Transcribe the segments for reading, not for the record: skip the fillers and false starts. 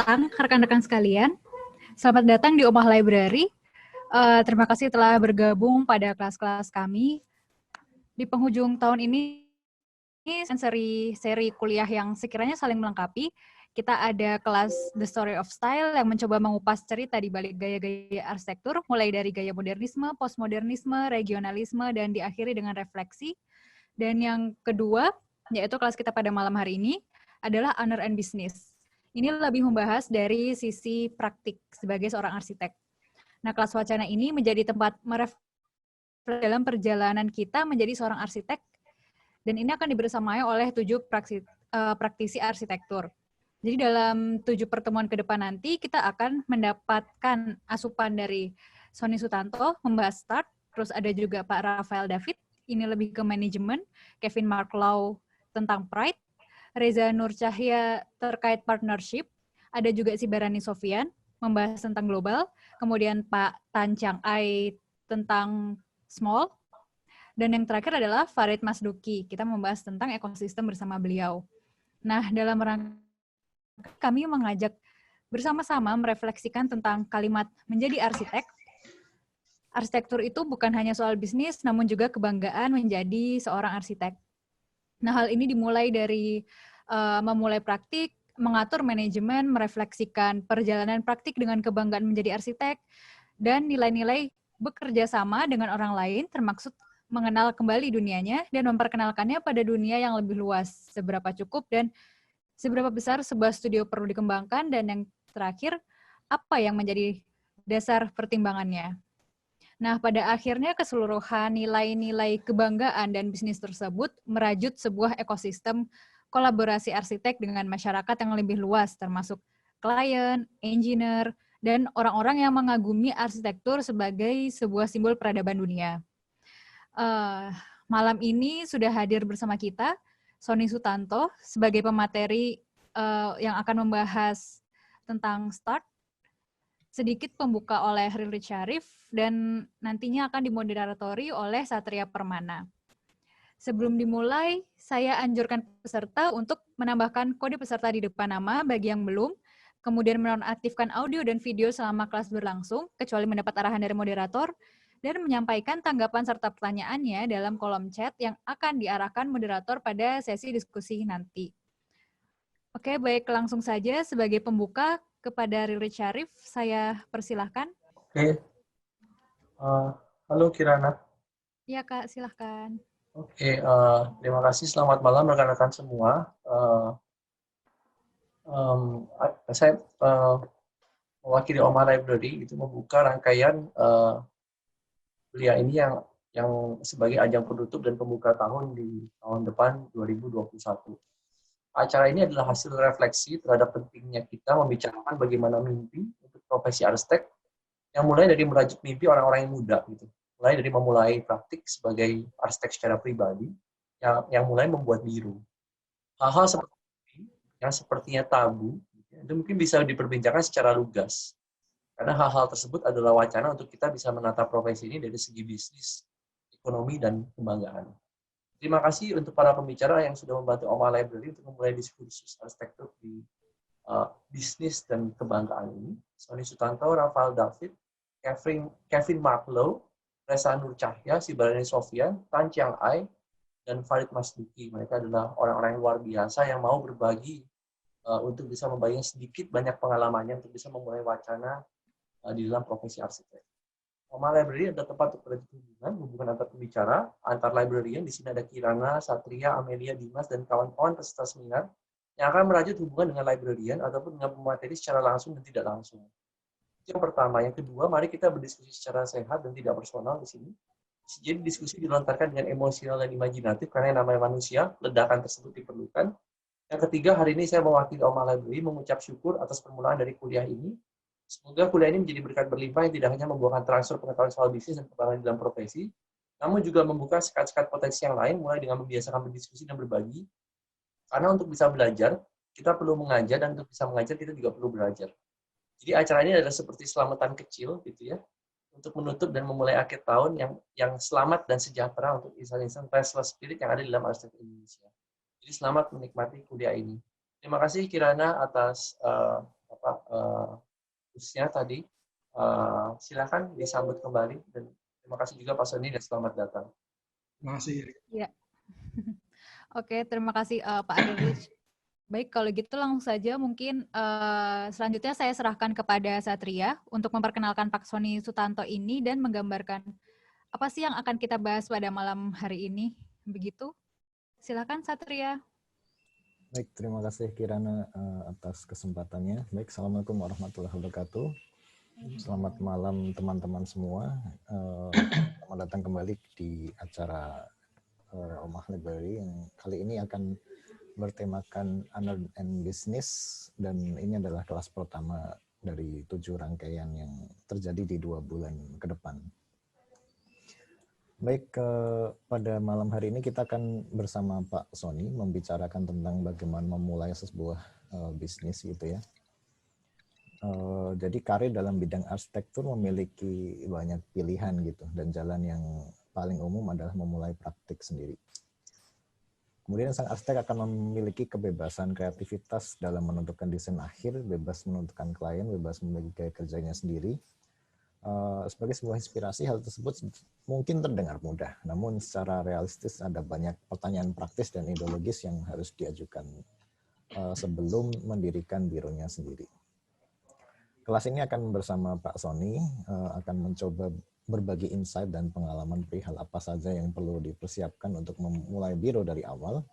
petang, rekan-rekan sekalian. Selamat datang di Omah Library. Terima kasih telah bergabung pada kelas-kelas kami. Di penghujung tahun ini seri kuliah yang sekiranya saling melengkapi. Kita ada kelas The Story of Style yang mencoba mengupas cerita di balik gaya-gaya arsitektur, mulai dari gaya modernisme, postmodernisme, regionalisme, dan diakhiri dengan refleksi. Dan yang kedua, yaitu kelas kita pada malam hari ini, adalah Honor and Business. Ini lebih membahas dari sisi praktik sebagai seorang arsitek. Nah, kelas wacana ini menjadi tempat merefleksi dalam perjalanan kita menjadi seorang arsitek, dan ini akan dibersamai oleh 7 praktisi arsitektur. Jadi dalam 7 pertemuan ke depan nanti, kita akan mendapatkan asupan dari Sony Sutanto, membahas start, terus ada juga Pak Rafael David, ini lebih ke manajemen, Kevin Marklau tentang pride, Reza Nur Cahya terkait partnership, ada juga si Barani Sofian membahas tentang global, kemudian Pak Tan Chang Ai tentang small, dan yang terakhir adalah Farid Masduki, kita membahas tentang ekosistem bersama beliau. Nah, dalam rangka kami mengajak bersama-sama merefleksikan tentang kalimat menjadi arsitek. Arsitektur itu bukan hanya soal bisnis, namun juga kebanggaan menjadi seorang arsitek. Nah, hal ini dimulai dari memulai praktik, mengatur manajemen, merefleksikan perjalanan praktik dengan kebanggaan menjadi arsitek, dan nilai-nilai bekerja sama dengan orang lain, termaksud mengenal kembali dunianya, dan memperkenalkannya pada dunia yang lebih luas, seberapa cukup dan seberapa besar sebuah studio perlu dikembangkan, dan yang terakhir, apa yang menjadi dasar pertimbangannya. Nah, pada akhirnya keseluruhan nilai-nilai kebanggaan dan bisnis tersebut merajut sebuah ekosistem kolaborasi arsitek dengan masyarakat yang lebih luas, termasuk klien, engineer, dan orang-orang yang mengagumi arsitektur sebagai sebuah simbol peradaban dunia. Malam ini sudah hadir bersama kita Sony Sutanto sebagai pemateri yang akan membahas tentang start, sedikit pembuka oleh Rili Syarif, dan nantinya akan dimoderatori oleh Satria Permana. Sebelum dimulai, saya anjurkan peserta untuk menambahkan kode peserta di depan nama bagi yang belum, kemudian menonaktifkan audio dan video selama kelas berlangsung, kecuali mendapat arahan dari moderator, dan menyampaikan tanggapan serta pertanyaannya dalam kolom chat yang akan diarahkan moderator pada sesi diskusi nanti. Oke, baik, langsung saja sebagai pembuka kepada Rili Syarif, saya persilahkan. Oke. Halo Kirana. Ya Kak, silahkan. Oke, terima kasih. Selamat malam rekan-rekan semua. Saya mewakili Omah Library itu membuka rangkaian kuliah ini yang sebagai ajang penutup dan pembuka tahun di tahun depan 2021. Acara ini adalah hasil refleksi terhadap pentingnya kita membicarakan bagaimana mimpi untuk profesi arsitek yang mulai dari merajut mimpi orang-orang yang muda gitu. Mulai dari memulai praktik sebagai arsitek secara pribadi yang mulai membuat biru. Hal-hal seperti ini yang sepertinya tabu itu mungkin bisa diperbincangkan secara lugas. Karena hal-hal tersebut adalah wacana untuk kita bisa menata profesi ini dari segi bisnis, ekonomi, dan kebanggaan. Terima kasih untuk para pembicara yang sudah membantu Omah Library untuk memulai diskursus arsitektur di bisnis dan kebanggaan ini. Sony Sutanto, Rafael David, Kevin Marklau, Reza Nur Cahya, Barani Sofian, Tan Chang Ai, dan Farid Masduki. Mereka adalah orang-orang yang luar biasa yang mau berbagi untuk bisa membagikan sedikit banyak pengalamannya untuk bisa memulai wacana di dalam profesi arsitek. Omah Library adalah tempat untuk merajut hubungan antar pembicara, antar librarian. Di sini ada Kirana, Satria, Amelia, Dimas, dan kawan-kawan peserta seminar yang akan merajut hubungan dengan librarian ataupun dengan pemateri secara langsung dan tidak langsung. Itu yang pertama. Yang kedua, mari kita berdiskusi secara sehat dan tidak personal di sini. Jadi diskusi dilontarkan dengan emosional dan imajinatif karena yang namanya manusia, ledakan tersebut diperlukan. Yang ketiga, hari ini saya mewakili Omah Library mengucap syukur atas permulaan dari kuliah ini. Semoga kuliah ini menjadi berkat berlimpah yang tidak hanya membuahkan transfer pengetahuan soal bisnis dan kebanggaan dalam profesi, namun juga membuka sekat-sekat potensi yang lain, mulai dengan membiasakan berdiskusi dan berbagi. Karena untuk bisa belajar, kita perlu mengajar, dan untuk bisa mengajar, kita juga perlu belajar. Jadi acara ini adalah seperti selamatan kecil, gitu ya, untuk menutup dan memulai akhir tahun yang selamat dan sejahtera untuk insan-insan restless spirit yang ada di dalam arsitektur Indonesia. Jadi selamat menikmati kuliah ini. Terima kasih Kirana atas khususnya tadi. Silakan disambut kembali dan terima kasih juga Pak Sony dan selamat datang. Terima kasih. Ya. Oke, terima kasih Pak Adelrich. Baik, kalau gitu langsung saja mungkin selanjutnya saya serahkan kepada Satria untuk memperkenalkan Pak Sony Sutanto ini dan menggambarkan apa sih yang akan kita bahas pada malam hari ini. Begitu, silakan Satria. Baik, terima kasih Kirana atas kesempatannya. Baik, Assalamualaikum warahmatullahi wabarakatuh. Selamat malam teman-teman semua. Selamat datang kembali di acara Omah Library yang kali ini akan bertemakan Unearned and Business, dan ini adalah kelas pertama dari 7 rangkaian yang terjadi di 2 bulan ke depan. Baik, pada malam hari ini kita akan bersama Pak Sony membicarakan tentang bagaimana memulai sebuah bisnis gitu ya. Jadi karir dalam bidang arsitektur memiliki banyak pilihan gitu, dan jalan yang paling umum adalah memulai praktik sendiri. Kemudian sang arsitek akan memiliki kebebasan kreativitas dalam menentukan desain akhir, bebas menentukan klien, bebas memiliki gaya kerjanya sendiri. Sebagai sebuah inspirasi, hal tersebut mungkin terdengar mudah, namun secara realistis ada banyak pertanyaan praktis dan ideologis yang harus diajukan sebelum mendirikan bironya sendiri. Kelas ini akan bersama Pak Sony, akan mencoba berbagi insight dan pengalaman perihal apa saja yang perlu dipersiapkan untuk memulai biro dari awal,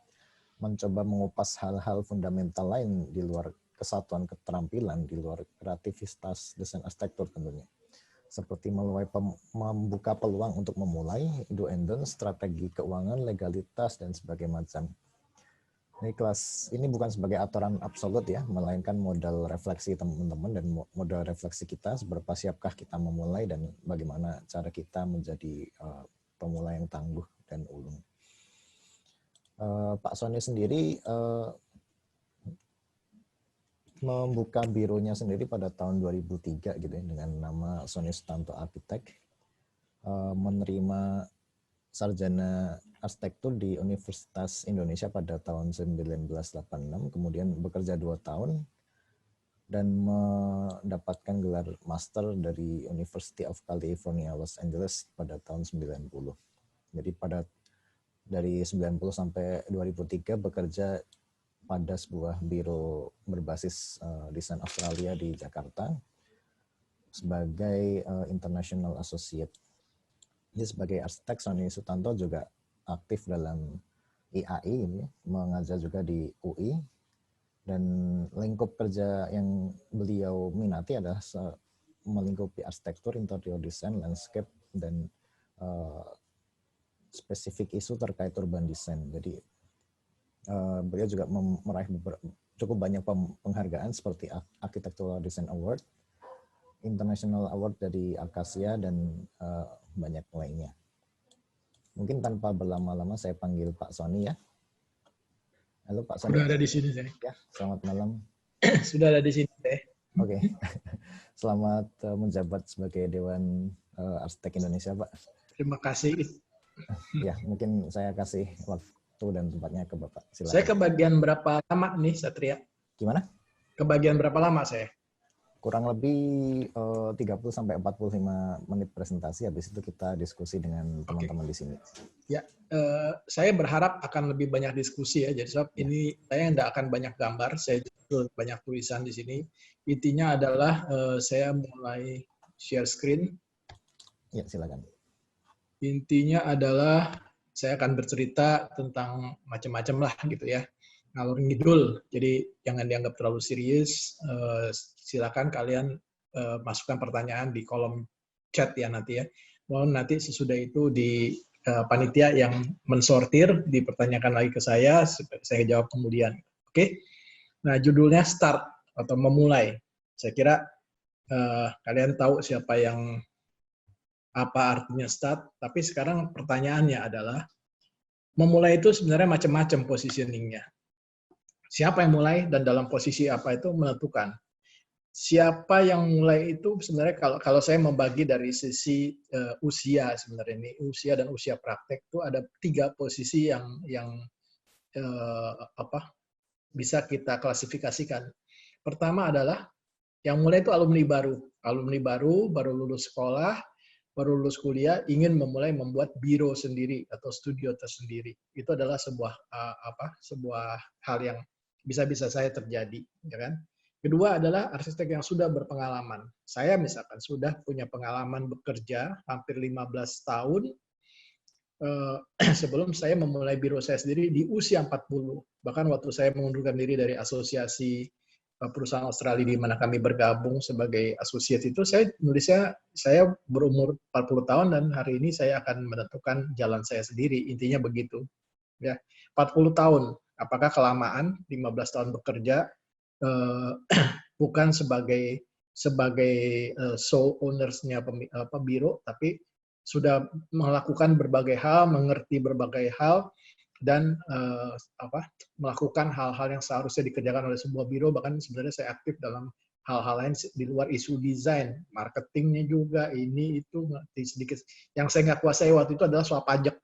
mencoba mengupas hal-hal fundamental lain di luar kesatuan keterampilan, di luar kreativitas desain arsitektur tentunya. Seperti membuka peluang untuk memulai, do and don't, strategi keuangan, legalitas, dan sebagainya macam. Ini kelas ini bukan sebagai aturan absolut ya, melainkan modal refleksi teman-teman dan modal refleksi kita, seberapa siapkah kita memulai dan bagaimana cara kita menjadi pemula yang tangguh dan ulung. Pak Sony sendiri membuka bironya sendiri pada tahun 2003 gitu ya, dengan nama Sony Sutanto Architect, menerima sarjana arsitektur di Universitas Indonesia pada tahun 1986, kemudian bekerja 2 tahun dan mendapatkan gelar master dari University of California Los Angeles pada tahun 90. Jadi dari 90 sampai 2003 bekerja pada sebuah biro berbasis desain Australia di Jakarta sebagai International Associate. Jadi sebagai arsitek, Sony Sutanto juga aktif dalam IAI, mengajar juga di UI, dan lingkup kerja yang beliau minati adalah melingkupi arsitektur, interior design, landscape, dan spesifik isu terkait urban design. Jadi beliau juga meraih cukup banyak penghargaan seperti Architectural Design Award, International Award dari Acacia, dan banyak lainnya. Mungkin tanpa berlama-lama saya panggil Pak Sony ya. Halo Pak Sony. Sudah ada di sini saya. Ya, selamat malam. Sudah ada di sini saya. Oke. Selamat menjabat sebagai Dewan Arsitek Indonesia, Pak. Terima kasih. Ya, mungkin saya kasih waktu dan tempatnya ke Bapak. Silakan. Saya ke bagian berapa lama nih, Satria? Gimana? Ke bagian berapa lama saya? Kurang lebih 30-45 menit presentasi, habis itu kita diskusi dengan teman-teman di sini. Ya, saya berharap akan lebih banyak diskusi ya, jadi sebab ini saya tidak akan banyak gambar, saya justru banyak tulisan di sini. Intinya adalah saya mulai share screen. Ya, silakan. Intinya adalah saya akan bercerita tentang macam-macam lah gitu ya. Ngalor ngidul, jadi jangan dianggap terlalu serius. Silakan kalian masukkan pertanyaan di kolom chat ya nanti ya. Mohon nanti sesudah itu di panitia yang mensortir dipertanyakan lagi ke saya jawab kemudian. Oke? Nah, judulnya start atau memulai. Saya kira kalian tahu apa artinya start, tapi sekarang pertanyaannya adalah memulai itu sebenarnya macam-macam positioningnya. Siapa yang mulai dan dalam posisi apa itu menentukan. Siapa yang mulai itu sebenarnya kalau saya membagi dari sisi usia sebenarnya ini usia dan usia praktek itu ada 3 posisi yang bisa kita klasifikasikan. Pertama adalah Yang mulai itu alumni baru lulus sekolah, baru lulus kuliah, ingin memulai membuat biro sendiri atau studio tersendiri. Itu adalah sebuah sebuah hal yang bisa-bisa saya terjadi, ya kan? Kedua adalah arsitek yang sudah berpengalaman. Saya misalkan sudah punya pengalaman bekerja hampir 15 tahun sebelum saya memulai biro saya sendiri di usia 40. Bahkan waktu saya mengundurkan diri dari asosiasi perusahaan Australia di mana kami bergabung sebagai asosiat itu, saya nulisnya saya berumur 40 tahun dan hari ini saya akan menentukan jalan saya sendiri. Intinya begitu. Ya, 40 tahun. Apakah kelamaan 15 tahun bekerja bukan sebagai sole ownersnya biro, tapi sudah melakukan berbagai hal, mengerti berbagai hal, dan melakukan hal-hal yang seharusnya dikerjakan oleh sebuah biro. Bahkan sebenarnya saya aktif dalam hal-hal lain di luar isu desain, marketingnya juga, ini itu sedikit. Yang saya nggak kuasai waktu itu adalah soal pajak,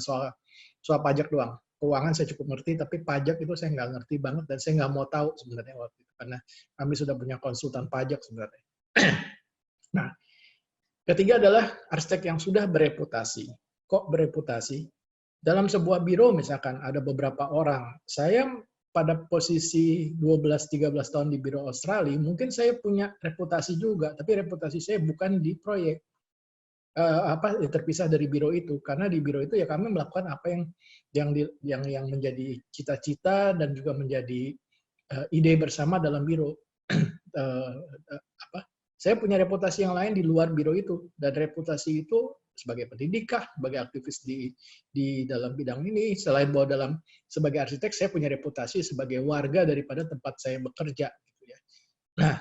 soal pajak doang. Keuangan saya cukup ngerti, tapi pajak itu saya nggak ngerti banget dan saya nggak mau tahu sebenarnya waktu itu karena kami sudah punya konsultan pajak sebenarnya. Nah, ketiga adalah arsitek yang sudah bereputasi. Kok bereputasi? Dalam sebuah biro misalkan ada beberapa orang. Saya pada posisi 12-13 tahun di biro Australia, mungkin saya punya reputasi juga, tapi reputasi saya bukan di proyek. Terpisah dari biro itu, karena di biro itu ya kami melakukan apa yang menjadi cita-cita dan juga menjadi ide bersama dalam biro. Saya punya reputasi yang lain di luar biro itu, dan reputasi itu sebagai pendidik, sebagai aktivis di dalam bidang ini, selain bahwa sebagai arsitek saya punya reputasi sebagai warga daripada tempat saya bekerja. Gitu ya. Nah,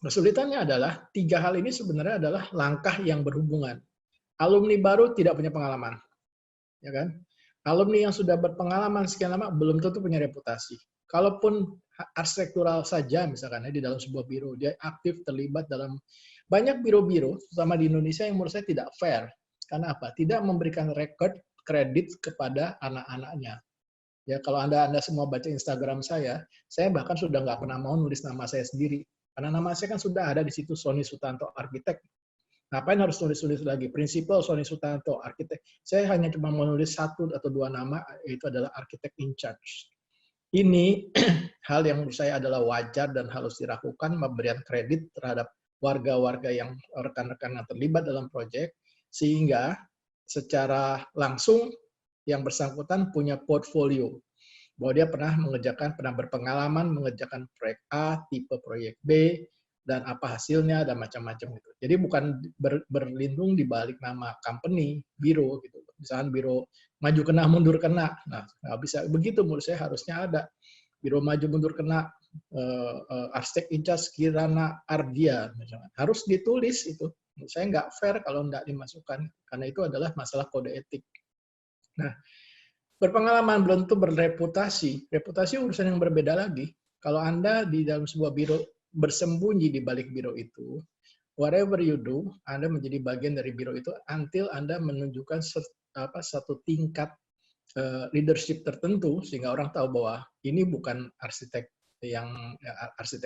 kesulitannya adalah tiga hal ini sebenarnya adalah langkah yang berhubungan. Alumni baru tidak punya pengalaman, ya kan? Alumni yang sudah berpengalaman sekian lama belum tentu punya reputasi. Kalaupun arsitektural saja misalkan di dalam sebuah biro, dia aktif terlibat dalam banyak biro-biro, terutama di Indonesia yang menurut saya tidak fair. Karena apa? Tidak memberikan record kredit kepada anak-anaknya. Ya, kalau Anda semua baca Instagram saya bahkan sudah nggak pernah mau nulis nama saya sendiri. Karena nama saya kan sudah ada di situ, Sony Sutanto Arsitek. Ngapain harus nulis-nulis lagi? Prinsipal Sony Sutanto Arsitek. Saya hanya cuma mau nulis 1 atau 2 nama, yaitu adalah arsitek in charge. Ini hal yang menurut saya adalah wajar dan harus dilakukan, memberikan kredit terhadap warga-warga yang rekan-rekan yang terlibat dalam proyek, sehingga secara langsung yang bersangkutan punya portfolio. Bahwa dia pernah berpengalaman mengerjakan proyek A, tipe proyek B, dan apa hasilnya, dan macam-macam gitu. Jadi bukan berlindung di balik nama company, biro gitu. Misalkan biro maju kena, mundur kena. Nah, nggak bisa begitu, menurut saya harusnya ada. Biro maju mundur kena, arsitek in charge Kirana Ardia, misalkan. Harus ditulis itu. Menurut saya nggak fair kalau nggak dimasukkan, karena itu adalah masalah kode etik. Nah, berpengalaman belum tentu berreputasi. Reputasi urusan yang berbeda lagi. Kalau Anda di dalam sebuah biro bersembunyi di balik biro itu, whatever you do, Anda menjadi bagian dari biro itu until Anda menunjukkan satu tingkat leadership tertentu sehingga orang tahu bahwa ini bukan arsitek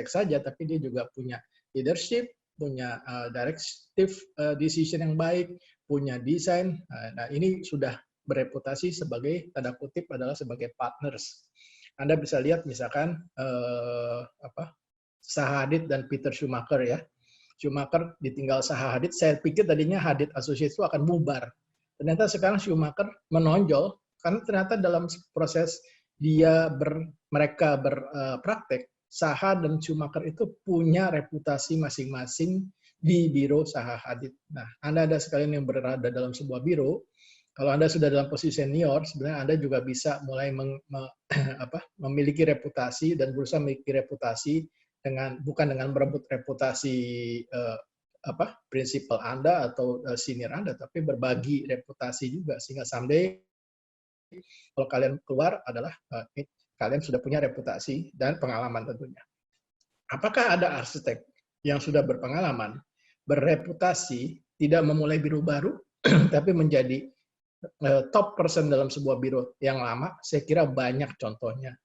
saja, tapi dia juga punya leadership, punya directive decision yang baik, punya desain. Nah, ini sudah bereputasi sebagai, tanda kutip adalah sebagai partners. Anda bisa lihat misalkan Zaha Hadid dan Peter Schumacher ya. Schumacher ditinggal Zaha Hadid, saya pikir tadinya Hadid Associates itu akan bubar. Ternyata sekarang Schumacher menonjol karena ternyata dalam proses mereka berpraktek, Zaha dan Schumacher itu punya reputasi masing-masing di biro Zaha Hadid. Nah, Anda ada sekalian yang berada dalam sebuah biro. Kalau Anda sudah dalam posisi senior, sebenarnya Anda juga bisa mulai memiliki reputasi dan berusaha memiliki reputasi bukan dengan merebut reputasi prinsipal Anda atau senior Anda, tapi berbagi reputasi juga sehingga someday kalau kalian keluar adalah kalian sudah punya reputasi dan pengalaman tentunya. Apakah ada arsitek yang sudah berpengalaman, berreputasi, tidak memulai biro baru, tapi menjadi top person dalam sebuah biro yang lama? Saya kira banyak contohnya.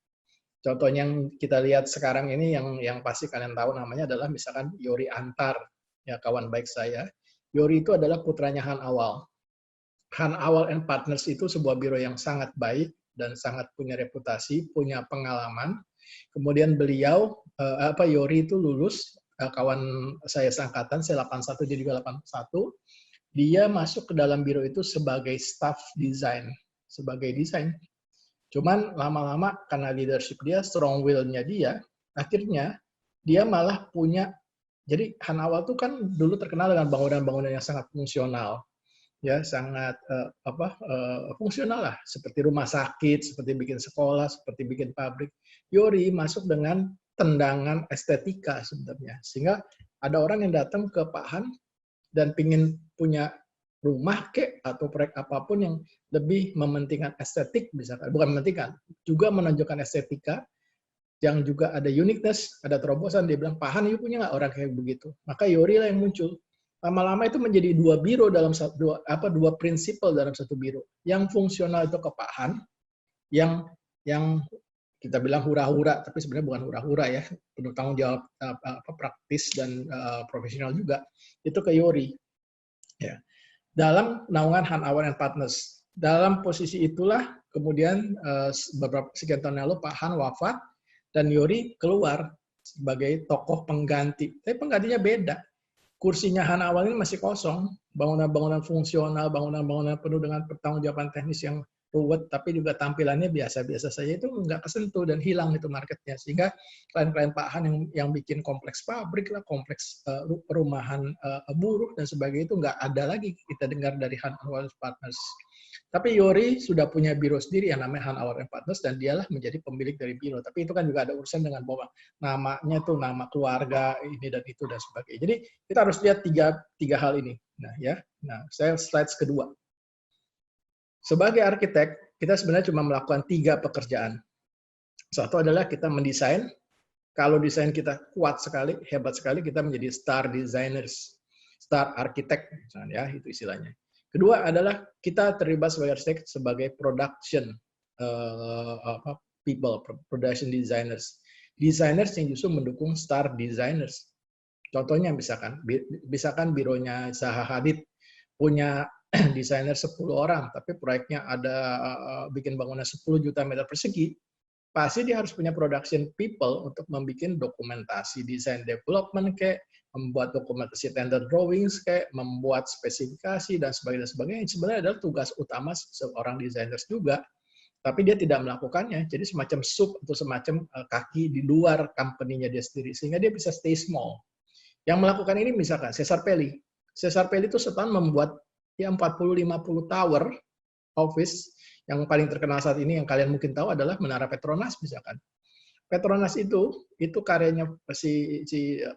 Contohnya yang kita lihat sekarang ini yang pasti kalian tahu namanya adalah misalkan Yori Antar, ya kawan baik saya. Yori itu adalah putranya Han Awal. Han Awal and Partners itu sebuah biro yang sangat baik dan sangat punya reputasi, punya pengalaman. Kemudian beliau, Yori itu lulus, kawan saya seangkatan, saya 81, dia juga 81. Dia masuk ke dalam biro itu sebagai staff design, sebagai desain. Cuman lama-lama karena leadership dia, strong will-nya dia, akhirnya dia malah punya, jadi Han Awal itu kan dulu terkenal dengan bangunan-bangunan yang sangat fungsional, ya sangat fungsional lah, seperti rumah sakit, seperti bikin sekolah, seperti bikin pabrik. Yori masuk dengan tendangan estetika sebenarnya, sehingga ada orang yang datang ke Pak Han dan pingin punya rumah atau proyek apapun yang lebih mementingkan estetik, misalkan bukan mementingkan, juga menunjukkan estetika yang juga ada uniqueness, ada terobosan. Dia bilang, Pak Han, you punya nggak orang kayak begitu? Maka Yori lah yang muncul. Lama-lama itu menjadi dua biro dalam dua prinsipal dalam satu biro. Yang fungsional itu ke Pak Han, yang kita bilang hura-hura, tapi sebenarnya bukan hura-hura ya, penuh tanggung jawab praktis dan profesional juga, itu ke Yori. Ya. Dalam naungan Han Awal and Partners. Dalam posisi itulah kemudian beberapa sekian tahun lalu Pak Han wafat dan Yori keluar sebagai tokoh pengganti. Tapi penggantinya beda. Kursinya Han Awal ini masih kosong. Bangunan-bangunan fungsional, bangunan-bangunan penuh dengan pertanggungjawaban teknis yang ruwet, tapi juga tampilannya biasa-biasa saja, itu nggak kesentuh dan hilang itu marketnya. Sehingga klien-klien Pak Han yang bikin kompleks pabrik lah, kompleks perumahan buruh dan sebagainya itu nggak ada lagi kita dengar dari Han Awal Partners. Tapi Yori sudah punya biro sendiri yang namanya Han Awal Partners dan dialah menjadi pemilik dari biro. Tapi itu kan juga ada urusan dengan bahwa namanya tuh nama keluarga ini dan itu dan sebagainya. Jadi kita harus lihat tiga hal ini. Nah, saya slide kedua. Sebagai arsitek, kita sebenarnya cuma melakukan 3 pekerjaan. Satu adalah kita mendesain. Kalau desain kita kuat sekali, hebat sekali, kita menjadi star designers, star architect, misalnya, ya, itu istilahnya. Kedua adalah kita terlibat sebagai arsitek sebagai production people, production designers. Designers yang justru mendukung star designers. Contohnya misalkan bironya Zaha Hadid punya desainer 10 orang, tapi proyeknya ada bikin bangunan 10 juta meter persegi, pasti dia harus punya production people untuk membuat dokumentasi desain development, kayak membuat dokumentasi tender drawings, kayak membuat spesifikasi, dan sebagainya. Sebenarnya adalah tugas utama seorang desainer juga, tapi dia tidak melakukannya, jadi semacam sub atau semacam kaki di luar company-nya dia sendiri, sehingga dia bisa stay small. Yang melakukan ini misalkan Cesar Pelli. Cesar Pelli itu setahun membuat 40-50 tower office. Yang paling terkenal saat ini yang kalian mungkin tahu adalah Menara Petronas misalkan. Petronas itu karyanya si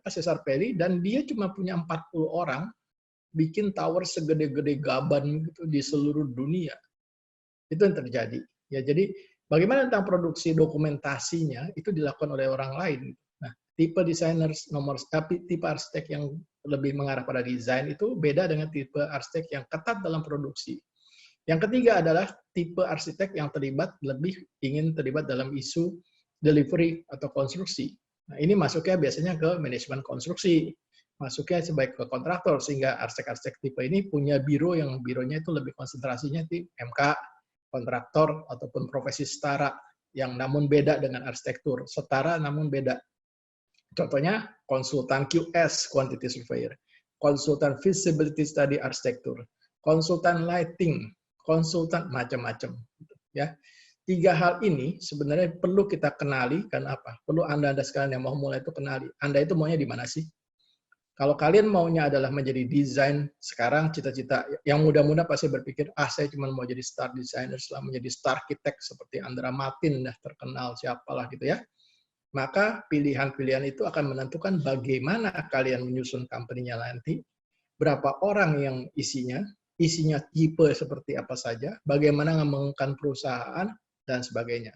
Cesar Pelli dan dia cuma punya 40 orang bikin tower segede-gede gaban gitu di seluruh dunia. Itu yang terjadi. Ya, jadi bagaimana tentang produksi dokumentasinya itu dilakukan oleh orang lain. Nah, tipe desainer tipe arsitek yang lebih mengarah pada desain itu beda dengan tipe arsitek yang ketat dalam produksi. Yang ketiga adalah tipe arsitek yang ingin terlibat dalam isu delivery atau konstruksi. Nah, ini masuknya biasanya ke manajemen konstruksi, masuknya sebagai ke kontraktor, sehingga arsitek-arsitek tipe ini punya biro yang bironya itu lebih konsentrasinya di MK, kontraktor, ataupun profesi setara, yang namun beda dengan arsitektur. Setara namun beda. Contohnya konsultan QS, quantity surveyor, konsultan feasibility study arsitektur, konsultan lighting, konsultan macam-macam. Ya, 3 hal ini sebenarnya perlu kita kenali. Karena apa? Perlu Anda sekalian yang mau mulai itu kenali. Anda itu maunya di mana sih? Kalau kalian maunya adalah menjadi desain sekarang, cita-cita yang muda-muda pasti berpikir, saya cuma mau jadi star designer, setelah menjadi star architect seperti Andra Martin, terkenal siapalah gitu ya. Maka pilihan-pilihan itu akan menentukan bagaimana kalian menyusun company-nya nanti, berapa orang yang isinya tipe seperti apa saja, bagaimana mengembangkan perusahaan, dan sebagainya.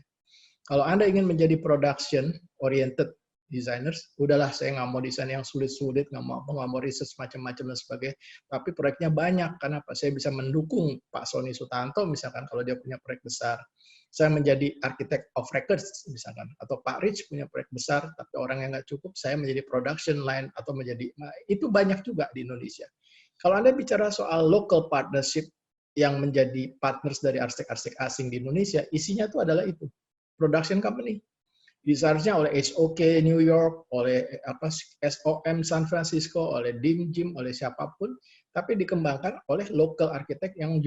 Kalau Anda ingin menjadi production oriented designers, udahlah saya nggak mau desain yang sulit-sulit, nggak mau research macam-macam dan sebagainya. Tapi proyeknya banyak, karena apa? Saya bisa mendukung Pak Sony Sutanto misalkan kalau dia punya proyek besar. Saya menjadi architect of records misalkan, atau Pak Rich punya proyek besar, tapi orang yang nggak cukup, saya menjadi production line atau menjadi, nah, itu banyak juga di Indonesia. Kalau Anda bicara soal local partnership yang menjadi partners dari arsitek-arsitek asing di Indonesia, isinya itu adalah itu, production company. Seharusnya oleh HOK New York, oleh SOM San Francisco, oleh DIM, oleh siapapun, tapi dikembangkan oleh local architect yang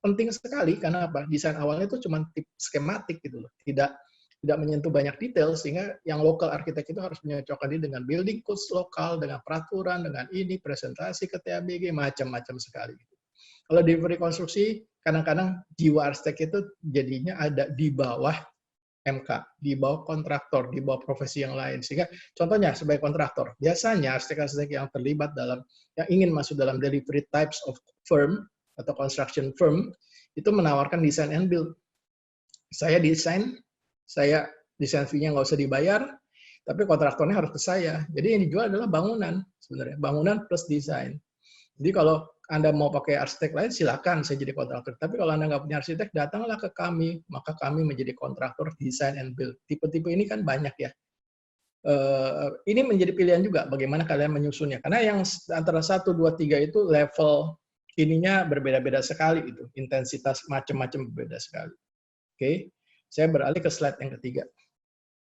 penting sekali, karena apa? Desain awalnya itu cuma tip skematik gitu loh, tidak menyentuh banyak detail, sehingga yang local architect itu harus menyocokkan diri dengan building codes lokal, dengan peraturan, dengan ini presentasi ke TABG, macam-macam sekali. Kalau di rekonstruksi, kadang-kadang jiwa arsitek itu jadinya ada di bawah MK, di bawah kontraktor, di bawah profesi yang lain. Sehingga contohnya sebagai kontraktor, biasanya arsitek-arsitek yang terlibat yang ingin masuk dalam delivery types of firm atau construction firm, itu menawarkan design and build. Saya desain fee-nya nggak usah dibayar, tapi kontraktornya harus ke saya. Jadi yang dijual adalah bangunan sebenarnya, bangunan plus desain. Jadi kalau Anda mau pakai arsitek lain, silakan saya jadi kontraktor. Tapi kalau Anda nggak punya arsitek, datanglah ke kami, maka kami menjadi kontraktor design and build. Tipe-tipe ini kan banyak ya. Ini menjadi pilihan juga bagaimana kalian menyusunnya. Karena yang antara 1, 2, 3 itu level ininya berbeda-beda sekali itu. Intensitas macam-macam berbeda sekali. Oke, saya beralih ke slide yang ketiga.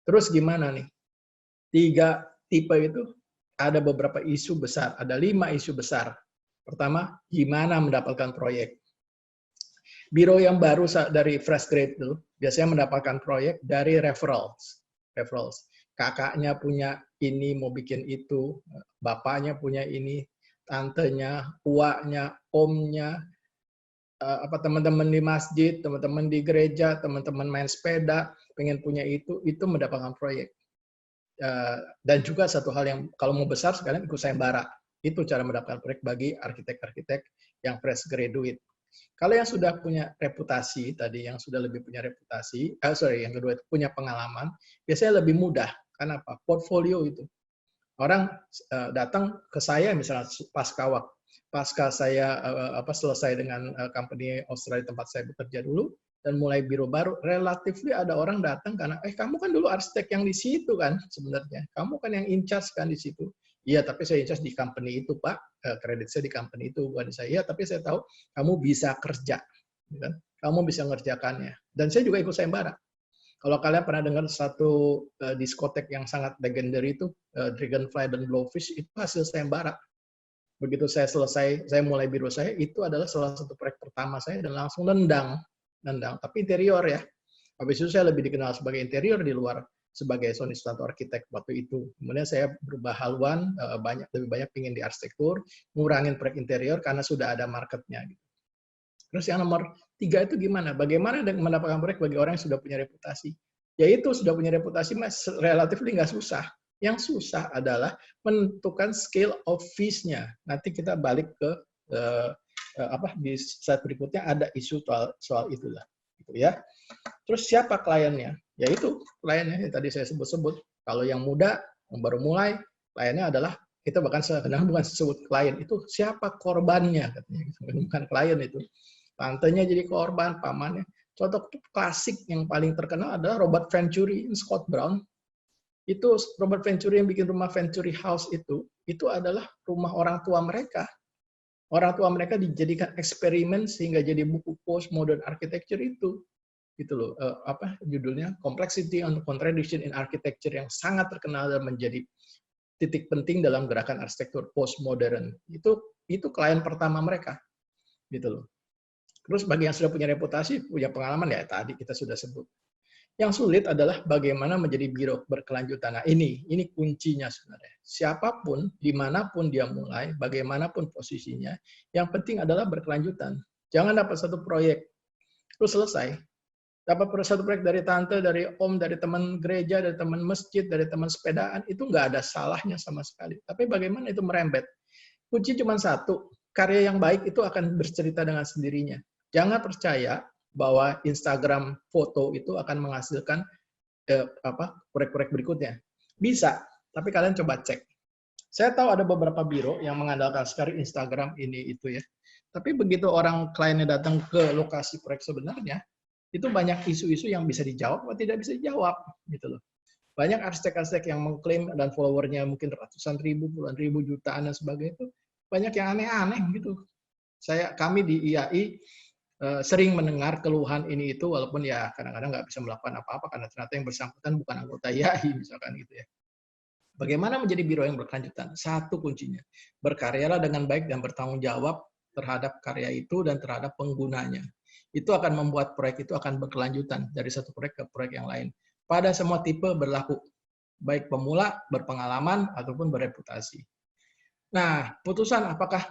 Terus gimana nih? 3 tipe itu ada beberapa isu besar. Ada 5 isu besar. Pertama, gimana mendapatkan proyek. Biro yang baru dari fresh grade itu biasanya mendapatkan proyek dari referrals. Kakaknya punya ini, mau bikin itu, bapaknya punya ini, tantenya, uaknya, omnya, teman-teman di masjid, teman-teman di gereja, teman-teman main sepeda, pengen punya itu mendapatkan proyek. Dan juga satu hal yang kalau mau besar sekalian ikut sayembara. Itu cara mendapatkan proyek bagi arsitek-arsitek yang fresh graduate. Kalau yang sudah punya reputasi tadi, yang sudah lebih punya reputasi, yang kedua itu punya pengalaman, biasanya lebih mudah. Karena apa? Portfolio itu. Orang datang ke saya misalnya pasca saya selesai dengan company Australia tempat saya bekerja dulu dan mulai biro baru, relatively ada orang datang karena kamu kan dulu arsitek yang di situ kan sebenarnya. Kamu kan yang in charge kan di situ. Iya, tapi saya in charge di company itu, Pak. Kredit saya di company itu, bukan saya. Iya, tapi saya tahu kamu bisa kerja. Kan? Kamu bisa ngerjakannya. Dan saya juga ikut sayembara. Kalau kalian pernah dengar satu diskotek yang sangat legendary itu, Dragonfly dan Blowfish, itu hasil sayembara. Begitu saya selesai, saya mulai biro saya, itu adalah salah satu proyek pertama saya, dan langsung nendang. Tapi interior ya. Habis itu saya lebih dikenal sebagai interior di luar, sebagai Sony Sutanto arsitek waktu itu. Kemudian saya berubah haluan, lebih banyak pingin di arsitektur, ngurangin proyek interior karena sudah ada marketnya. Terus yang nomor 3 itu gimana? Bagaimana mendapatkan proyek bagi orang yang sudah punya reputasi? Yaitu sudah punya reputasi, mas, relatif nggak susah. Yang susah adalah menentukan scale of fees-nya. Nanti kita balik ke di slide berikutnya ada isu soal itulah, gitu ya. Terus siapa kliennya? Yaitu kliennya yang tadi saya sebut-sebut. Kalau yang muda, yang baru mulai, kliennya adalah, kita bahkan kadang bukan sebut klien, itu siapa korbannya, katanya. Bukan klien itu. Tantenya jadi korban, pamannya. Contoh klasik yang paling terkenal adalah Robert Venturi, Scott Brown. Itu Robert Venturi yang bikin rumah Venturi House itu adalah rumah orang tua mereka. Orang tua mereka dijadikan eksperimen sehingga jadi buku postmodern architecture itu. Gitu loh, judulnya Complexity and Contradiction in Architecture, yang sangat terkenal dan menjadi titik penting dalam gerakan arsitektur postmodern. Itu klien pertama mereka, gitu loh. Terus bagi yang sudah punya reputasi, punya pengalaman, ya tadi kita sudah sebut. Yang sulit adalah bagaimana menjadi biro berkelanjutan. Nah ini kuncinya sebenarnya. Siapapun, dimanapun dia mulai, bagaimanapun posisinya, yang penting adalah berkelanjutan. Jangan dapat satu proyek, terus selesai. Dapat satu proyek dari tante, dari om, dari teman gereja, dari teman masjid, dari teman sepedaan, itu nggak ada salahnya sama sekali. Tapi bagaimana itu merembet? Kunci cuma satu, karya yang baik itu akan bercerita dengan sendirinya. Jangan percaya bahwa Instagram foto itu akan menghasilkan proyek-proyek berikutnya. Bisa, tapi kalian coba cek. Saya tahu ada beberapa biro yang mengandalkan sekali Instagram ini itu ya. Tapi begitu orang kliennya datang ke lokasi proyek sebenarnya, itu banyak isu-isu yang bisa dijawab atau tidak bisa dijawab gitu loh. Banyak arsitek-arsitek yang mengklaim dan followernya mungkin ratusan ribu, puluhan ribu, jutaan dan sebagainya itu banyak yang aneh-aneh gitu. Kami di IAI sering mendengar keluhan ini itu walaupun ya kadang-kadang nggak bisa melakukan apa-apa karena ternyata yang bersangkutan bukan anggota IAI misalkan gitu ya. Bagaimana menjadi biro yang berkelanjutan? Satu kuncinya, berkaryalah dengan baik dan bertanggung jawab terhadap karya itu dan terhadap penggunanya. Itu akan membuat proyek itu akan berkelanjutan dari satu proyek ke proyek yang lain. Pada semua tipe berlaku, baik pemula, berpengalaman, ataupun bereputasi. Nah, putusan apakah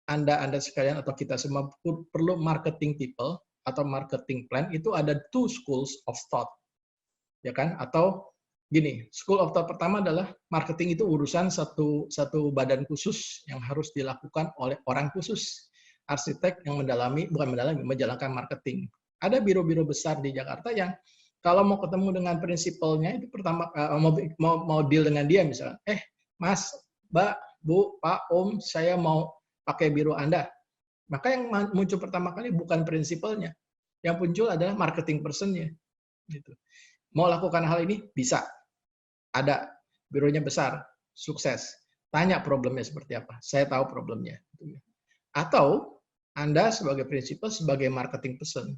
Anda sekalian atau kita semua perlu marketing people atau marketing plan, itu ada two schools of thought. Ya kan? Atau gini, school of thought pertama adalah marketing itu urusan satu badan khusus yang harus dilakukan oleh orang khusus. Arsitek yang menjalankan marketing. Ada biro-biro besar di Jakarta yang kalau mau ketemu dengan prinsipalnya itu pertama mau deal dengan dia misalnya, Mas, Mbak, Bu, Pak, Om, saya mau pakai biro Anda. Maka yang muncul pertama kali bukan prinsipalnya, yang muncul adalah marketing person-nya. Gitu. Mau lakukan hal ini bisa, ada bironya besar, sukses. Tanya problemnya seperti apa, saya tahu problemnya. Atau Anda sebagai prinsipal, sebagai marketing person.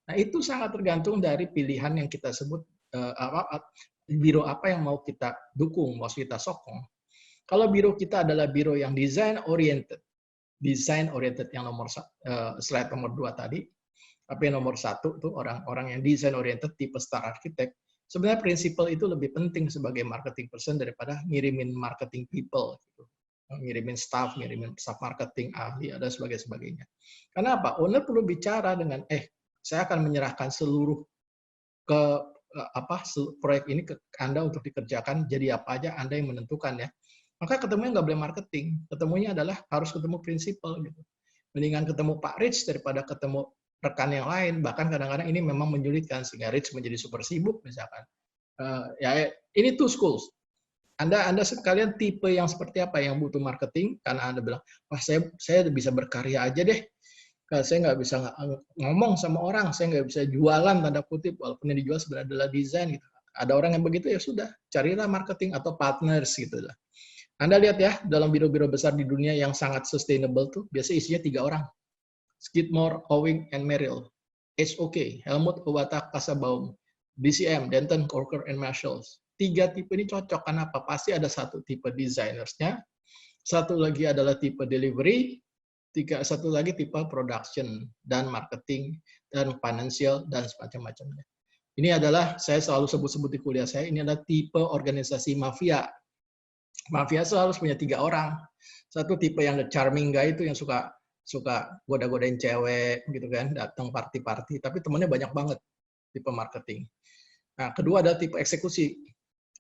Nah, itu sangat tergantung dari pilihan yang kita sebut, biro apa yang mau kita dukung, mau kita sokong. Kalau biro kita adalah biro yang design oriented yang slide nomor 2 tadi, tapi nomor 1 tuh orang yang design oriented tipe star architect, sebenarnya prinsipal itu lebih penting sebagai marketing person daripada ngirimin marketing people, gitu. Ngirimin staff marketing, ahli, ada sebagainya. Karena apa? Owner perlu bicara dengan, saya akan menyerahkan seluruh proyek ini ke Anda untuk dikerjakan, jadi apa aja Anda yang menentukan ya. Maka ketemunya nggak boleh marketing, ketemunya adalah harus ketemu prinsipal gitu. Mendingan ketemu Pak Rich daripada ketemu rekan yang lain, bahkan kadang-kadang ini memang menyulitkan sehingga Rich menjadi super sibuk misalkan. Ini two schools. Anda sekalian tipe yang seperti apa yang butuh marketing karena Anda bilang, wah saya bisa berkarya aja deh. Saya nggak bisa ngomong sama orang, saya nggak bisa jualan tanda kutip, walaupun yang dijual sebenarnya adalah desain. Gitu. Ada orang yang begitu ya sudah, carilah marketing atau partners gitu lah. Anda lihat ya, dalam biro-biro besar di dunia yang sangat sustainable tuh, biasanya isinya 3 orang. Skidmore, Owing, and Merrill. HOK, Helmut Owata Kassabaum. DCM, Denton, Corker, and Marshall. 3 tipe ini cocok, kenapa? Pasti ada satu tipe designersnya, satu lagi adalah tipe delivery, satu lagi tipe production, dan marketing, dan financial, dan semacam-macamnya. Ini adalah, saya selalu sebut-sebut di kuliah saya, ini adalah tipe organisasi mafia. Mafia selalu punya 3 orang. Satu tipe yang the charming guy itu yang suka goda-godain cewek gitu kan, datang party-party, tapi temennya banyak banget, tipe marketing. Nah, kedua ada tipe eksekusi.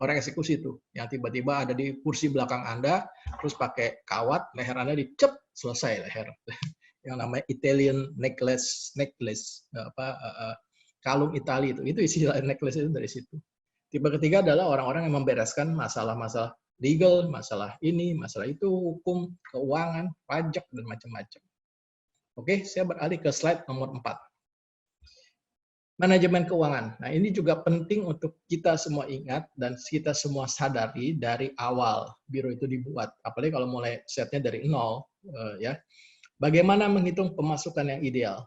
Orang eksekusi itu yang tiba-tiba ada di kursi belakang Anda, terus pakai kawat, leher Anda dicep, selesai leher. Yang namanya Italian necklace, kalung Itali itu istilah necklace itu dari situ. Tipe ketiga adalah orang-orang yang membereskan masalah-masalah legal, masalah ini, masalah itu, hukum, keuangan, pajak, dan macam-macam. Oke, saya beralih ke slide nomor 4. Manajemen keuangan. Nah, ini juga penting untuk kita semua ingat dan kita semua sadari dari awal biro itu dibuat. Apalagi kalau mulai setnya dari 0, ya. Bagaimana menghitung pemasukan yang ideal?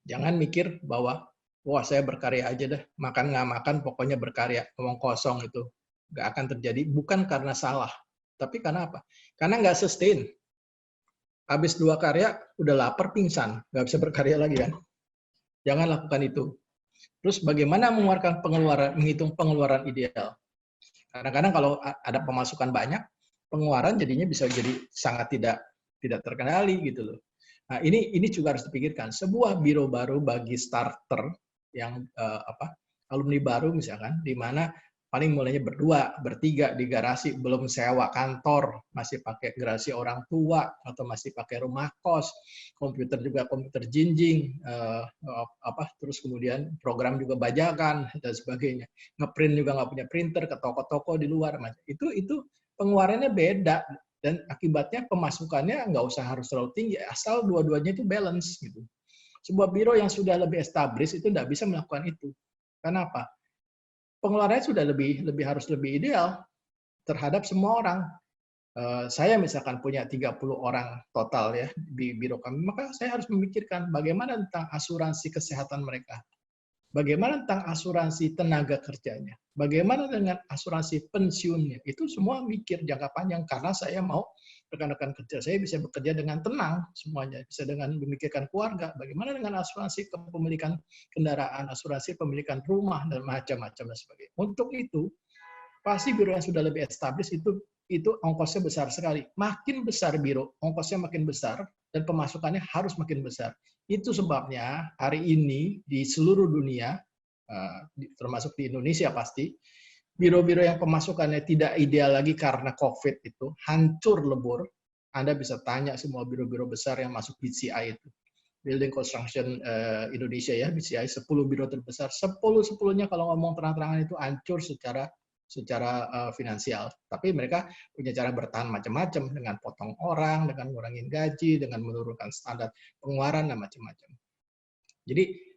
Jangan mikir bahwa, wah saya berkarya aja deh, makan nggak makan, pokoknya berkarya, ngomong kosong itu. Nggak akan terjadi, bukan karena salah. Tapi karena apa? Karena nggak sustain. Habis 2 karya, udah lapar, pingsan. Nggak bisa berkarya lagi kan? Jangan lakukan itu. Terus bagaimana menghitung pengeluaran ideal? Kadang-kadang kalau ada pemasukan banyak, pengeluaran jadinya bisa jadi sangat tidak terkendali gitu loh. Nah, ini juga harus dipikirkan. Sebuah biro baru bagi starter yang alumni baru misalkan, di mana paling mulainya berdua, bertiga di garasi, belum sewa kantor, masih pakai garasi orang tua atau masih pakai rumah kos, komputer juga komputer jinjing, terus kemudian program juga bajakan dan sebagainya, ngeprint juga nggak punya printer, ke toko-toko di luar, itu pengeluarannya beda dan akibatnya pemasukannya nggak usah harus terlalu tinggi, asal dua-duanya itu balance gitu. Sebuah biro yang sudah lebih established itu tidak bisa melakukan itu. Kenapa? Pengeluarannya sudah harus lebih ideal terhadap semua orang. Saya misalkan punya 30 orang total ya di biro kami, maka saya harus memikirkan bagaimana tentang asuransi kesehatan mereka, bagaimana tentang asuransi tenaga kerjanya, bagaimana dengan asuransi pensiunnya. Itu semua mikir jangka panjang karena saya mau rekan-rekan kerja saya bisa bekerja dengan tenang semuanya, bisa dengan memikirkan keluarga, bagaimana dengan asuransi kepemilikan kendaraan, asuransi pemilikan rumah dan macam-macam dan sebagainya. Untuk itu pasti biro yang sudah lebih established itu ongkosnya besar sekali. Makin besar biro, ongkosnya makin besar dan pemasukannya harus makin besar. Itu sebabnya hari ini di seluruh dunia, termasuk di Indonesia pasti, biro-biro yang pemasukannya tidak ideal lagi karena COVID itu hancur lebur. Anda bisa tanya semua biro-biro besar yang masuk BCI itu. Building Construction Indonesia ya, BCI 10 biro terbesar, 10-10-nya kalau ngomong terang-terangan itu hancur secara finansial. Tapi mereka punya cara bertahan macam-macam dengan potong orang, dengan ngurangin gaji, dengan menurunkan standar pengeluaran dan macam-macam. Jadi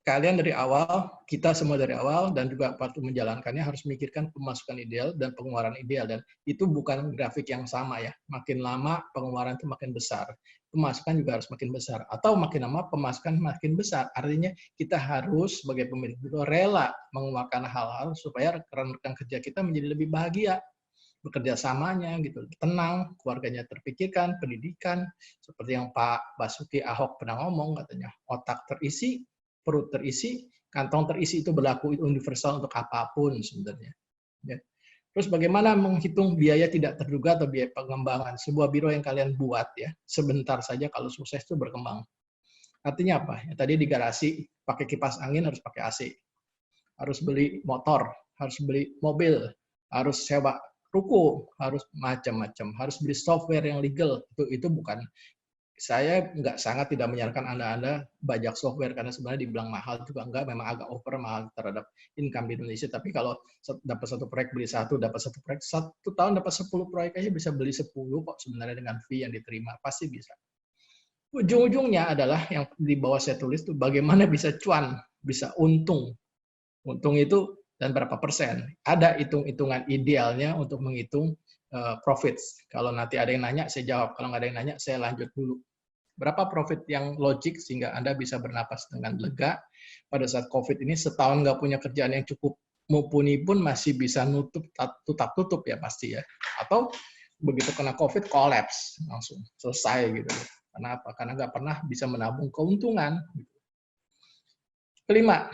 kalian dari awal, kita semua dari awal, dan juga waktu menjalankannya harus memikirkan pemasukan ideal dan pengeluaran ideal. Dan itu bukan grafik yang sama ya. Makin lama pengeluaran itu makin besar. Pemasukan juga harus makin besar. Atau makin lama pemasukan makin besar. Artinya kita harus sebagai pemilik biro rela mengeluarkan hal-hal supaya rekan-rekan kerja kita menjadi lebih bahagia. Bekerja samanya gitu, tenang, keluarganya terpikirkan, pendidikan, seperti yang Pak Basuki Ahok pernah ngomong, katanya otak terisi, perut terisi, kantong terisi. Itu berlaku universal untuk apapun sebenarnya. Ya. Terus bagaimana menghitung biaya tidak terduga atau biaya pengembangan? Sebuah biro yang kalian buat ya, sebentar saja kalau sukses itu berkembang. Artinya apa? Ya, tadi di garasi pakai kipas angin harus pakai AC. Harus beli motor, harus beli mobil, harus sewa ruko, harus macam-macam, harus beli software yang legal. Itu bukan, saya sangat tidak menyarankan Anda bajak software karena sebenarnya dibilang mahal juga enggak, memang agak over mahal terhadap income di Indonesia. Tapi kalau dapat satu proyek beli satu, dapat satu proyek, 1 tahun dapat 10 proyek aja bisa beli 10 kok sebenarnya dengan fee yang diterima, pasti bisa. Ujung-ujungnya adalah yang di bawah saya tulis itu bagaimana bisa cuan, bisa untung. Untung itu dan berapa persen. Ada hitung-hitungan idealnya untuk menghitung profits. Kalau nanti ada yang nanya, saya jawab. Kalau nggak ada yang nanya, saya lanjut dulu. Berapa profit yang logik sehingga Anda bisa bernapas dengan lega pada saat COVID ini, setahun nggak punya kerjaan yang cukup mumpuni pun masih bisa tutup ya pasti ya. Atau begitu kena COVID, collapse langsung, selesai gitu. Kenapa? Karena nggak pernah bisa menabung keuntungan. Kelima,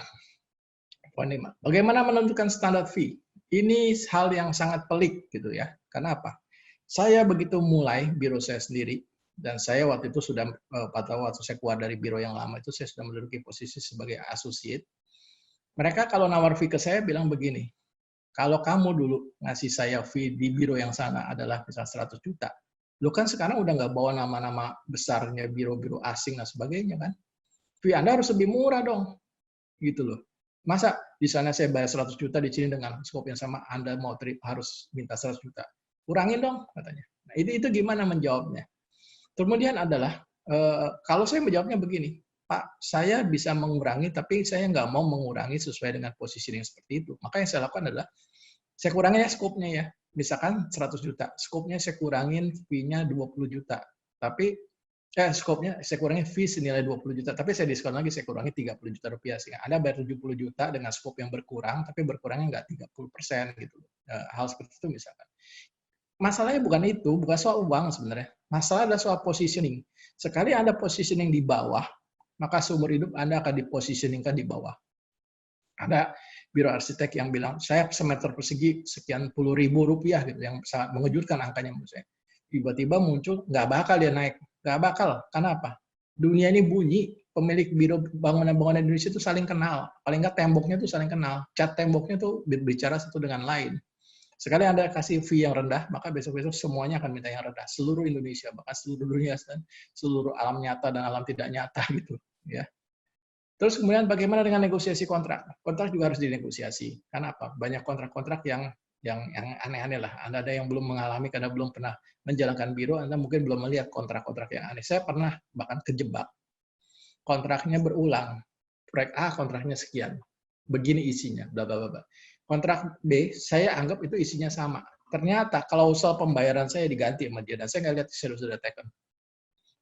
poin 5. Bagaimana menentukan standar fee? Ini hal yang sangat pelik gitu ya. Kenapa? Saya begitu mulai biro saya sendiri, dan saya waktu itu sudah pada waktu saya keluar dari biro yang lama itu saya sudah menduduki posisi sebagai associate. Mereka kalau nawar fee ke saya bilang begini, kalau kamu dulu ngasih saya fee di biro yang sana adalah misalnya 100 juta, lo kan sekarang udah nggak bawa nama-nama besarnya biro-biro asing dan sebagainya kan, fee Anda harus lebih murah dong, gitu loh. Masa di sana saya bayar 100 juta, di sini dengan skop yang sama Anda mau harus minta 100 juta. Kurangin dong, katanya. Nah, itu gimana menjawabnya? Kemudian adalah, kalau saya menjawabnya begini, Pak, saya bisa mengurangi, tapi saya nggak mau mengurangi sesuai dengan positioning seperti itu. Maka yang saya lakukan adalah, saya kurangin ya skopnya ya. Misalkan 100 juta, skopnya saya kurangin fee-nya 20 juta. Tapi skopnya saya kurangi fee senilai 20 juta, tapi saya diskon lagi, saya kurangi 30 juta rupiah. Sehingga Anda bayar 70 juta dengan skop yang berkurang, tapi berkurangnya nggak 30% gitu. Hal seperti itu misalkan. Masalahnya bukan itu, bukan soal uang sebenarnya. Masalah adalah soal positioning. Sekali Anda positioning di bawah, maka seumur hidup Anda akan dipositioningkan di bawah. Ada biro arsitek yang bilang, saya semeter persegi sekian puluh ribu rupiah, gitu, yang sangat mengejutkan angkanya menurut saya. Tiba-tiba muncul, nggak bakal dia naik. Nggak bakal. Kenapa? Dunia ini bunyi. pemilik biro bangunan-bangunan Indonesia itu saling kenal. Paling nggak temboknya tuh saling kenal. Cat temboknya tuh berbicara satu dengan lain. Sekali Anda kasih fee yang rendah, maka besok-besok semuanya akan minta yang rendah. Seluruh Indonesia, bahkan seluruh dunia, dan seluruh alam nyata dan alam tidak nyata gitu. Ya. Terus kemudian bagaimana dengan negosiasi kontrak? Kontrak juga harus dinegosiasi. Karena apa? Banyak kontrak-kontrak yang aneh-aneh lah. Anda ada yang belum mengalami karena belum pernah menjalankan biro, Anda mungkin belum melihat kontrak-kontrak yang aneh. Saya pernah bahkan kejebak. Kontraknya berulang. Proyek A kontraknya sekian. Begini isinya, bla bla bla. Kontrak B, saya anggap itu isinya sama. Ternyata klausel pembayaran saya diganti sama dia, dan saya nggak lihat sudah taken.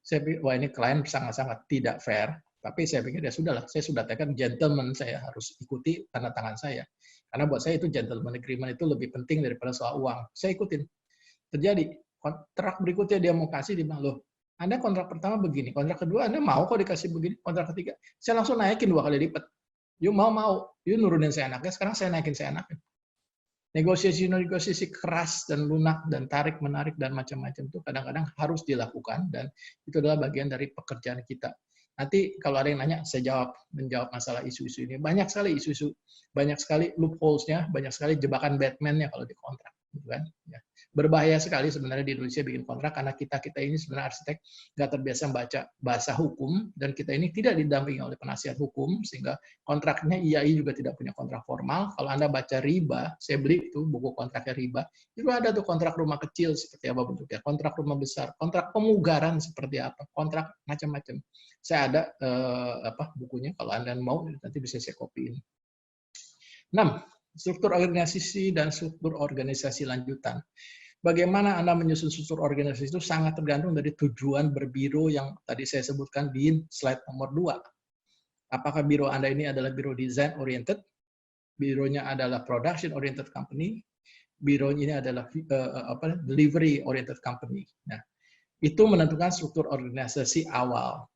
Saya pikir, wah ini klien sangat-sangat tidak fair. Tapi saya pikir, ya sudahlah, saya sudah taken, gentleman, saya harus ikuti tanda tangan saya. Karena buat saya itu gentleman agreement itu lebih penting daripada soal uang. Saya ikutin. Terjadi, kontrak berikutnya dia mau kasih, dia bilang, loh, Anda kontrak pertama begini, kontrak kedua Anda mau kok dikasih begini, kontrak ketiga, saya langsung naikin 2 kali lipat. You mau, you nurunin saya enaknya, sekarang saya naikin saya enaknya. Negosiasi keras dan lunak dan tarik-menarik dan macam-macam itu kadang-kadang harus dilakukan, dan itu adalah bagian dari pekerjaan kita. Nanti kalau ada yang nanya, saya menjawab masalah isu-isu ini. Banyak sekali isu-isu, banyak sekali loopholes-nya, banyak sekali jebakan Batman-nya kalau di kontrak. Gitu kan? Ya. Berbahaya sekali sebenarnya di Indonesia bikin kontrak, karena kita ini sebenarnya arsitek nggak terbiasa membaca bahasa hukum, dan kita ini tidak didampingi oleh penasihat hukum, sehingga kontraknya IAI juga tidak punya kontrak formal. Kalau Anda baca riba, saya beli itu buku kontraknya riba, itu ada tuh kontrak rumah kecil seperti apa bentuknya, kontrak rumah besar, kontrak pemugaran seperti apa, kontrak macam-macam. Saya ada bukunya, kalau Anda mau nanti bisa saya kopiin. 6. Struktur organisasi dan struktur organisasi lanjutan. Bagaimana Anda menyusun struktur organisasi itu sangat tergantung dari tujuan berbiro yang tadi saya sebutkan di slide nomor 2. Apakah biro Anda ini adalah biro design oriented, bironya adalah production oriented company, biro ini adalah delivery oriented company. Nah, itu menentukan struktur organisasi awal.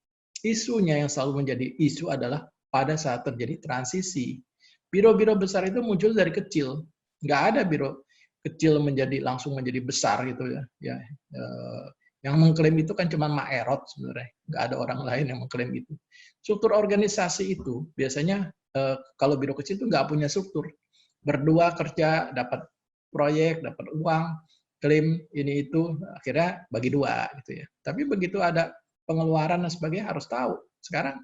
Isunya yang selalu menjadi isu adalah pada saat terjadi transisi. Biro-biro besar itu muncul dari kecil. Nggak ada biro kecil langsung menjadi besar gitu ya. Yang mengklaim itu kan cuma Maerot sebenarnya. Nggak ada orang lain yang mengklaim itu. Struktur organisasi itu biasanya kalau biro kecil itu nggak punya struktur. Berdua kerja, dapat proyek, dapat uang, klaim ini itu, akhirnya bagi 2 gitu ya. Tapi begitu ada pengeluaran dan sebagainya harus tahu. Sekarang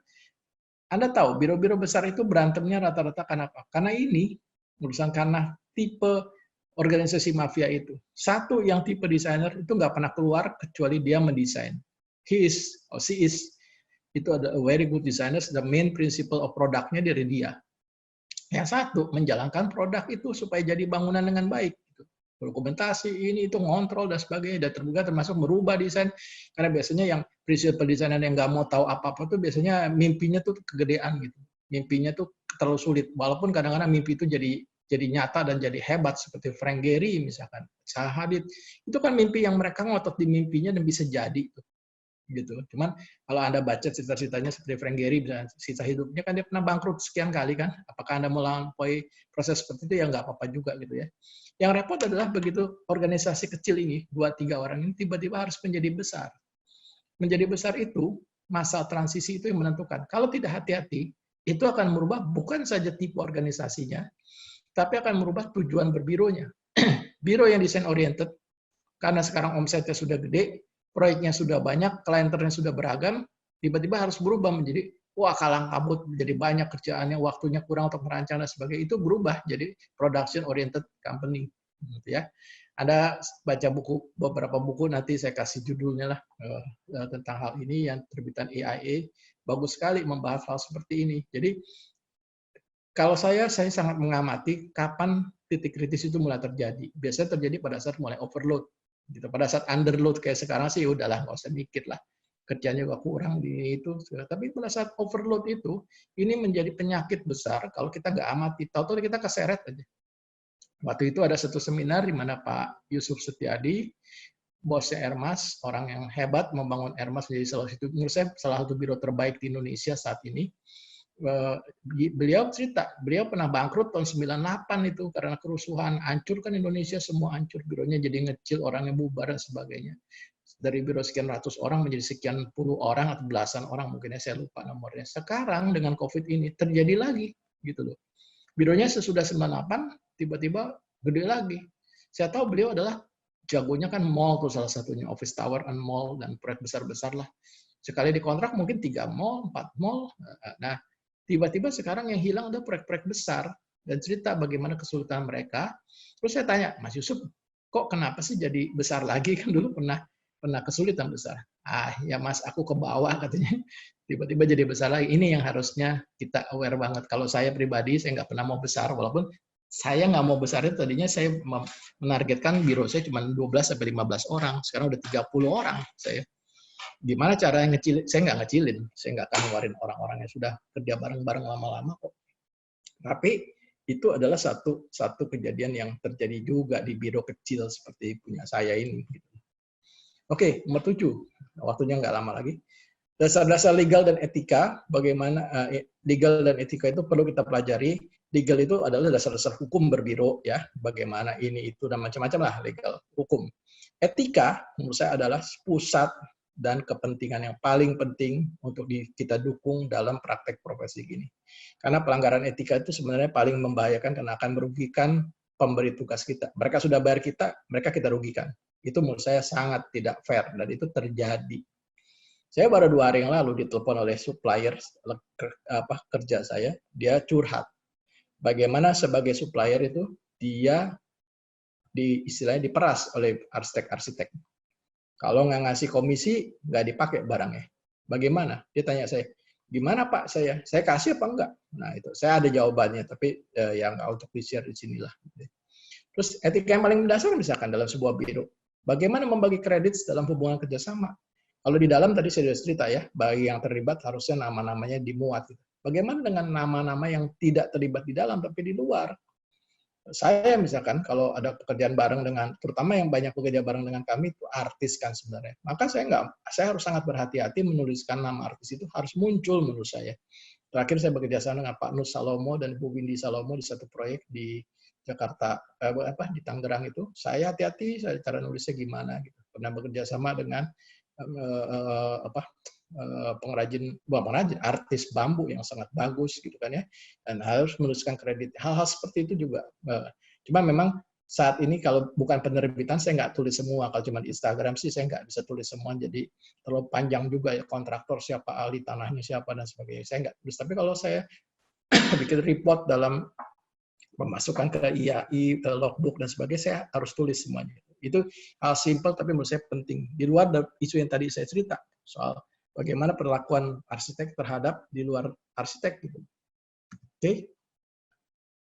Anda tahu, biro-biro besar itu berantemnya rata-rata karena apa? Karena ini, urusan karena tipe organisasi mafia itu. Satu yang tipe desainer itu nggak pernah keluar kecuali dia mendesain. He is, or she is, itu ada a very good designer, the main principle of produknya dari dia. Yang satu, menjalankan produk itu supaya jadi bangunan dengan baik. Dokumentasi ini itu ngontrol dan sebagainya, dan terbuka termasuk merubah desain, karena biasanya yang prinsipal desainer yang nggak mau tahu apa-apa tuh biasanya mimpinya tuh kegedean gitu, mimpinya tuh terlalu sulit, walaupun kadang-kadang mimpi itu jadi nyata dan jadi hebat, seperti Frank Gehry misalkan, Zaha Hadid, itu kan mimpi yang mereka ngotot di mimpinya dan bisa jadi gitu. Cuman kalau Anda baca cerita-ceritanya seperti Frank Gehry, sisa hidupnya kan dia pernah bangkrut sekian kali kan. Apakah Anda melampaui proses seperti itu? Ya nggak apa-apa juga gitu ya. Yang repot adalah begitu organisasi kecil ini, 2-3 orang ini tiba-tiba harus menjadi besar. Menjadi besar itu, masa transisi itu yang menentukan. Kalau tidak hati-hati, itu akan merubah bukan saja tipe organisasinya, tapi akan merubah tujuan berbironya. Biro yang desain oriented, karena sekarang omsetnya sudah gede, proyeknya sudah banyak, klienternya sudah beragam, tiba-tiba harus berubah menjadi, wah kalang kabut, menjadi banyak kerjaannya, waktunya kurang untuk merancang dan sebagainya, itu berubah jadi production oriented company. Gitu ya. Anda baca beberapa buku, nanti saya kasih judulnya lah tentang hal ini, yang terbitan AIA, bagus sekali membahas hal seperti ini. Jadi, kalau saya sangat mengamati kapan titik kritis itu mulai terjadi. Biasanya terjadi pada saat mulai overload. Gitu. Pada saat underload kayak sekarang sih udahlah, nggak usah dikit lah, kerjanya juga kurang di itu. Tapi pada saat overload itu, ini menjadi penyakit besar kalau kita nggak amati. Tahu-tahu kita keseret aja. Waktu itu ada satu seminar di mana Pak Yusuf Setiadi, bosnya Airmas, orang yang hebat membangun Airmas menjadi menurut saya salah satu biro terbaik di Indonesia saat ini. Beliau cerita, beliau pernah bangkrut tahun 98 itu karena kerusuhan, hancur kan Indonesia, semua hancur, bironya jadi ngecil, orangnya bubar dan sebagainya. dari biro sekian ratus orang menjadi sekian puluh orang atau belasan orang, mungkin saya lupa nomornya. Sekarang dengan COVID ini terjadi lagi, gitu loh. Bironya sesudah 98, tiba-tiba gede lagi. Saya tahu beliau adalah jagonya kan mall tuh salah satunya, office tower and mall, dan proyek besar-besar lah. Sekali dikontrak mungkin 3 mall, 4 mall. Nah, tiba-tiba sekarang yang hilang ada proyek-proyek besar, dan cerita bagaimana kesulitan mereka. Terus saya tanya, Mas Yusuf, kok kenapa sih jadi besar lagi? Kan dulu pernah kesulitan besar. Ya Mas, aku ke bawah katanya. Tiba-tiba jadi besar lagi. Ini yang harusnya kita aware banget. Kalau saya pribadi, saya nggak pernah mau besar, walaupun saya nggak mau besar itu tadinya saya menargetkan biro saya cuma 12-15 orang. Sekarang udah 30 orang saya. Gimana cara ngecilin? Saya nggak ngecilin. Saya nggak akan ngeluarin orang-orang yang sudah kerja bareng-bareng lama-lama kok. Tapi itu adalah satu kejadian yang terjadi juga di biro kecil seperti punya saya ini. Oke, nomor 7. Waktunya nggak lama lagi. Dasar-dasar legal dan etika, bagaimana legal dan etika itu perlu kita pelajari. Legal itu adalah dasar-dasar hukum berbiro, ya, bagaimana ini, itu, dan macam-macam lah legal, hukum. Etika, menurut saya adalah pusat dan kepentingan yang paling penting untuk kita dukung dalam praktek profesi gini. Karena pelanggaran etika itu sebenarnya paling membahayakan karena akan merugikan pemberi tugas kita. Mereka sudah bayar kita, mereka kita rugikan. Itu menurut saya sangat tidak fair, dan itu terjadi. Saya baru 2 hari yang lalu ditelepon oleh supplier kerja saya, dia curhat. Bagaimana sebagai supplier itu dia istilahnya diperas oleh arsitek-arsitek. Kalau nggak ngasih komisi, nggak dipakai barangnya. Bagaimana? Dia tanya saya, gimana Pak saya kasih apa enggak? Nah itu, saya ada jawabannya, tapi yang nggak untuk di-share di sinilah. Terus etika yang paling mendasar misalkan dalam sebuah biro, bagaimana membagi kredit dalam hubungan kerjasama? Kalau di dalam tadi saya sudah cerita ya, bagi yang terlibat harusnya nama-namanya dimuat. Bagaimana dengan nama-nama yang tidak terlibat di dalam tapi di luar? Saya misalkan kalau ada pekerjaan bareng dengan, terutama yang banyak bekerja bareng dengan kami itu artis kan sebenarnya. Maka saya harus sangat berhati-hati menuliskan nama artis itu harus muncul menurut saya. Terakhir saya bekerja sama dengan Pak Nus Salomo dan Bu Windy Salomo di satu proyek di Jakarta, di Tangerang itu. Saya hati-hati, cara nulisnya gimana gitu. Pernah bekerja sama dengan pengrajin artis bambu yang sangat bagus gitu kan ya, dan harus menuliskan kredit. Hal-hal seperti itu juga. Cuma memang saat ini kalau bukan penerbitan saya nggak tulis semua. Kalau cuma di Instagram sih saya nggak bisa tulis semua, jadi terlalu panjang juga ya, kontraktor siapa, ahli tanahnya siapa dan sebagainya. Saya nggak tulis. Tapi kalau saya bikin report dalam memasukkan ke IAI, ke logbook dan sebagainya, saya harus tulis semuanya. Itu hal simpel tapi menurut saya penting. Di luar isu yang tadi saya cerita soal bagaimana perlakuan arsitek terhadap di luar arsitek gitu. Oke.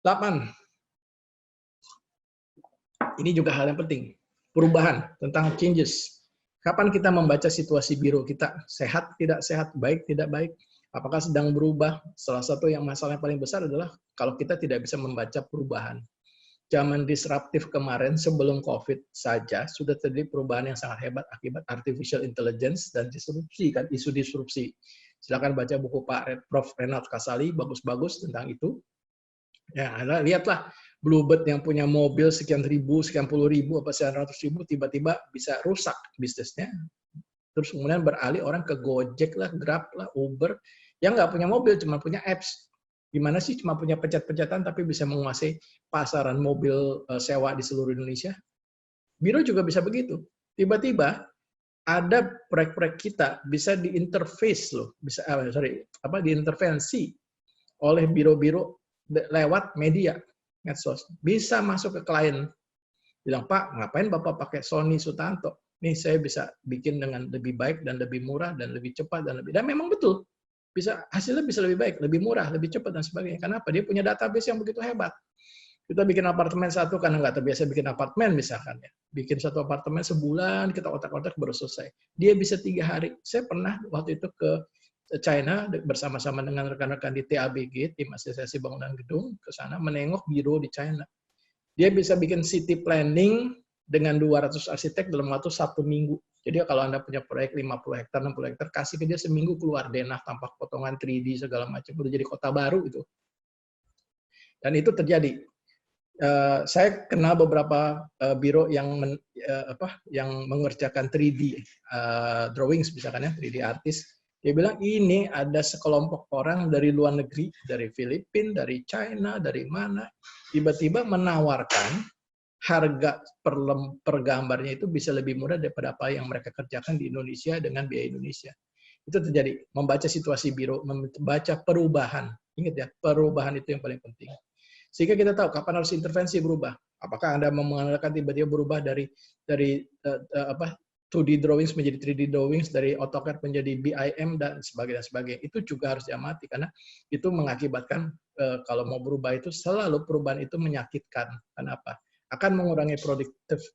8. Ini juga hal yang penting. Perubahan tentang changes. Kapan kita membaca situasi biro kita? Sehat, tidak sehat, baik, tidak baik? Apakah sedang berubah? Salah satu yang masalah yang paling besar adalah kalau kita tidak bisa membaca perubahan. Zaman disruptif kemarin sebelum COVID saja sudah terjadi perubahan yang sangat hebat akibat artificial intelligence dan disrupsi kan, isu disrupsi. Silakan baca buku Pak Prof. Renat Kasali, bagus-bagus tentang itu. Ya, lihatlah Bluebird yang punya mobil sekian ribu, sekian puluh ribu, apa sekian ratus ribu, tiba-tiba bisa rusak bisnisnya. Terus kemudian beralih orang ke Gojek lah, Grab lah, Uber, yang nggak punya mobil, cuma punya apps. Gimana sih cuma punya pencet-pencetan tapi bisa menguasai pasaran mobil sewa di seluruh Indonesia? Biro juga bisa begitu. Tiba-tiba ada proyek-proyek kita bisa diinterface loh, bisa diintervensi oleh biro-biro lewat media medsos. Bisa masuk ke klien. Bilang, "Pak, ngapain Bapak pakai Sony Sutanto? Nih saya bisa bikin dengan lebih baik dan lebih murah dan lebih cepat dan memang betul. Hasilnya bisa lebih baik, lebih murah, lebih cepat dan sebagainya. Kenapa? Dia punya database yang begitu hebat. Kita bikin apartemen satu karena nggak terbiasa bikin apartemen misalkan ya. Bikin satu apartemen sebulan, kita otak-otak baru selesai. Dia bisa 3 hari. Saya pernah waktu itu ke China bersama-sama dengan rekan-rekan di TABG, Tim Asosiasi Bangunan Gedung, ke sana menengok biro di China. Dia bisa bikin city planning dengan 200 arsitek dalam waktu 1 minggu. Jadi kalau Anda punya proyek 50 hektar, 60 hektar, kasih ke dia seminggu keluar denah, tampak potongan 3D, segala macam. Udah jadi kota baru itu. Dan itu terjadi. Saya kenal beberapa biro yang yang mengerjakan 3D drawings misalkan ya, 3D artist. Dia bilang ini ada sekelompok orang dari luar negeri, dari Filipina, dari China, dari mana, tiba-tiba menawarkan harga per gambarnya itu bisa lebih murah daripada apa yang mereka kerjakan di Indonesia dengan biaya Indonesia. Itu terjadi. Membaca situasi biro, membaca perubahan. Ingat ya, perubahan itu yang paling penting. Sehingga kita tahu kapan harus intervensi berubah. Apakah Anda mengandalkan tiba-tiba berubah dari 2D drawings menjadi 3D drawings, dari AutoCAD menjadi BIM dan sebagainya. Itu juga harus diamati karena itu mengakibatkan kalau mau berubah itu selalu perubahan itu menyakitkan. Kenapa? Akan mengurangi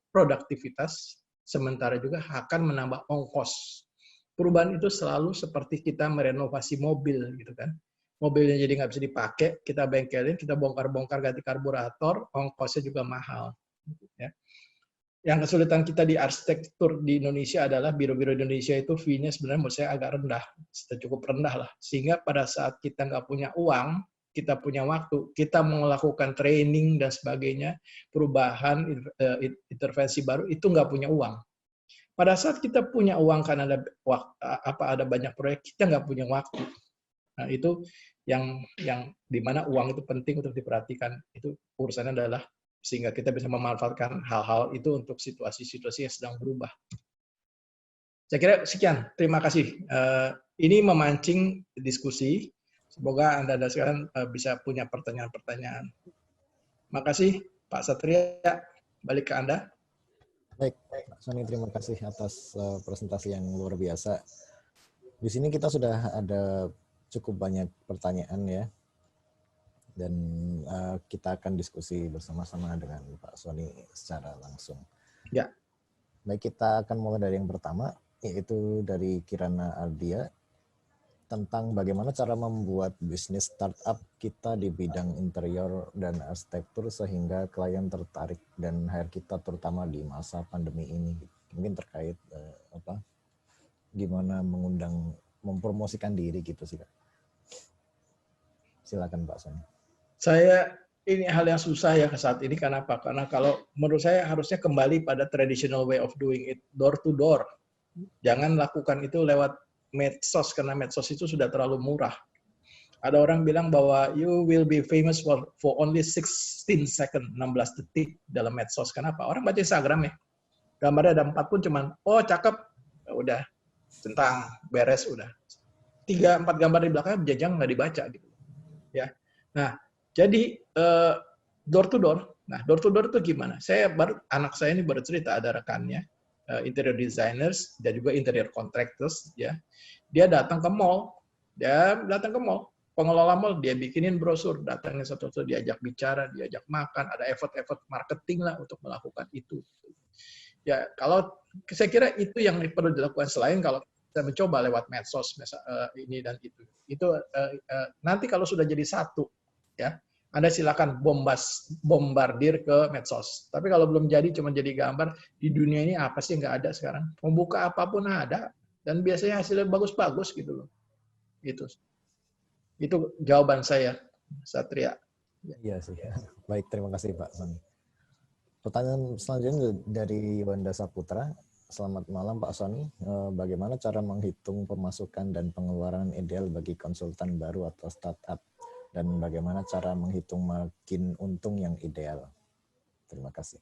produktivitas, sementara juga akan menambah ongkos. Perubahan itu selalu seperti kita merenovasi mobil, gitu kan. Mobilnya jadi nggak bisa dipakai, kita bengkelin, kita bongkar-bongkar ganti karburator, ongkosnya juga mahal. Ya. Yang kesulitan kita di arsitektur di Indonesia adalah biro-biro Indonesia itu fee-nya sebenarnya menurut saya agak rendah, cukup rendah lah. Sehingga pada saat kita nggak punya uang, kita punya waktu, kita melakukan training dan sebagainya, perubahan, intervensi baru, itu nggak punya uang. Pada saat kita punya uang karena ada banyak proyek, kita nggak punya waktu. Nah, itu yang dimana uang itu penting untuk diperhatikan. Itu urusannya adalah sehingga kita bisa memanfaatkan hal-hal itu untuk situasi-situasi yang sedang berubah. Saya kira sekian. Terima kasih. Ini memancing diskusi. Semoga Anda dan sekarang bisa punya pertanyaan-pertanyaan. Makasih, Pak Satria. Balik ke Anda. Baik, Pak Sony, terima kasih atas presentasi yang luar biasa. Di sini kita sudah ada cukup banyak pertanyaan ya, dan kita akan diskusi bersama-sama dengan Pak Sony secara langsung. Ya. Baik, kita akan mulai dari yang pertama, yaitu dari Kirana Ardia, tentang bagaimana cara membuat bisnis startup kita di bidang interior dan arsitektur sehingga klien tertarik dan hire kita terutama di masa pandemi ini. Mungkin terkait gimana mempromosikan diri gitu sih, Kak. Silakan Pak Sony. Ini hal yang susah ya saat ini. Kenapa? Karena kalau menurut saya harusnya kembali pada traditional way of doing it, door to door. Jangan lakukan itu lewat medsos, karena medsos itu sudah terlalu murah. Ada orang bilang bahwa you will be famous for only 16 second, 16 detik dalam medsos. Kenapa? Orang baca Instagram ya. Gambarnya ada 4 pun cuman, oh cakep, udah, centang, beres, udah. 3-4 gambar di belakang jajang nggak dibaca gitu. Ya. Nah, jadi door to door. Nah, door to door itu gimana? Anak saya ini baru cerita, ada rekannya, interior designers dan juga interior contractors, ya. Dia datang ke mall, pengelola mall dia bikinin brosur, datangnya satu-satu, diajak bicara, diajak makan, ada effort marketing lah untuk melakukan itu. Ya, kalau saya kira itu yang perlu dilakukan selain kalau kita mencoba lewat medsos ini dan itu. Itu nanti kalau sudah jadi satu, ya, Anda silakan bombardir ke medsos. Tapi kalau belum jadi, cuma jadi gambar, di dunia ini apa sih nggak ada sekarang? Membuka apapun ada, dan biasanya hasilnya bagus-bagus gitu loh. Itu jawaban saya, Satria. Iya sih. Baik, terima kasih Pak Sony. Pertanyaan selanjutnya dari Wanda Saputra. Selamat malam Pak Sony. Bagaimana cara menghitung pemasukan dan pengeluaran ideal bagi konsultan baru atau startup? Dan bagaimana cara menghitung margin untung yang ideal? Terima kasih.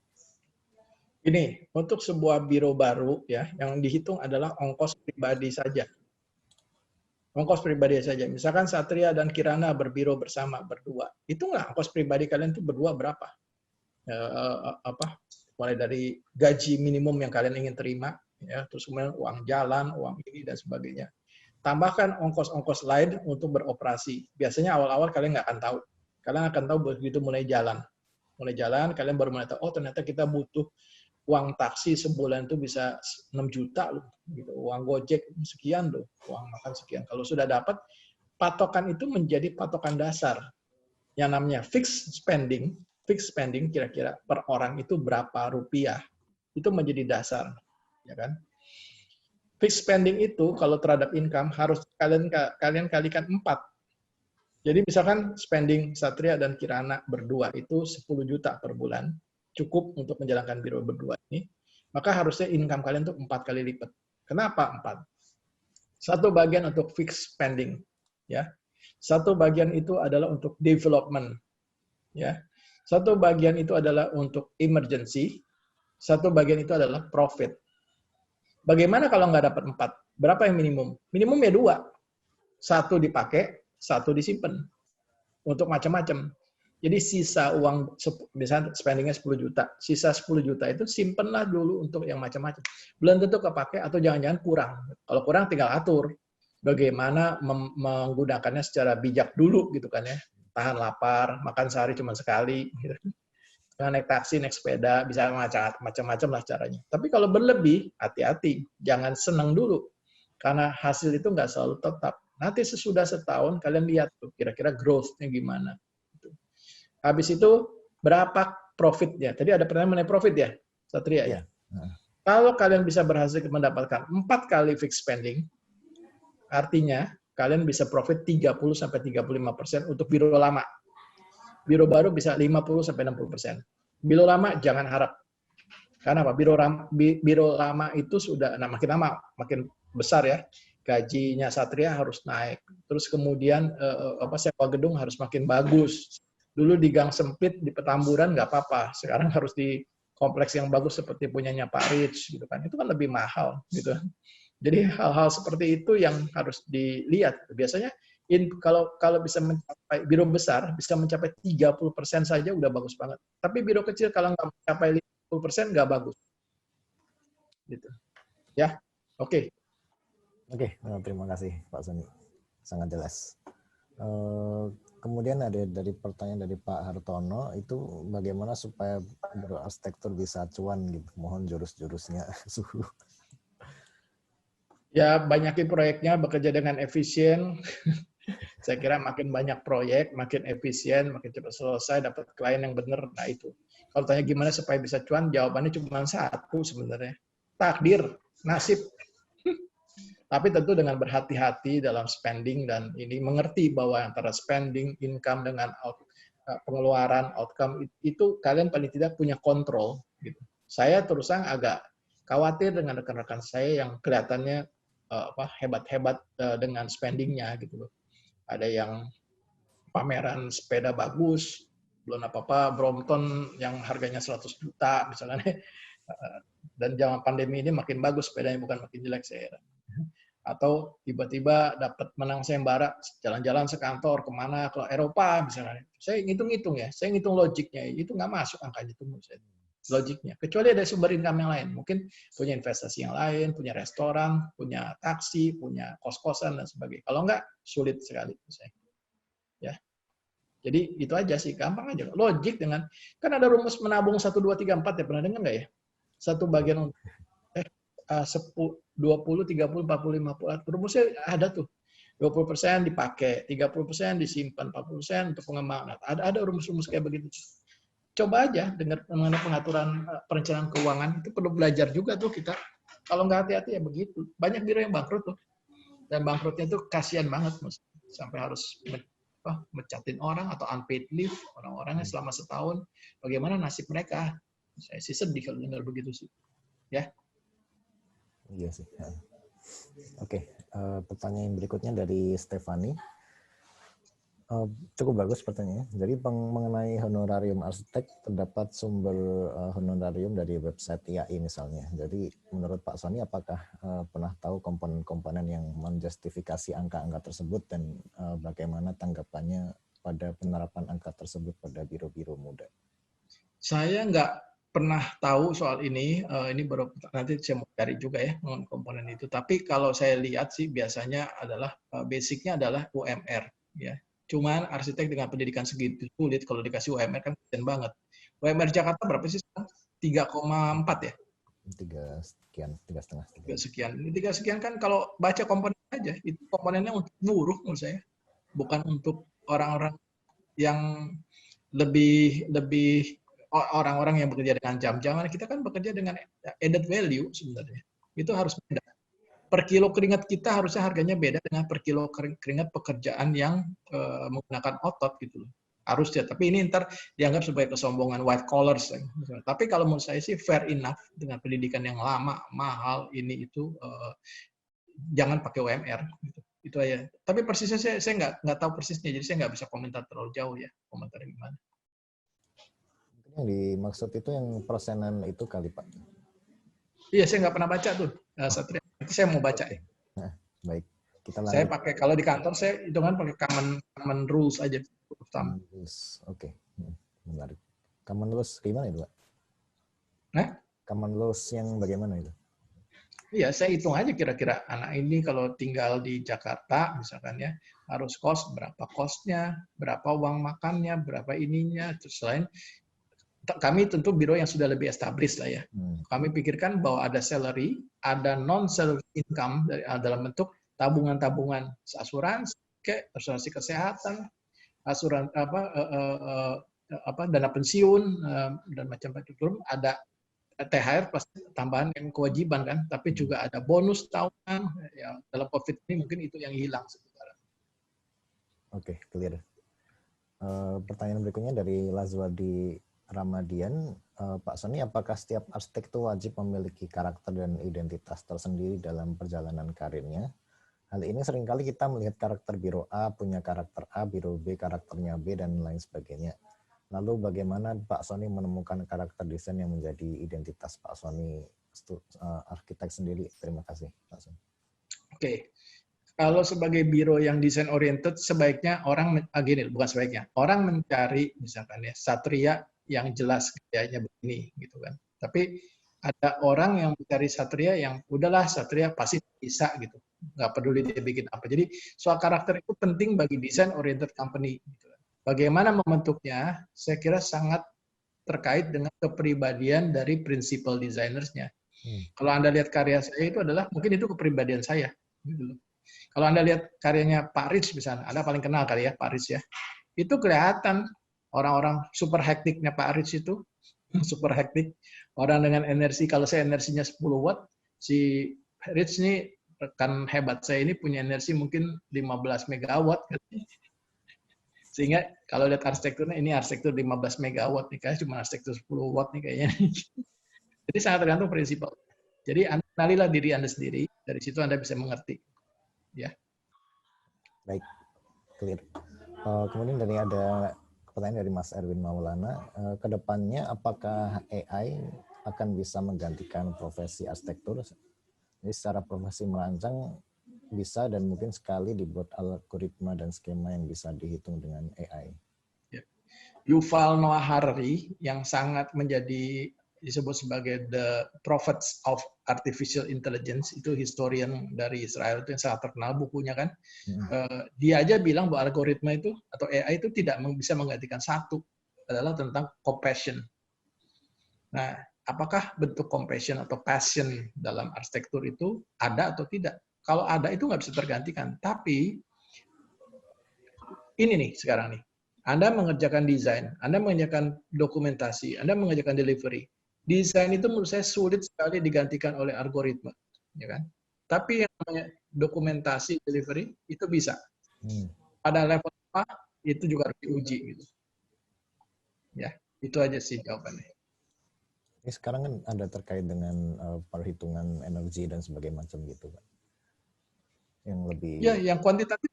Ini untuk sebuah biro baru ya, yang dihitung adalah ongkos pribadi saja. Ongkos pribadi saja. Misalkan Satria dan Kirana berbiro bersama berdua. Hitunglah ongkos pribadi kalian itu berdua berapa? Mulai dari gaji minimum yang kalian ingin terima, ya, terus kemudian uang jalan, uang ini dan sebagainya. Tambahkan ongkos-ongkos lain untuk beroperasi. Biasanya awal-awal kalian nggak akan tahu. Kalian akan tahu begitu mulai jalan. Kalian baru mulai tahu, oh ternyata kita butuh uang taksi sebulan itu bisa 6 juta loh. Gitu. Uang Gojek sekian loh. Uang makan sekian. Kalau sudah dapat, patokan itu menjadi patokan dasar. Yang namanya fixed spending kira-kira per orang itu berapa rupiah. Itu menjadi dasar. Ya kan? Fixed spending itu kalau terhadap income harus kalian kalikan 4. Jadi misalkan spending Satria dan Kirana berdua itu 10 juta per bulan, cukup untuk menjalankan biro berdua ini, maka harusnya income kalian tuh 4 kali lipat. Kenapa 4? Satu bagian untuk fixed spending, ya. Satu bagian itu adalah untuk development, ya. Satu bagian itu adalah untuk emergency, satu bagian itu adalah profit. Bagaimana kalau nggak dapat 4? Berapa yang minimum? Minimum ya 2. Satu dipakai, satu disimpan untuk macam-macam. Jadi sisa uang, misalnya spendingnya 10 juta, sisa 10 juta itu simpenlah dulu untuk yang macam-macam. Belum tentu kepake atau jangan-jangan kurang. Kalau kurang tinggal atur bagaimana menggunakannya secara bijak dulu gitu kan ya. Tahan lapar, makan sehari cuma sekali. Gitu. Naik taksi, naik sepeda, bisa macam-macam lah caranya. Tapi kalau berlebih, hati-hati. Jangan senang dulu. Karena hasil itu nggak selalu tetap. Nanti sesudah setahun, kalian lihat tuh kira-kira growth-nya gimana. Habis itu, berapa profitnya? Tadi ada pertanyaan mengenai profit ya, Satria ya? Kalau kalian bisa berhasil mendapatkan 4 kali fixed spending, artinya kalian bisa profit 30-35% untuk biro lama. Biro baru bisa 50-60%. Biro lama jangan harap. Karena apa? Biro lama itu sudah, nah makin lama, makin besar ya. Gajinya Satria harus naik. Terus kemudian sewa gedung harus makin bagus. Dulu di gang sempit, di Petamburan nggak apa-apa. Sekarang harus di kompleks yang bagus seperti punyanya Pak Rich gitu kan. Itu kan lebih mahal gitu. Jadi hal-hal seperti itu yang harus dilihat. Biasanya kalau bisa mencapai biro besar bisa mencapai 30% saja udah bagus banget. Tapi biro kecil kalau nggak mencapai 50% nggak bagus. Gitu. Ya, oke. Oke, terima kasih Pak Sony. Sangat jelas. Kemudian ada dari pertanyaan dari Pak Hartono, itu bagaimana supaya berarsitektur bisa cuan gitu? Mohon jurus-jurusnya. Ya, banyakin proyeknya, bekerja dengan efisien. Saya kira makin banyak proyek, makin efisien, makin cepat selesai, dapat klien yang benar. Nah itu. Kalau tanya gimana supaya bisa cuan, jawabannya cuma satu sebenarnya. Takdir, nasib. Tapi tentu dengan berhati-hati dalam spending dan ini mengerti bahwa antara spending, income dengan pengeluaran, outcome itu kalian paling tidak punya kontrol. Gitu. Saya terus terang agak khawatir dengan rekan-rekan saya yang kelihatannya hebat-hebat dengan spendingnya gitu loh. Ada yang pameran sepeda bagus, belum apa-apa Brompton yang harganya 100 juta misalnya. Dan zaman pandemi ini makin bagus sepedanya, bukan makin jelek saya. Atau tiba-tiba dapat menang sayembara, jalan-jalan sekantor kemana, ke Eropa misalnya. Saya ngitung-ngitung ya, saya ngitung logiknya, itu nggak masuk angkanya itu menurut saya. Logiknya. Kecuali ada sumber income yang lain. Mungkin punya investasi yang lain, punya restoran, punya taksi, punya kos-kosan, dan sebagainya. Kalau nggak, sulit sekali. Ya. Jadi itu aja sih, gampang aja. Logik dengan, kan ada rumus menabung 1, 2, 3, 4 ya, pernah dengar nggak ya? Satu bagian 10, 20, 30, 40, 50. Rumusnya ada tuh. 20% dipakai, 30% disimpan, 40% untuk pengembangan. Ada rumus-rumus kayak begitu. Coba aja dengar mengenai pengaturan perencanaan keuangan, itu perlu belajar juga tuh kita. Kalau nggak hati-hati ya begitu. Banyak biro yang bangkrut tuh. Dan bangkrutnya tuh kasihan banget, sampai harus mencatin orang atau unpaid leave orang-orangnya selama setahun. Bagaimana nasib mereka? Saya sih sedih kalau dengar begitu sih. Ya. Iya sih. Oke, pertanyaan berikutnya dari Stefani. Cukup bagus pertanyaannya. Jadi mengenai honorarium arsitek, terdapat sumber honorarium dari website IAI misalnya. Jadi menurut Pak Sony, apakah pernah tahu komponen-komponen yang menjustifikasi angka-angka tersebut dan bagaimana tanggapannya pada penerapan angka tersebut pada biro-biro muda? Saya nggak pernah tahu soal ini baru nanti saya mau cari juga ya komponen itu. Tapi kalau saya lihat sih biasanya adalah basicnya adalah UMR ya. Cuman arsitek dengan pendidikan segitu sulit kalau dikasih UMR kan keren banget. UMR Jakarta berapa sih sekarang? 3,4 ya? 3,5. 3 sekian kan kalau baca komponen aja itu komponennya untuk buruh menurut saya, bukan untuk orang-orang yang lebih orang-orang yang bekerja dengan jam-jaman. Kita kan bekerja dengan added value sebenarnya. Itu harus beda. per kilo keringat kita harusnya harganya beda dengan per kilo keringat pekerjaan yang menggunakan otot gitu loh. Harusnya, tapi ini ntar dianggap sebagai kesombongan white collars. Tapi kalau menurut saya sih fair enough dengan pendidikan yang lama, mahal, ini itu jangan pakai UMR. Gitu. Itu aja. Tapi persisnya saya nggak tahu persisnya, jadi saya nggak bisa komentar terlalu jauh ya, komentar gimana. Yang dimaksud itu yang persenan itu kali Pak. Iya, saya nggak pernah baca tuh, Satria. Nanti saya mau baca ya. Nah, baik. Kita lanjut. Saya pakai, kalau di kantor saya hitungan pakai common rules aja. Common rules. Oke. Menarik. Common rules gimana itu Pak? Common rules yang bagaimana itu? Iya, saya hitung aja kira-kira anak ini kalau tinggal di Jakarta, misalkan ya, harus kos, berapa kosnya, berapa uang makannya, berapa ininya, terus selain kami tentu biro yang sudah lebih established lah ya. Kami pikirkan bahwa ada salary, ada non-salary income dalam bentuk tabungan-tabungan asuransi kesehatan, dana pensiun dan macam-macam. Ada THR pasti tambahan yang kewajiban kan, tapi juga ada bonus tahunan. Ya, dalam COVID ini mungkin itu yang hilang sebenarnya. Oke, clear. Pertanyaan berikutnya dari Lazwadi Ramadian, Pak Sony, apakah setiap arsitek itu wajib memiliki karakter dan identitas tersendiri dalam perjalanan karirnya? Hal ini seringkali kita melihat karakter biro A punya karakter A, biro B karakternya B, dan lain sebagainya. Lalu bagaimana Pak Sony menemukan karakter desain yang menjadi identitas Pak Sony arsitek sendiri? Terima kasih, Pak Sony. Oke. Kalau sebagai biro yang desain oriented, sebaiknya orang bukan sebaiknya. Orang mencari misalkan ya satria yang jelas gayanya begini gitu kan. Tapi ada orang yang mencari satria yang udahlah satria pasti bisa gitu. Nggak peduli dia bikin apa. Jadi soal karakter itu penting bagi desain oriented company gitu. Bagaimana membentuknya, saya kira sangat terkait dengan kepribadian dari principal designers-nya. Kalau Anda lihat karya saya itu adalah, mungkin itu kepribadian saya. Gitu. Kalau Anda lihat karyanya Pak Rich misalnya, Anda paling kenal kali ya, Pak Rich ya. Itu kelihatan orang-orang super hektiknya Pak Rich itu, super hektik. Orang dengan energi, kalau saya energinya 10 watt, si Rich ini, rekan hebat saya ini punya energi mungkin 15 megawatt. Sehingga kalau lihat arsitekturnya, ini arsitektur 15 megawatt nih, kayaknya cuma arsitektur 10 watt nih kayaknya. Jadi sangat tergantung prinsipal. Jadi kenalilah diri Anda sendiri, dari situ Anda bisa mengerti. Ya. Baik, clear. Kemudian ada pertanyaan dari Mas Erwin Maulana. Kedepannya apakah AI akan bisa menggantikan profesi arsitektur? Jadi secara profesi merancang bisa dan mungkin sekali dibuat algoritma dan skema yang bisa dihitung dengan AI. Yuval Noah Harari yang sangat menjadi disebut sebagai the prophets of artificial intelligence, itu historian dari Israel itu yang sangat terkenal bukunya kan. Dia aja bilang bahwa algoritma itu atau AI itu tidak bisa menggantikan satu, adalah tentang compassion. Nah, apakah bentuk compassion atau passion dalam arsitektur itu ada atau tidak? Kalau ada itu nggak bisa tergantikan. Tapi ini nih sekarang nih, Anda mengerjakan desain, Anda mengerjakan dokumentasi, Anda mengerjakan delivery. Desain itu menurut saya sulit sekali digantikan oleh algoritma, ya kan? Tapi yang namanya dokumentasi delivery itu bisa. Pada level apa itu juga harus diuji gitu. Ya, itu aja sih jawabannya. Ini sekarang kan ada terkait dengan perhitungan energi dan sebagainya macam gitu, Pak. Yang lebih yang kuantitatif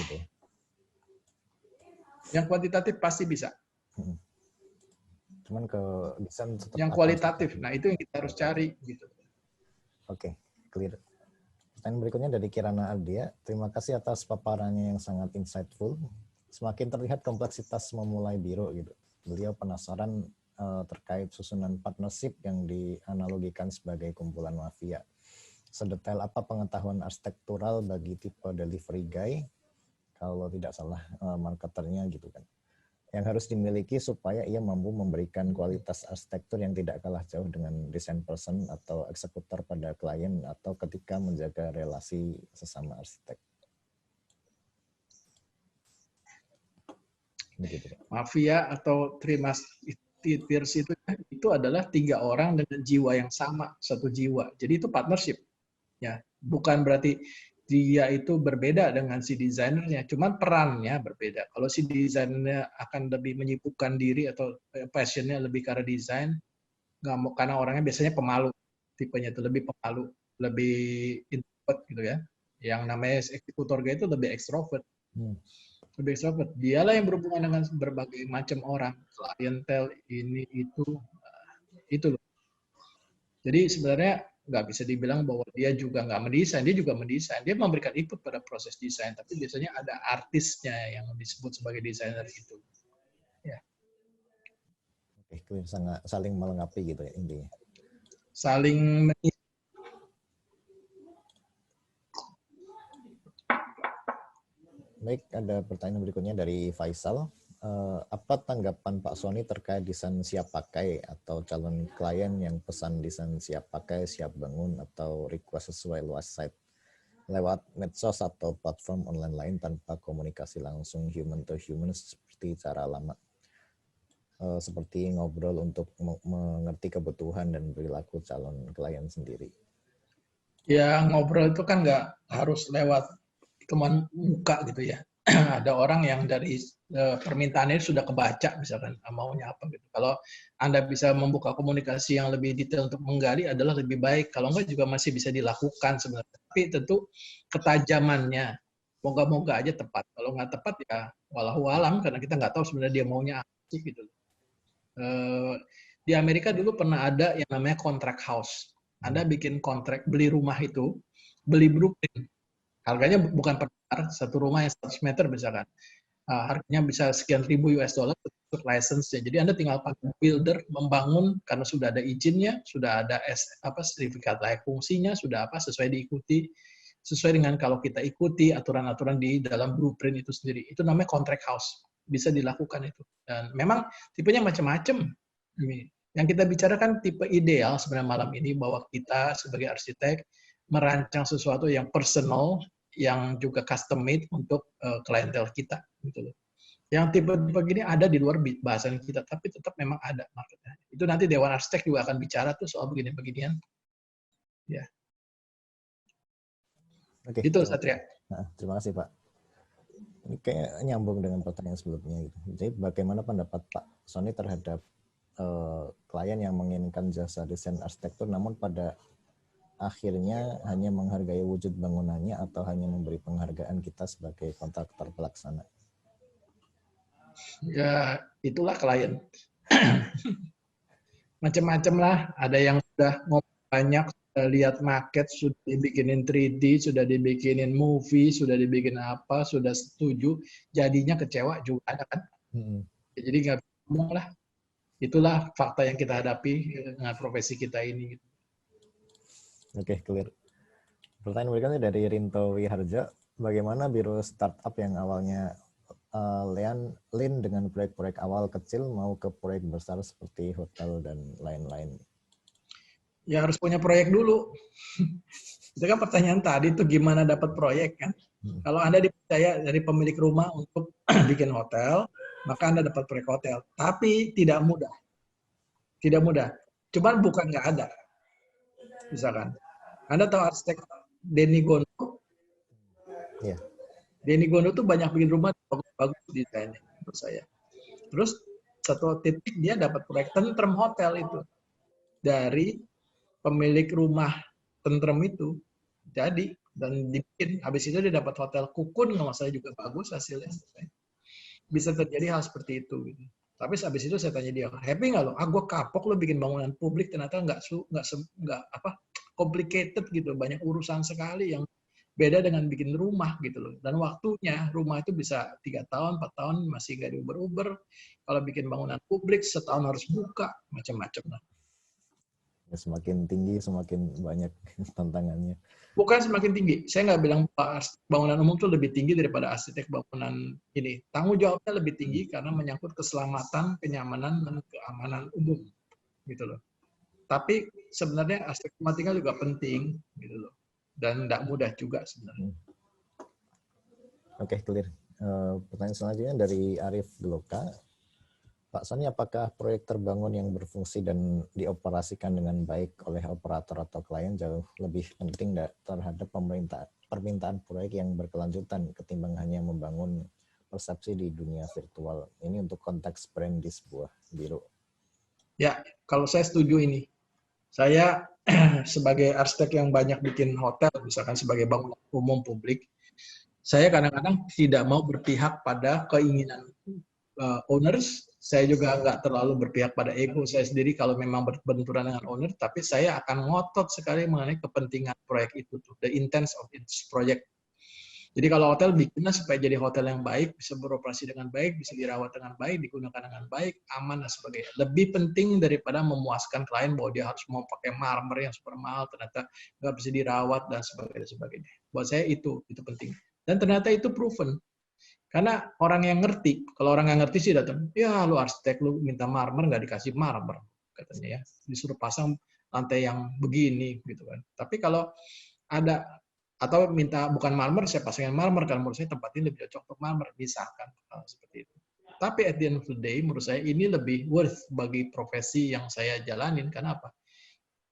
gitu ya. Yang kuantitatif pasti bisa. Cuman ke desain tetap yang kualitatif. Nah, itu yang kita harus cari gitu. Oke, clear. Pertanyaan berikutnya dari Kirana Ardia. Terima kasih atas paparannya yang sangat insightful. Semakin terlihat kompleksitas memulai biro gitu. Beliau penasaran terkait susunan partnership yang dianalogikan sebagai kumpulan mafia. Sedetail apa pengetahuan arsitektural bagi tipe delivery guy, kalau tidak salah marketernya gitu kan, yang harus dimiliki supaya ia mampu memberikan kualitas arsitektur yang tidak kalah jauh dengan design person atau eksekutor pada klien atau ketika menjaga relasi sesama arsitek. Begitu, Pak. Mafia atau three musketeers itu adalah 3 orang dengan jiwa yang sama, satu jiwa. Jadi itu partnership. Ya, bukan berarti dia itu berbeda dengan si desainernya, cuman perannya berbeda. Kalau si desainernya akan lebih menyibukkan diri atau passionnya lebih ke arah desain, nggak mau, karena orangnya biasanya pemalu, tipenya itu lebih pemalu, lebih introvert gitu ya. Yang namanya eksekutor gaya itu lebih ekstrovert. Lebih ekstrovert. Dialah yang berhubungan dengan berbagai macam orang, klientel ini itu loh. Jadi sebenarnya nggak bisa dibilang bahwa dia juga nggak mendesain, dia juga mendesain. Dia memberikan input pada proses desain, tapi biasanya ada artisnya yang disebut sebagai desainer itu. Ya. Oke, sangat saling melengkapi gitu ya intinya. Saling Baik, ada pertanyaan berikutnya dari Faisal. Apa tanggapan Pak Sony terkait desain siap pakai atau calon klien yang pesan desain siap pakai, siap bangun, atau request sesuai luas site lewat medsos atau platform online lain tanpa komunikasi langsung human to human seperti cara lama? Seperti ngobrol untuk mengerti kebutuhan dan perilaku calon klien sendiri. ya ngobrol itu kan nggak harus lewat teman muka gitu ya. Ada orang yang dari permintaannya sudah kebaca misalkan maunya apa gitu. Kalau Anda bisa membuka komunikasi yang lebih detail untuk menggali adalah lebih baik. Kalau enggak juga masih bisa dilakukan sebenarnya. Tapi tentu ketajamannya moga-moga aja tepat. Kalau nggak tepat ya walau alam karena kita nggak tahu sebenarnya dia maunya apa sih gitu. Di Amerika dulu pernah ada yang namanya contract house. Anda bikin kontrak beli rumah itu, beli Brooklyn. Harganya bukan per satu rumah yang 100 meter misalkan. Harganya bisa sekian ribu US dollar untuk license-nya. Jadi Anda tinggal pakai builder membangun karena sudah ada izinnya, sudah ada sertifikat layak fungsinya, sudah sesuai diikuti, sesuai dengan kalau kita ikuti aturan-aturan di dalam blueprint itu sendiri. Itu namanya contract house. Bisa dilakukan itu. Dan memang tipenya macam-macam. Yang kita bicarakan tipe ideal sebenarnya malam ini bahwa kita sebagai arsitek merancang sesuatu yang personal, yang juga custom made untuk klientel kita gitu loh. Yang tipe-tipe gini ada di luar bahasan kita, tapi tetap memang ada marketnya. Itu nanti Dewan Arsitek juga akan bicara tuh soal begini-beginian. Ya. Oke, Itu Satria. Terima kasih Pak. Ini kayak nyambung dengan pertanyaan sebelumnya gitu. Jadi bagaimana pendapat Pak Sony terhadap klien yang menginginkan jasa desain arsitektur namun pada akhirnya hanya menghargai wujud bangunannya atau hanya memberi penghargaan kita sebagai kontraktor pelaksana? Ya, itulah klien. Macam-macam lah. Ada yang sudah ngomong banyak, sudah lihat market, sudah dibikinin 3D, sudah dibikinin movie, sudah dibikin apa, sudah setuju, jadinya kecewa juga ada kan. Jadi nggak bisa ngomong lah. Itulah fakta yang kita hadapi dengan profesi kita ini. Oke, clear. Pertanyaan berikutnya dari Rinto Wiharjo. Bagaimana biro startup yang awalnya lean dengan proyek-proyek awal kecil mau ke proyek besar seperti hotel dan lain-lain? Ya harus punya proyek dulu. Itu kan pertanyaan tadi tuh gimana dapat proyek kan. Kalau Anda dipercaya dari pemilik rumah untuk bikin hotel, maka Anda dapat proyek hotel. Tapi tidak mudah. Tidak mudah. Cuman bukan nggak ada. Misalkan. Anda tahu arsitek Denny Gondo? Iya. Denny Gondo tuh banyak bikin rumah bagus-bagus desainnya menurut saya. Terus satu titik dia dapat proyek Tentrem Hotel itu dari pemilik rumah Tentrem itu. Jadi dan dibikin habis itu dia dapat hotel Kukun nggak masalah juga bagus hasilnya. Bisa terjadi hal seperti itu gitu. Tapi habis itu saya tanya dia, happy nggak lo? Gue kapok lo bikin bangunan publik ternyata nggak complicated gitu, banyak urusan sekali yang beda dengan bikin rumah gitu loh. Dan waktunya rumah itu bisa 3 tahun, 4 tahun masih nggak diuber-uber. Kalau bikin bangunan publik setahun harus buka, macam-macam lah. Semakin tinggi, semakin banyak tantangannya. Bukan semakin tinggi. Saya nggak bilang bangunan umum itu lebih tinggi daripada arsitek bangunan ini. Tanggung jawabnya lebih tinggi karena menyangkut keselamatan, kenyamanan, dan keamanan umum. Gitu loh. Tapi sebenarnya aspek rumah tinggal juga penting. Gitu loh. Dan tidak mudah juga sebenarnya. Oke, clear. Pertanyaan selanjutnya dari Arif Gloka. Pak Sony, apakah proyek terbangun yang berfungsi dan dioperasikan dengan baik oleh operator atau klien jauh lebih penting terhadap permintaan proyek yang berkelanjutan ketimbang hanya membangun persepsi di dunia virtual? Ini untuk konteks brand di sebuah biro. Ya, kalau saya setuju ini. Saya sebagai arsitek yang banyak bikin hotel, misalkan sebagai bangunan umum publik, saya kadang-kadang tidak mau berpihak pada keinginan owners. Saya juga nggak terlalu berpihak pada ego saya sendiri kalau memang berbenturan dengan owner, tapi saya akan ngotot sekali mengenai kepentingan proyek itu, the intent of its project. Jadi kalau hotel bikinnya supaya jadi hotel yang baik, bisa beroperasi dengan baik, bisa dirawat dengan baik, digunakan dengan baik, aman dan sebagainya. Lebih penting daripada memuaskan klien bahwa dia harus mau pakai marmer yang super mahal, ternyata nggak bisa dirawat dan sebagainya. Buat saya itu penting. Dan ternyata itu proven. Karena orang yang ngerti, kalau orang yang ngerti sih datang, ya lu arsitek, lu minta marmer, nggak dikasih marmer, katanya ya. Disuruh pasang lantai yang begini, gitu kan. Tapi kalau ada, atau minta bukan marmer, saya pasangin marmer, karena menurut saya tempat ini lebih cocok untuk marmer, misalkan, seperti itu. Tapi at the end of the day, menurut saya ini lebih worth bagi profesi yang saya jalanin. Karena apa?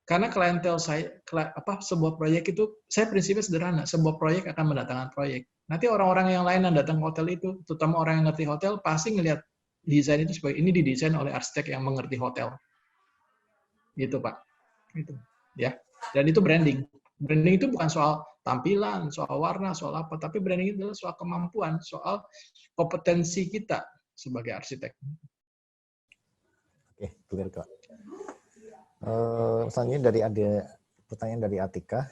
Karena klientel saya, sebuah proyek itu, saya prinsipnya sederhana, sebuah proyek akan mendatangkan proyek. Nanti orang-orang yang lain yang datang ke hotel itu, terutama orang yang ngerti hotel, pasti ngelihat desain itu sebagai ini didesain oleh arsitek yang mengerti hotel. Gitu, Pak. Gitu. Ya. Dan itu branding. Branding itu bukan soal tampilan, soal warna, soal apa, tapi branding itu adalah soal kemampuan, soal kompetensi kita sebagai arsitek. Oke, clear, Kak. Selanjutnya ada pertanyaan dari Atika.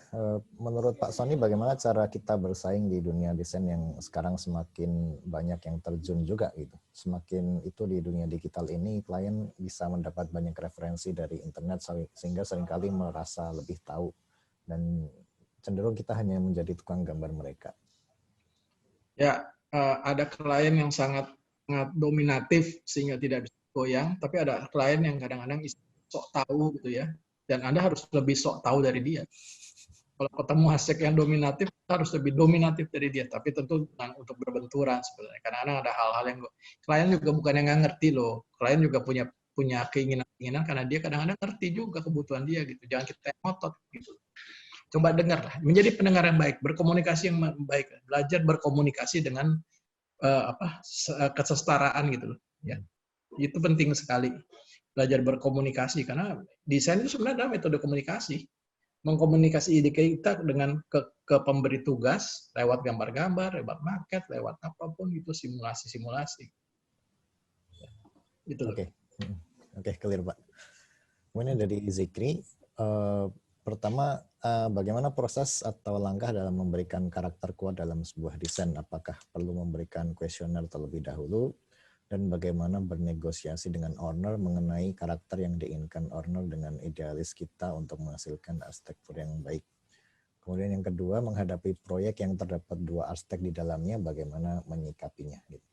Menurut Pak Sony, bagaimana cara kita bersaing di dunia desain yang sekarang semakin banyak yang terjun juga gitu? Semakin itu di dunia digital ini, klien bisa mendapat banyak referensi dari internet sehingga seringkali merasa lebih tahu dan cenderung kita hanya menjadi tukang gambar mereka. Ya, ada klien yang sangat dominatif sehingga tidak bisa goyang, tapi ada klien yang kadang-kadang sok tahu gitu ya. Dan Anda harus lebih sok tahu dari dia. Kalau ketemu arsitek yang dominatif, kita harus lebih dominatif dari dia. Tapi tentu bukan untuk berbenturan sebenarnya. Kadang-kadang ada hal-hal yang klien juga bukan yang nggak ngerti loh. Klien juga punya keinginan karena dia kadang-kadang ngerti juga kebutuhan dia gitu. Jangan kita ngotot gitu. Coba dengarlah, menjadi pendengar yang baik, berkomunikasi yang baik, belajar berkomunikasi dengan kesetaraan gitu loh. Ya, itu penting sekali. Belajar berkomunikasi, karena desain itu sebenarnya adalah metode komunikasi. Mengkomunikasi ide kita dengan ke pemberi tugas, lewat gambar-gambar, lewat market, lewat apapun, itu simulasi-simulasi. Gitu. Oke, clear, Pak. Kemudian dari Zikri, pertama, bagaimana proses atau langkah dalam memberikan karakter kuat dalam sebuah desain? Apakah perlu memberikan kuesioner terlebih dahulu? Dan bagaimana bernegosiasi dengan owner mengenai karakter yang diinginkan owner dengan idealis kita untuk menghasilkan arsitektur yang baik. Kemudian yang kedua, menghadapi proyek yang terdapat dua arsitek di dalamnya, bagaimana menyikapinya? Gitu.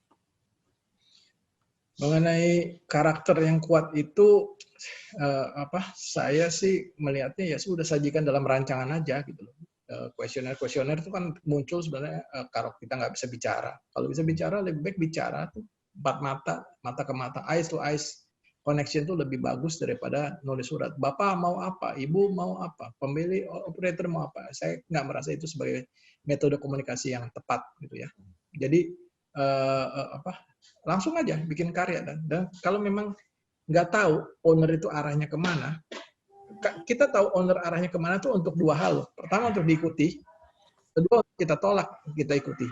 Mengenai karakter yang kuat itu, saya sih melihatnya ya sudah sajikan dalam rancangan aja gitu loh. Kuesioner itu kan muncul sebenarnya kalau kita nggak bisa bicara. Kalau bisa bicara, lebih baik bicara tuh. Empat mata ke mata, eyes to eyes connection itu lebih bagus daripada nulis surat. Bapak mau apa? Ibu mau apa? Pemilih operator mau apa? Saya nggak merasa itu sebagai metode komunikasi yang tepat gitu ya. Jadi langsung aja bikin karya dan kalau memang nggak tahu owner itu arahnya kemana, kita tahu owner arahnya kemana tuh untuk dua hal. Pertama untuk diikuti, kedua kita tolak kita ikuti.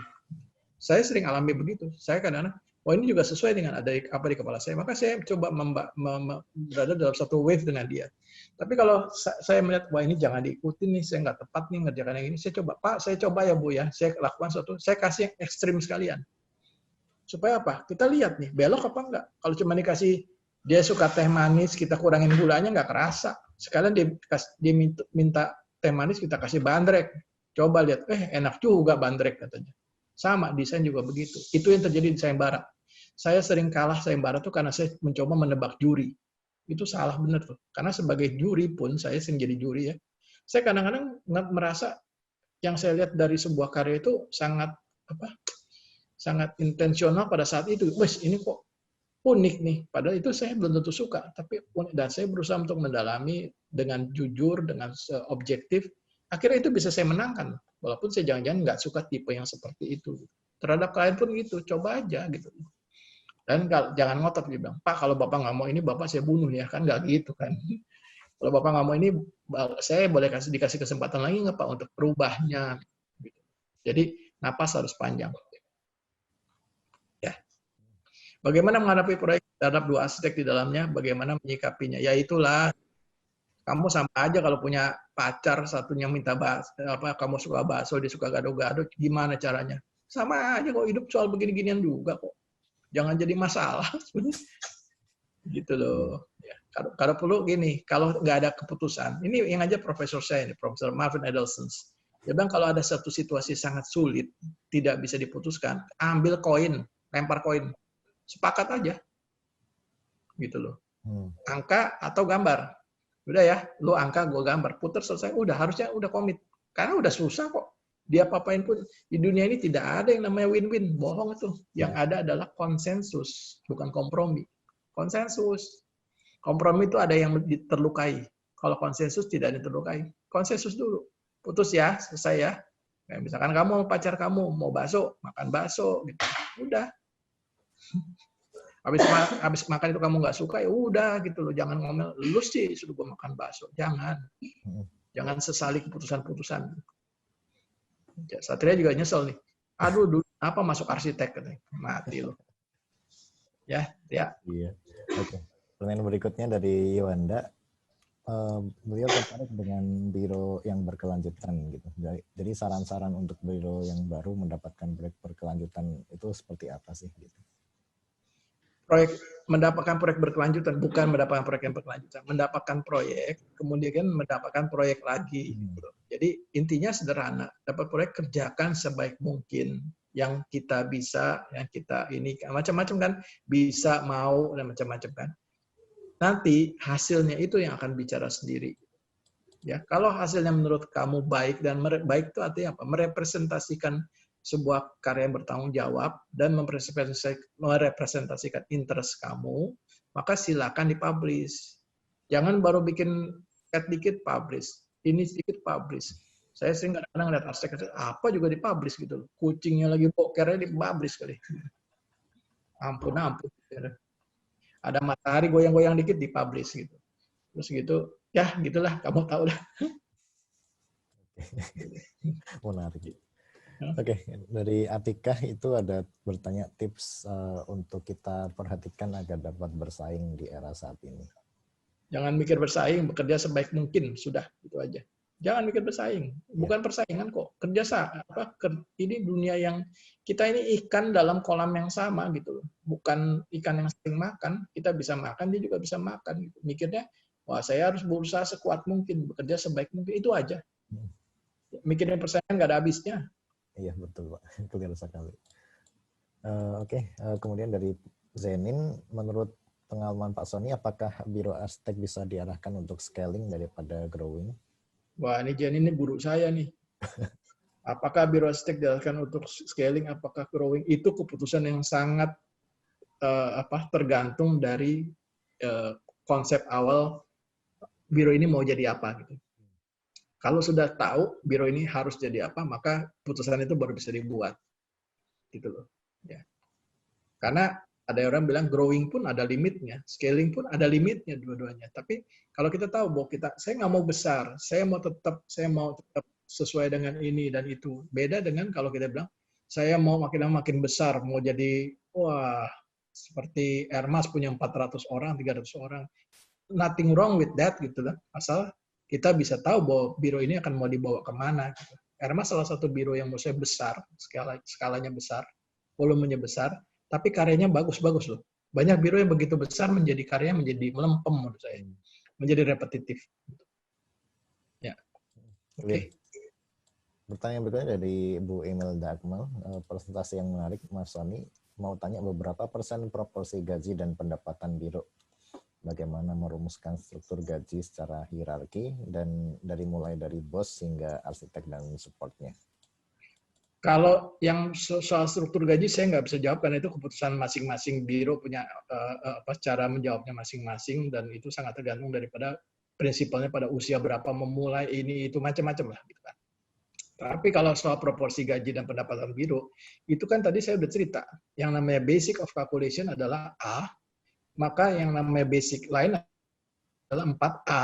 Saya sering alami begitu. Saya kadang-kadang ini juga sesuai dengan ada apa di kepala saya. Maka saya coba berada dalam satu wave dengan dia. Tapi kalau saya melihat, ini jangan diikuti nih, saya nggak tepat nih ngerjakan yang ini, saya coba, Pak, saya coba ya Bu ya, saya lakukan saya kasih yang ekstrim sekalian. Supaya apa? Kita lihat nih, belok apa enggak. Kalau cuma dikasih, dia suka teh manis, kita kurangin gulanya, nggak kerasa. Sekalian dia minta teh manis, kita kasih bandrek. Coba lihat, enak juga bandrek katanya. Sama, desain juga begitu. Itu yang terjadi di sayembara. Saya sering kalah sayembara tuh karena saya mencoba menebak juri. Itu salah bener tuh. Karena sebagai juri pun, saya sering jadi juri ya. Saya kadang-kadang merasa yang saya lihat dari sebuah karya itu sangat intensional pada saat itu. Wes, ini kok unik nih. Padahal itu saya belum tentu suka, tapi unik. Dan saya berusaha untuk mendalami dengan jujur, dengan objektif. Akhirnya itu bisa saya menangkan. Walaupun saya jangan-jangan nggak suka tipe yang seperti itu. Terhadap klien pun gitu, coba aja gitu. Dan jangan ngotot, dia bilang, Pak kalau Bapak nggak mau ini, Bapak saya bunuh ya. Kan nggak gitu kan. Kalau Bapak nggak mau ini, saya boleh dikasih kesempatan lagi nggak Pak untuk berubahnya. Jadi napas harus panjang. Ya. Bagaimana menghadapi proyek terhadap dua arsitek di dalamnya, bagaimana menyikapinya. Ya itulah, kamu sama aja kalau punya pacar, satunya minta kamu suka bakso, dia suka gado-gado, gimana caranya? Sama aja kok, hidup soal begini-ginian juga kok. Jangan jadi masalah. Gitu loh. Ya. Kalau perlu gini, kalau nggak ada keputusan, ini yang aja profesor saya, Profesor Marvin Edelson. Dia bilang kalau ada satu situasi sangat sulit, tidak bisa diputuskan, ambil koin, lempar koin, sepakat aja, gitu loh. Angka atau gambar, udah ya, lu angka, gue gambar, putar selesai, udah harusnya udah komit, karena udah susah kok. Dia apa-apain pun di dunia ini tidak ada yang namanya win-win, bohong itu. Yang ada adalah konsensus, bukan kompromi. Konsensus. Kompromi itu ada yang terlukai. Kalau konsensus tidak ada yang terlukai. Konsensus dulu. Putus ya, selesai ya. Kayak misalkan kamu pacar kamu mau bakso, makan bakso gitu. Udah. Habis makan itu kamu nggak suka ya udah gitu loh. Jangan ngomel, lu sih suruh gue makan bakso. Jangan. Jangan sesali keputusan-keputusan. Satria juga nyesel nih. Aduh, dulu apa masuk arsitek katanya. Mati lo. Ya. Iya. Oke. Pertanyaan berikutnya dari Yowanda. Beliau tertarik dengan biro yang berkelanjutan gitu. Jadi saran-saran untuk biro yang baru mendapatkan proyek berkelanjutan itu seperti apa sih gitu? Mendapatkan proyek berkelanjutan, bukan mendapatkan proyek yang berkelanjutan, mendapatkan proyek, kemudian mendapatkan proyek lagi. Gitu. Jadi intinya sederhana, dapat proyek kerjakan sebaik mungkin yang kita bisa, yang kita ini macam-macam kan, bisa, mau dan macam-macam kan. Nanti hasilnya itu yang akan bicara sendiri. Ya, kalau hasilnya menurut kamu baik, dan baik itu artinya apa? Merepresentasikan sebuah karya yang bertanggung jawab dan merepresentasikan interest kamu, maka silakan dipublish. Jangan baru bikin dikit publish, ini sedikit publish. Saya sering kadang-kadang lihat arsitek apa juga dipublish gitu. Kucingnya lagi bokernya dipublish kali. Ampun. Ada matahari goyang-goyang dikit dipublish gitu. Terus gitu, ya gitulah, kamu tahu lah. Menarik. Oke, dari Atika itu ada bertanya tips untuk kita perhatikan agar dapat bersaing di era saat ini. Jangan mikir bersaing, bekerja sebaik mungkin, sudah itu aja. Jangan mikir bersaing, bukan persaingan kok. Ini dunia yang kita ini ikan dalam kolam yang sama gitu loh. Bukan ikan yang sering makan, kita bisa makan, dia juga bisa makan. Gitu. Mikirnya, wah saya harus berusaha sekuat mungkin, bekerja sebaik mungkin, itu aja. Mikirnya persaingan nggak ada habisnya. Iya betul Pak, clear sekali. Oke, kemudian dari Zenin, menurut pengalaman Pak Sony, apakah biro arsitek bisa diarahkan untuk scaling daripada growing? Wah, ini Jen ini guru saya nih. Apakah biro arsitek diarahkan untuk scaling, apakah growing? Itu keputusan yang sangat tergantung dari konsep awal biro ini mau jadi apa gitu. Kalau sudah tahu biro ini harus jadi apa, maka putusan itu baru bisa dibuat. Gitu loh. Ya. Karena ada orang bilang growing pun ada limitnya, scaling pun ada limitnya dua-duanya. Tapi kalau kita tahu bahwa saya nggak mau besar, saya mau tetap sesuai dengan ini dan itu. Beda dengan kalau kita bilang saya mau makin besar, mau jadi seperti Hermes punya 400 orang, 300 orang. Nothing wrong with that gitu lah. Asal kita bisa tahu bahwa biro ini akan mau dibawa kemana. Gitu. Hermes salah satu biro yang menurut saya besar, skalanya besar, volumenya besar, tapi karyanya bagus-bagus loh. Banyak biro yang begitu besar menjadi karyanya menjadi melempem menurut saya. Menjadi repetitif. Ya. Oke. Pertanyaan berikutnya dari Bu Imelda Akmal, presentasi yang menarik Mas Sony. Mau tanya beberapa persen proporsi gaji dan pendapatan biro. Bagaimana merumuskan struktur gaji secara hierarki dan mulai dari bos hingga arsitek dan supportnya. Kalau yang soal struktur gaji saya nggak bisa jawab karena itu keputusan masing-masing biro punya cara menjawabnya masing-masing dan itu sangat tergantung daripada prinsipalnya pada usia berapa memulai ini itu macam-macam lah gitu kan. Tapi kalau soal proporsi gaji dan pendapatan biro itu kan tadi saya udah cerita yang namanya basic of calculation adalah A, maka yang namanya basic lain adalah 4A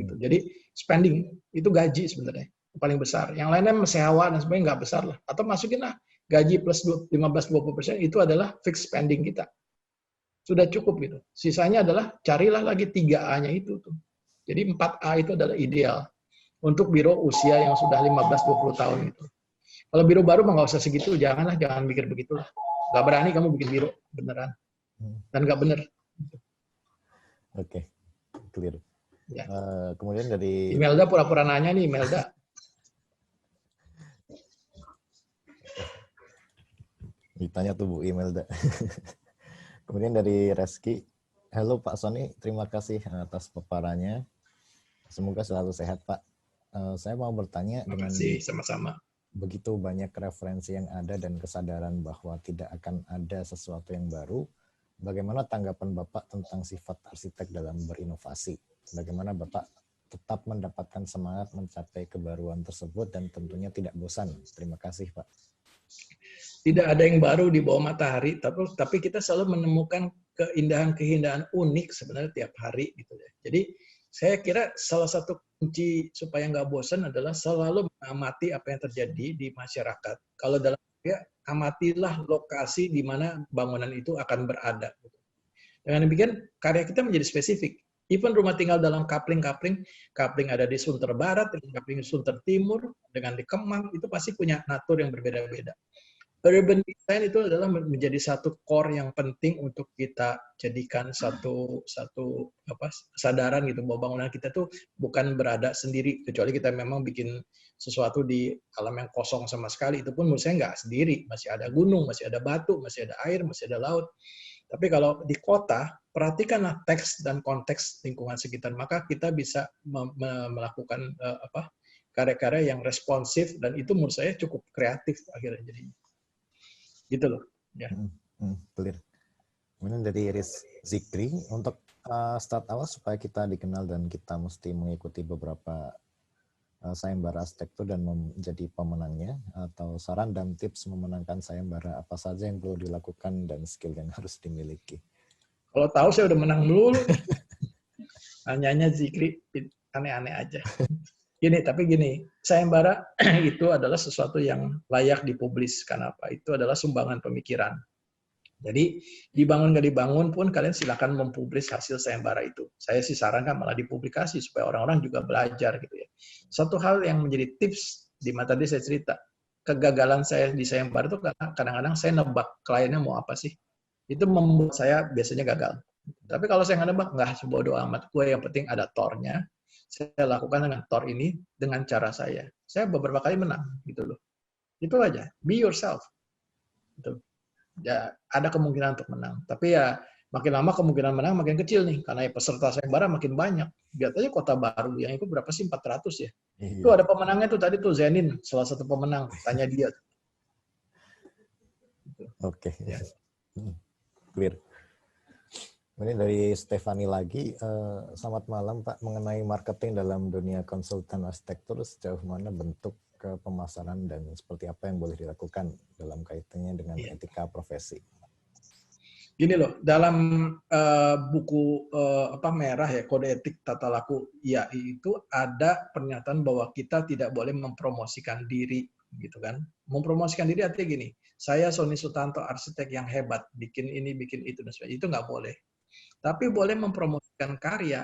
gitu. Jadi spending itu gaji sebenarnya paling besar. Yang lainnya sewa dan sebagainya nggak besar lah. Atau masukin lah gaji plus 15-20% itu adalah fixed spending kita. Sudah cukup gitu. Sisanya adalah carilah lagi 3A-nya itu tuh. Jadi 4A itu adalah ideal untuk biro usia yang sudah 15-20 tahun itu. Kalau biro baru mah nggak usah segitu, jangan mikir begitulah. Nggak berani kamu bikin biro beneran. Dan nggak bener. Oke, clear. Ya. Kemudian dari Imelda pura-pura nanya nih, Imelda. Ditanya tuh Bu Imelda. Kemudian dari Reski, halo Pak Sony, terima kasih atas paparannya. Semoga selalu sehat Pak. Saya mau bertanya Terima kasih, sama-sama. Begitu banyak referensi yang ada dan kesadaran bahwa tidak akan ada sesuatu yang baru, bagaimana tanggapan Bapak tentang sifat arsitek dalam berinovasi? Bagaimana Bapak tetap mendapatkan semangat mencapai kebaruan tersebut dan tentunya tidak bosan? Terima kasih Pak. Tidak ada yang baru di bawah matahari, tapi kita selalu menemukan keindahan-keindahan unik sebenarnya tiap hari gitu ya. Jadi saya kira salah satu kunci supaya nggak bosan adalah selalu mengamati apa yang terjadi di masyarakat. Kalau dalam ya amatilah lokasi di mana bangunan itu akan berada. Dengan demikian karya kita menjadi spesifik. Even rumah tinggal dalam kapling ada di Sunter Barat, kapling di Sunter Timur, dengan di Kemang, itu pasti punya natur yang berbeda-beda. Urban design itu adalah menjadi satu core yang penting untuk kita jadikan satu kesadaran gitu bahwa bangunan kita tuh bukan berada sendiri kecuali kita memang bikin sesuatu di alam yang kosong sama sekali, itu pun menurut saya nggak sendiri, masih ada gunung, masih ada batu, masih ada air, masih ada laut. Tapi kalau di kota perhatikanlah teks dan konteks lingkungan sekitar, maka kita bisa melakukan karya-karya yang responsif dan itu menurut saya cukup kreatif akhirnya jadinya. Gitu loh. Ya. Clear. Kemudian dari Iris Zikri, untuk start awal supaya kita dikenal dan kita mesti mengikuti beberapa sayembara arsitektur dan menjadi pemenangnya, atau saran dan tips memenangkan sayembara apa saja yang perlu dilakukan dan skill yang harus dimiliki. Kalau tahu saya udah menang dulu. Nanyanya Zikri aneh-aneh aja. Gini, sayembara itu adalah sesuatu yang layak dipublis. Kenapa? Itu adalah sumbangan pemikiran. Jadi dibangun nggak dibangun pun kalian silakan mempublis hasil sayembara itu. Saya sih sarankan malah dipublikasi supaya orang-orang juga belajar gitu ya. Satu hal yang menjadi tips di mata tadi saya cerita, kegagalan saya di sayembara itu karena kadang-kadang saya nebak kliennya mau apa sih. Itu membuat saya biasanya gagal. Tapi kalau saya nggak nebak, nggak sebodoh amat. Gue yang penting ada tornya. Saya lakukan dengan tor ini dengan cara saya. Saya beberapa kali menang gitu loh. Itu aja. Be yourself. Gitu. Ya, ada kemungkinan untuk menang. Tapi ya makin lama kemungkinan menang makin kecil nih karena peserta sayembara makin banyak. Lihat aja Kota Baru yang ikut berapa sih? 400 ya. Itu ada pemenangnya tuh tadi tuh Zenin, salah satu pemenang. Tanya dia. Gitu. Oke. Ya. Clear. Ini dari Stefani lagi, selamat malam Pak, mengenai marketing dalam dunia konsultan arsitektur, sejauh mana bentuk pemasaran dan seperti apa yang boleh dilakukan dalam kaitannya dengan etika profesi? Gini loh, dalam buku merah ya, kode etik tata laku IAI itu ada pernyataan bahwa kita tidak boleh mempromosikan diri, gitu kan? Mempromosikan diri artinya gini, saya Sony Sutanto arsitek yang hebat, bikin ini, bikin itu dan sebagainya, itu nggak boleh. Tapi boleh mempromosikan karya.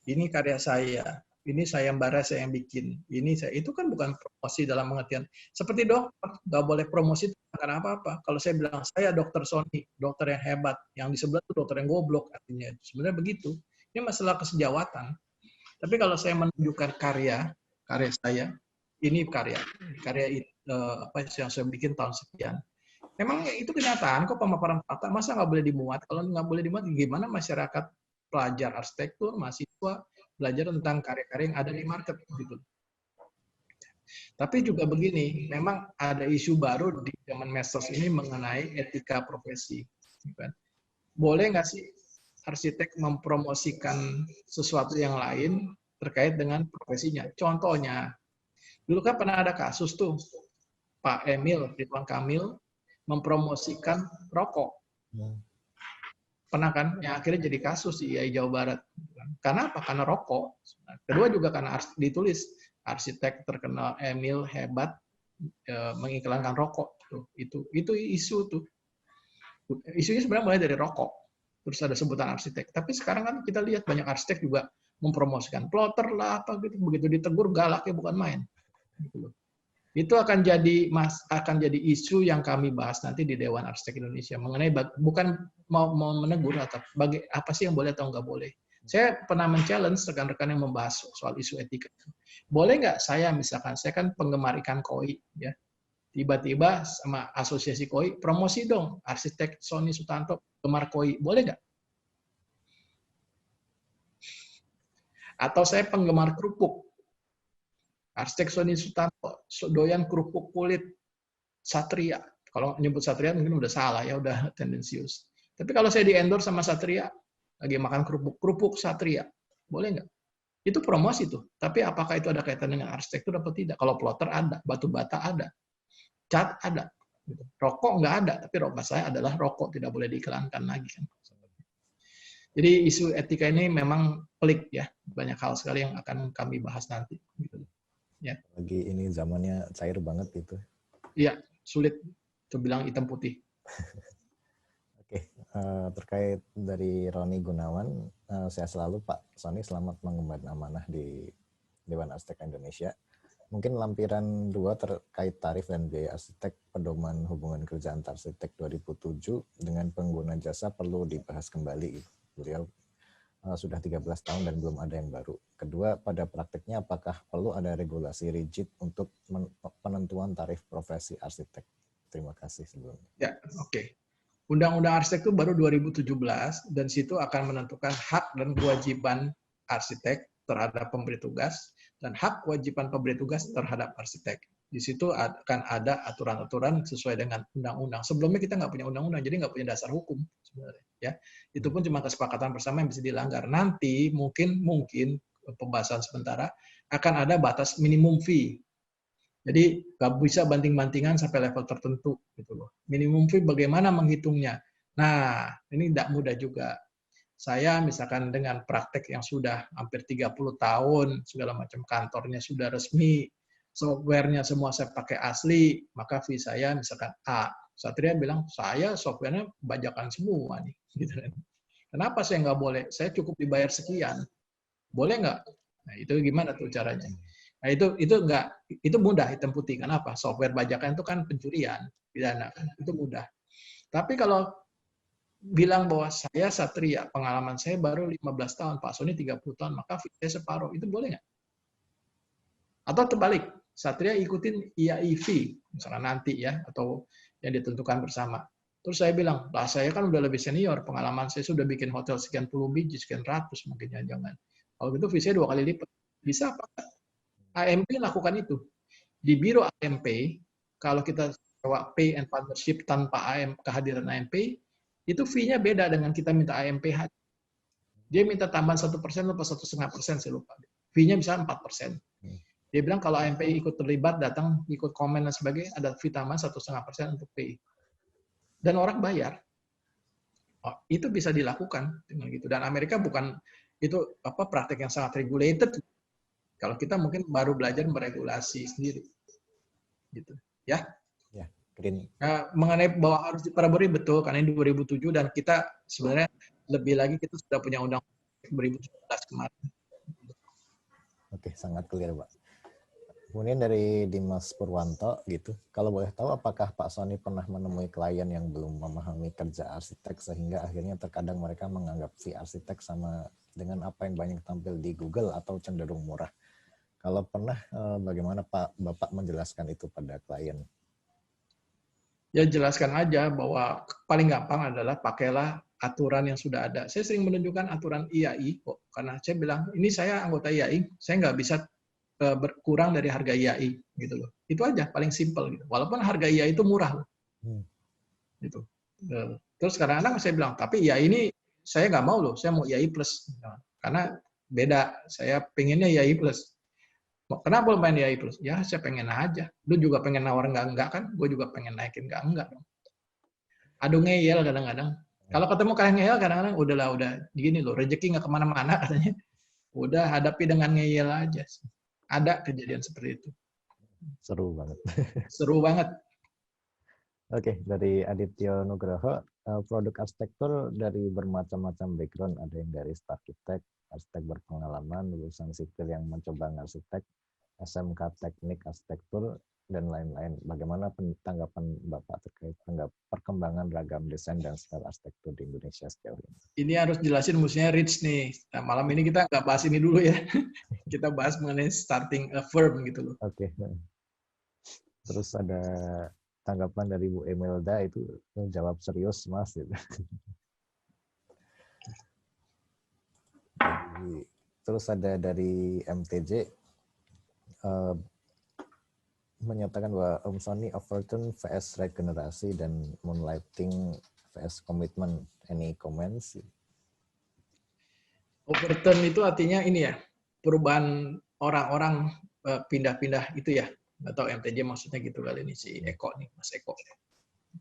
Ini karya saya, ini sayembara saya yang bikin, ini saya. Itu kan bukan promosi dalam pengertian. Seperti dokter, nggak boleh promosi karena apa-apa. Kalau saya bilang, saya dokter Sony, dokter yang hebat, yang di sebelah itu dokter yang goblok, artinya sebenarnya begitu. Ini masalah kesejawatan. Tapi kalau saya menunjukkan karya saya, ini karya yang saya bikin tahun sekian. Memang itu kenyataan kok pemaparan fakta, masa nggak boleh dimuat? Kalau nggak boleh dimuat, gimana masyarakat pelajar arsitektur, mahasiswa, belajar tentang karya-karya yang ada di market gitu. Tapi juga begini, memang ada isu baru di zaman medsos ini mengenai etika profesi. Boleh nggak sih arsitek mempromosikan sesuatu yang lain terkait dengan profesinya? Contohnya, dulu kan pernah ada kasus tuh, Pak Emil, Ridwan Kamil, mempromosikan rokok. Pernah kan? Yang akhirnya jadi kasus di IAI Jawa Barat. Karena apa? Karena rokok. Kedua juga karena ditulis, arsitek terkenal Emil hebat mengiklankan rokok. Itu isu tuh. Isunya sebenarnya mulai dari rokok. Terus ada sebutan arsitek. Tapi sekarang kan kita lihat banyak arsitek juga mempromosikan plotter lah, apa gitu. Begitu ditegur galaknya bukan main. Gitu. Itu akan jadi isu yang kami bahas nanti di Dewan Arsitek Indonesia mengenai bukan mau menegur atau apa sih yang boleh atau nggak boleh. Saya pernah men-challenge rekan-rekan yang membahas soal isu etika. Boleh nggak saya misalkan, saya kan penggemar ikan koi, ya. Tiba-tiba sama asosiasi koi, promosi dong, arsitek Sony Sutanto, penggemar koi, boleh nggak? Atau saya penggemar kerupuk, arsitek Sony Sutanto, doyan kerupuk kulit Satria. Kalau nyebut Satria mungkin udah salah ya, udah tendensius. Tapi kalau saya di-endorse sama Satria, lagi makan kerupuk Satria, boleh nggak? Itu promosi tuh. Tapi apakah itu ada kaitan dengan arsitektur atau tidak? Kalau plotter ada, batu bata ada, cat ada, rokok nggak ada. Tapi rokok saya adalah rokok, tidak boleh diiklankan lagi kan. Jadi isu etika ini memang pelik ya, banyak hal sekali yang akan kami bahas nanti. Ya. Lagi ini zamannya cair banget gitu. Iya, sulit untuk bilang hitam putih. Oke, terkait dari Roni Gunawan, saya selalu Pak Sony selamat mengemban amanah di Dewan Arsitek Indonesia. Mungkin lampiran 2 terkait tarif dan biaya arsitek pedoman hubungan kerja antar arsitek 2007 dengan pengguna jasa perlu dibahas kembali. Beliau sudah 13 tahun dan belum ada yang baru. Kedua, pada praktiknya apakah perlu ada regulasi rigid untuk penentuan tarif profesi arsitek? Terima kasih sebelumnya. Ya, oke. Undang-Undang Arsitek itu baru 2017 dan situ akan menentukan hak dan kewajiban arsitek terhadap pemberi tugas dan hak kewajiban pemberi tugas terhadap arsitek. Di situ akan ada aturan-aturan sesuai dengan undang-undang. Sebelumnya kita nggak punya undang-undang, jadi nggak punya dasar hukum sebenarnya. Ya, itu pun cuma kesepakatan bersama yang bisa dilanggar. Nanti mungkin pembahasan sementara akan ada batas minimum fee. Jadi nggak bisa banting-bantingan sampai level tertentu gitu loh. Minimum fee bagaimana menghitungnya? Nah, ini tidak mudah juga. Saya misalkan dengan praktek yang sudah hampir 30 tahun, segala macam kantornya sudah resmi, softwarenya semua saya pakai asli, maka fee saya misalkan A. Satria bilang, saya softwarenya bajakan semua nih. Gitu. Kenapa saya nggak boleh? Saya cukup dibayar sekian. Boleh nggak? Nah, itu gimana tuh caranya? Nah, itu mudah hitam putih. Kenapa? Software bajakan itu kan pencurian, pidana kan. Itu mudah. Tapi kalau bilang bahwa saya Satria, pengalaman saya baru 15 tahun, Pak Sony 30 tahun, maka saya separuh. Itu boleh nggak? Atau terbalik, Satria ikutin IAIV, misalnya nanti ya, atau yang ditentukan bersama. Terus saya bilang, lah saya kan udah lebih senior, pengalaman saya sudah bikin hotel sekian puluh biji, sekian ratus mungkin jangan. Kalau gitu fee saya 2 kali lipat. Bisa apa? AMP lakukan itu. Di Biro AMP, kalau kita sewa pay and partnership tanpa kehadiran AMP, itu fee-nya beda dengan kita minta AMP. Dia minta tambahan 1% atau 1,5%, saya lupa. Fee-nya misalnya 4%. Dia bilang kalau AMP ikut terlibat, datang, ikut komen dan sebagainya, ada fee tambahan 1,5% untuk pay. Dan orang bayar. Oh, itu bisa dilakukan dengan gitu. Dan Amerika bukan itu praktek yang sangat regulated. Kalau kita mungkin baru belajar meregulasi sendiri, gitu, ya. Ya, green. Nah, mengenai bahwa harus diperbarui betul, karena ini 2007 dan kita sebenarnya lebih lagi kita sudah punya undang 2017 kemarin. Oke, sangat clear, Pak. Kemudian dari Dimas Purwanto, gitu. Kalau boleh tahu, apakah Pak Sony pernah menemui klien yang belum memahami kerja arsitek sehingga akhirnya terkadang mereka menganggap si arsitek sama dengan apa yang banyak tampil di Google atau cenderung murah? Kalau pernah, bagaimana Bapak menjelaskan itu pada klien? Ya jelaskan aja bahwa paling gampang adalah pakailah aturan yang sudah ada. Saya sering menunjukkan aturan IAI kok, karena saya bilang ini saya anggota IAI, saya nggak bisa berkurang dari harga IAI gitu loh. Itu aja paling simpel gitu. Walaupun harga IAI itu murah loh. Gitu. Terus kadang-kadang saya bilang, tapi IAI ini saya nggak mau loh, saya mau IAI plus. Karena beda, saya pengennya IAI plus. Kenapa lo main IAI plus? Ya saya pengen aja. Lu juga pengen nawar enggak kan? Gue juga pengen naikin enggak dong. Aduh ngeyel kadang-kadang. Kalau ketemu kayak ngeyel kadang-kadang udah gini loh, rezeki nggak kemana-mana katanya. Udah hadapi dengan ngeyel aja. Ada kejadian seperti itu. Seru banget. Seru banget. Oke, dari Aditya Nugroho, produk arsitektur dari bermacam-macam background, ada yang dari arsitek berpengalaman, lulusan sipil yang mencoba arsitek, SMK teknik arsitektur, dan lain-lain. Bagaimana tanggapan Bapak terkait perkembangan ragam desain dan style arsitektur di Indonesia sejauh ini? Ini harus jelasin musiknya Rich nih. Nah, malam ini kita nggak bahas ini dulu ya. Kita bahas mengenai starting a firm gitu loh. Oke. Terus ada tanggapan dari Bu Emelda, itu jawab serius Mas. Gitu. Terus ada dari MTJ, menyatakan bahwa Om Sony Overton vs regenerasi dan moonlighting vs commitment. Any comments? Overton itu artinya ini ya, perubahan orang-orang pindah-pindah itu ya. Atau MTJ maksudnya gitu kali ini, si Eko nih, Mas Eko.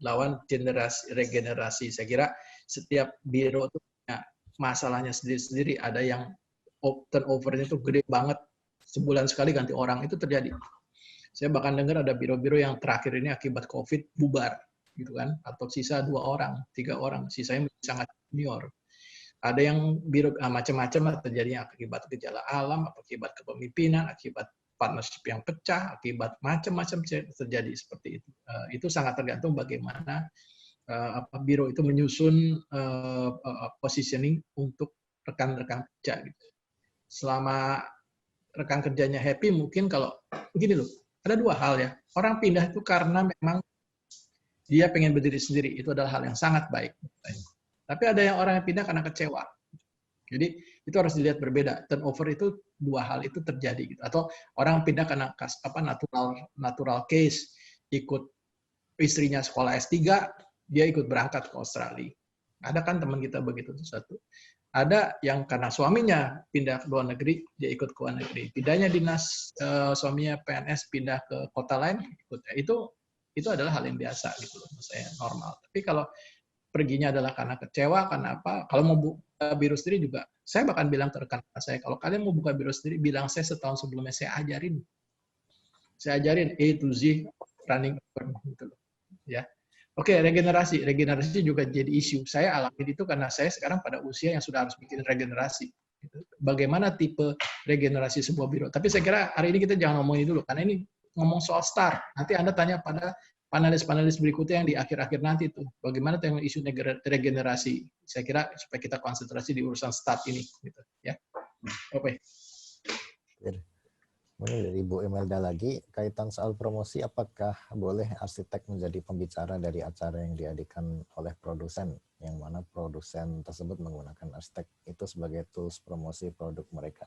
Lawan generasi regenerasi. Saya kira setiap biro itu punya masalahnya sendiri-sendiri. Ada yang turnover-nya itu gede banget. Sebulan sekali ganti orang, itu terjadi. Saya bahkan dengar ada biro-biro yang terakhir ini akibat COVID bubar, gitu kan? Atau sisa 2 orang, 3 orang, sisanya sangat junior. Ada yang biro macam-macam terjadinya akibat gejala alam, akibat kepemimpinan, akibat partnership yang pecah, akibat macam-macam terjadi seperti itu. Itu sangat tergantung bagaimana biro itu menyusun positioning untuk rekan-rekan kerja. Gitu. Selama rekan kerjanya happy, mungkin kalau begini loh. Ada 2 hal ya. Orang pindah itu karena memang dia pengen berdiri sendiri. Itu adalah hal yang sangat baik. Tapi ada yang orang yang pindah karena kecewa. Jadi itu harus dilihat berbeda. Turnover itu 2 hal itu terjadi. Gitu. Atau orang pindah karena natural case, ikut istrinya sekolah S3, dia ikut berangkat ke Australia. Ada kan teman kita begitu satu. Ada yang karena suaminya pindah ke luar negeri, dia ikut ke luar negeri. Pindahnya dinas, suaminya PNS pindah ke kota lain, ikut. Itu adalah hal yang biasa gitu loh, saya normal. Tapi kalau perginya adalah karena kecewa, karena apa? Kalau mau buka biro sendiri juga, saya bahkan bilang ke rekan saya, kalau kalian mau buka biro sendiri, bilang saya setahun sebelumnya saya ajarin. Saya ajarin A to Z running gitu loh. Ya. Oke, regenerasi juga jadi isu. Saya alami itu karena saya sekarang pada usia yang sudah harus bikin regenerasi. Bagaimana tipe regenerasi sebuah biro. Tapi saya kira hari ini kita jangan ngomongin dulu, karena ini ngomong soal start. Nanti Anda tanya pada panelis-panelis berikutnya yang di akhir-akhir nanti itu. Bagaimana tentang isu regenerasi. Saya kira supaya kita konsentrasi di urusan start ini. Gitu, ya. Oke. Dari Ibu Emelda lagi, kaitan soal promosi, apakah boleh arsitek menjadi pembicara dari acara yang diadakan oleh produsen, yang mana produsen tersebut menggunakan arsitek itu sebagai tools promosi produk mereka?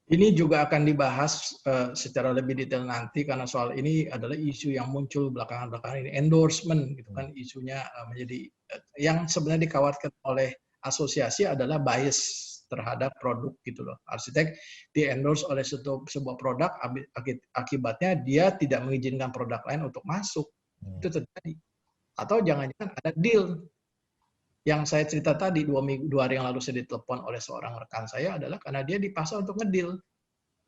Ini juga akan dibahas secara lebih detail nanti, karena soal ini adalah isu yang muncul belakangan-belakangan ini, endorsement gitu kan, isunya menjadi yang sebenarnya dikhawatirkan oleh asosiasi adalah bias terhadap produk gitu loh. Arsitek di-endorse oleh sebuah produk, akibatnya dia tidak mengizinkan produk lain untuk masuk. Itu terjadi. Atau jangan-jangan ada deal. Yang saya cerita tadi, 2 hari yang lalu saya ditelepon oleh seorang rekan saya adalah karena dia dipaksa untuk ngedeal.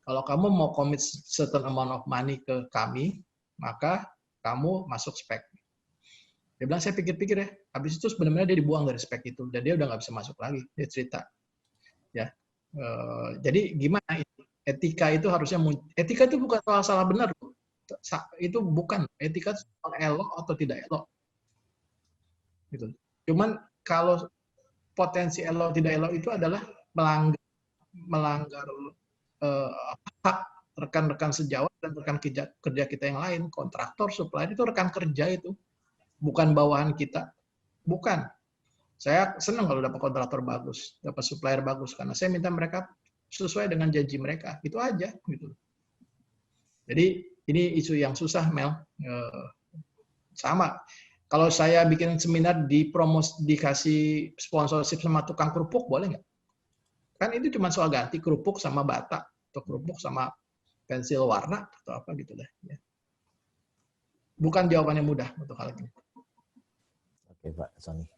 Kalau kamu mau commit certain amount of money ke kami, maka kamu masuk spek. Dia bilang, saya pikir-pikir ya. Habis itu sebenarnya dia dibuang dari spek itu. Dan dia udah nggak bisa masuk lagi. Dia cerita. Ya, jadi gimana etika itu harusnya etika itu bukan soal salah benar, itu bukan etika itu soal elok atau tidak elok, gitu. Cuman kalau potensi elok tidak elok itu adalah melanggar hak rekan-rekan sejawat dan rekan kerja kita yang lain, kontraktor, supplier itu rekan kerja itu, bukan bawahan kita, bukan. Saya senang kalau dapat kontraktor bagus, dapat supplier bagus, karena saya minta mereka sesuai dengan janji mereka. Itu aja gitu. Jadi ini isu yang susah, Mel. Sama. Kalau saya bikin seminar dikasih sponsorship sama tukang kerupuk, boleh nggak? Kan itu cuma soal ganti kerupuk sama bata atau kerupuk sama pensil warna atau apa gitu deh. Bukan jawabannya mudah untuk hal ini. Oke Pak Sony.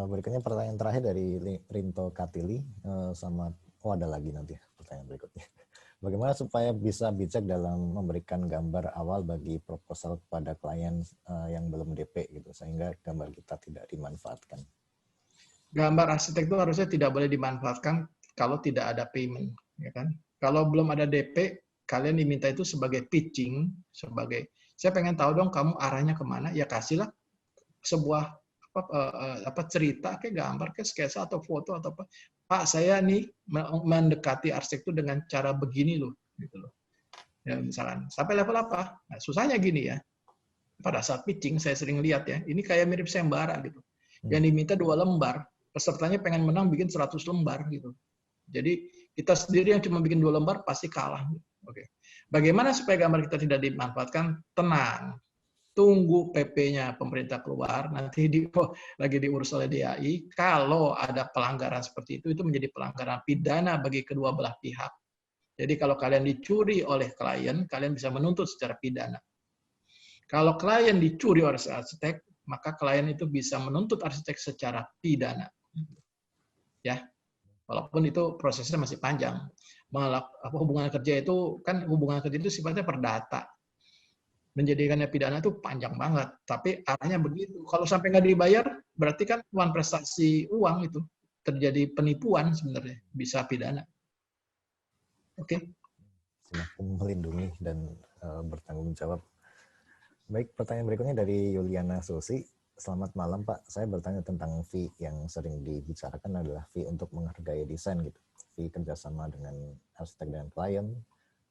Berikutnya pertanyaan terakhir dari Rinto Katili sama ada lagi nanti pertanyaan berikutnya. Bagaimana supaya bisa bijak dalam memberikan gambar awal bagi proposal kepada klien yang belum DP gitu sehingga gambar kita tidak dimanfaatkan. Gambar arsitektur harusnya tidak boleh dimanfaatkan kalau tidak ada payment, ya kan? Kalau belum ada DP, kalian diminta itu sebagai pitching, sebagai saya pengen tahu dong kamu arahnya kemana, ya kasihlah sebuah cerita kayak gambar kayak sketsa atau foto atau apa. Pak, saya nih mendekati arsitektur dengan cara begini loh, gitu loh. Ya, misalkan sampai level apa? Nah, susahnya gini ya. Pada saat pitching saya sering lihat ya, ini kayak mirip sayembara gitu. Yang diminta 2 lembar, pesertanya pengen menang bikin 100 lembar gitu. Jadi kita sendiri yang cuma bikin 2 lembar pasti kalah. Oke. Bagaimana supaya gambar kita tidak dimanfaatkan? Tenang. Tunggu PP-nya pemerintah keluar, nanti lagi diurus oleh DAI. Kalau ada pelanggaran seperti itu menjadi pelanggaran pidana bagi kedua belah pihak. Jadi kalau kalian dicuri oleh klien, kalian bisa menuntut secara pidana. Kalau klien dicuri oleh arsitek, maka klien itu bisa menuntut arsitek secara pidana. Ya, walaupun itu prosesnya masih panjang. Hubungan kerja itu kan sifatnya perdata. Menjadikannya pidana itu panjang banget, tapi arahnya begitu. Kalau sampai nggak dibayar, berarti kan uang prestasi uang itu terjadi penipuan sebenarnya, bisa pidana. Oke. Semakin melindungi dan bertanggung jawab. Baik, pertanyaan berikutnya dari Yuliana Susi. Selamat malam Pak, saya bertanya tentang fee yang sering dibicarakan adalah fee untuk menghargai desain gitu. Fee kerjasama dengan arsitek dan klien.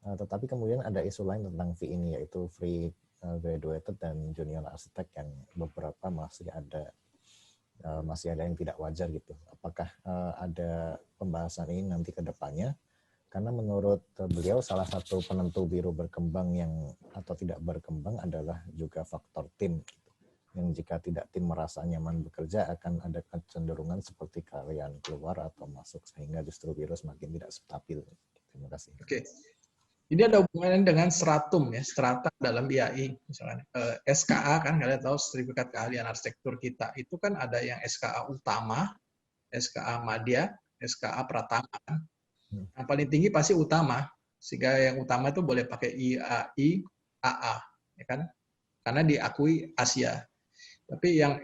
Tetapi kemudian ada isu lain tentang fee ini, yaitu free graduated dan junior arsitek yang beberapa masih ada yang tidak wajar gitu. Apakah ada pembahasan ini nanti ke depannya? Karena menurut beliau salah satu penentu biru berkembang atau tidak berkembang adalah juga faktor tim. Yang jika tidak tim merasa nyaman bekerja akan ada kecenderungan seperti kalian keluar atau masuk sehingga justru biru semakin tidak stabil. Terima kasih. Oke. Ini ada hubungannya dengan stratum ya, strata dalam IAI misalnya. SKA kan kalian tahu sertifikat keahlian arsitektur kita itu kan ada yang SKA utama, SKA madya, SKA pratama. Yang paling tinggi pasti utama, sehingga yang utama itu boleh pakai IAI AA, ya kan? Karena diakui Asia. Tapi yang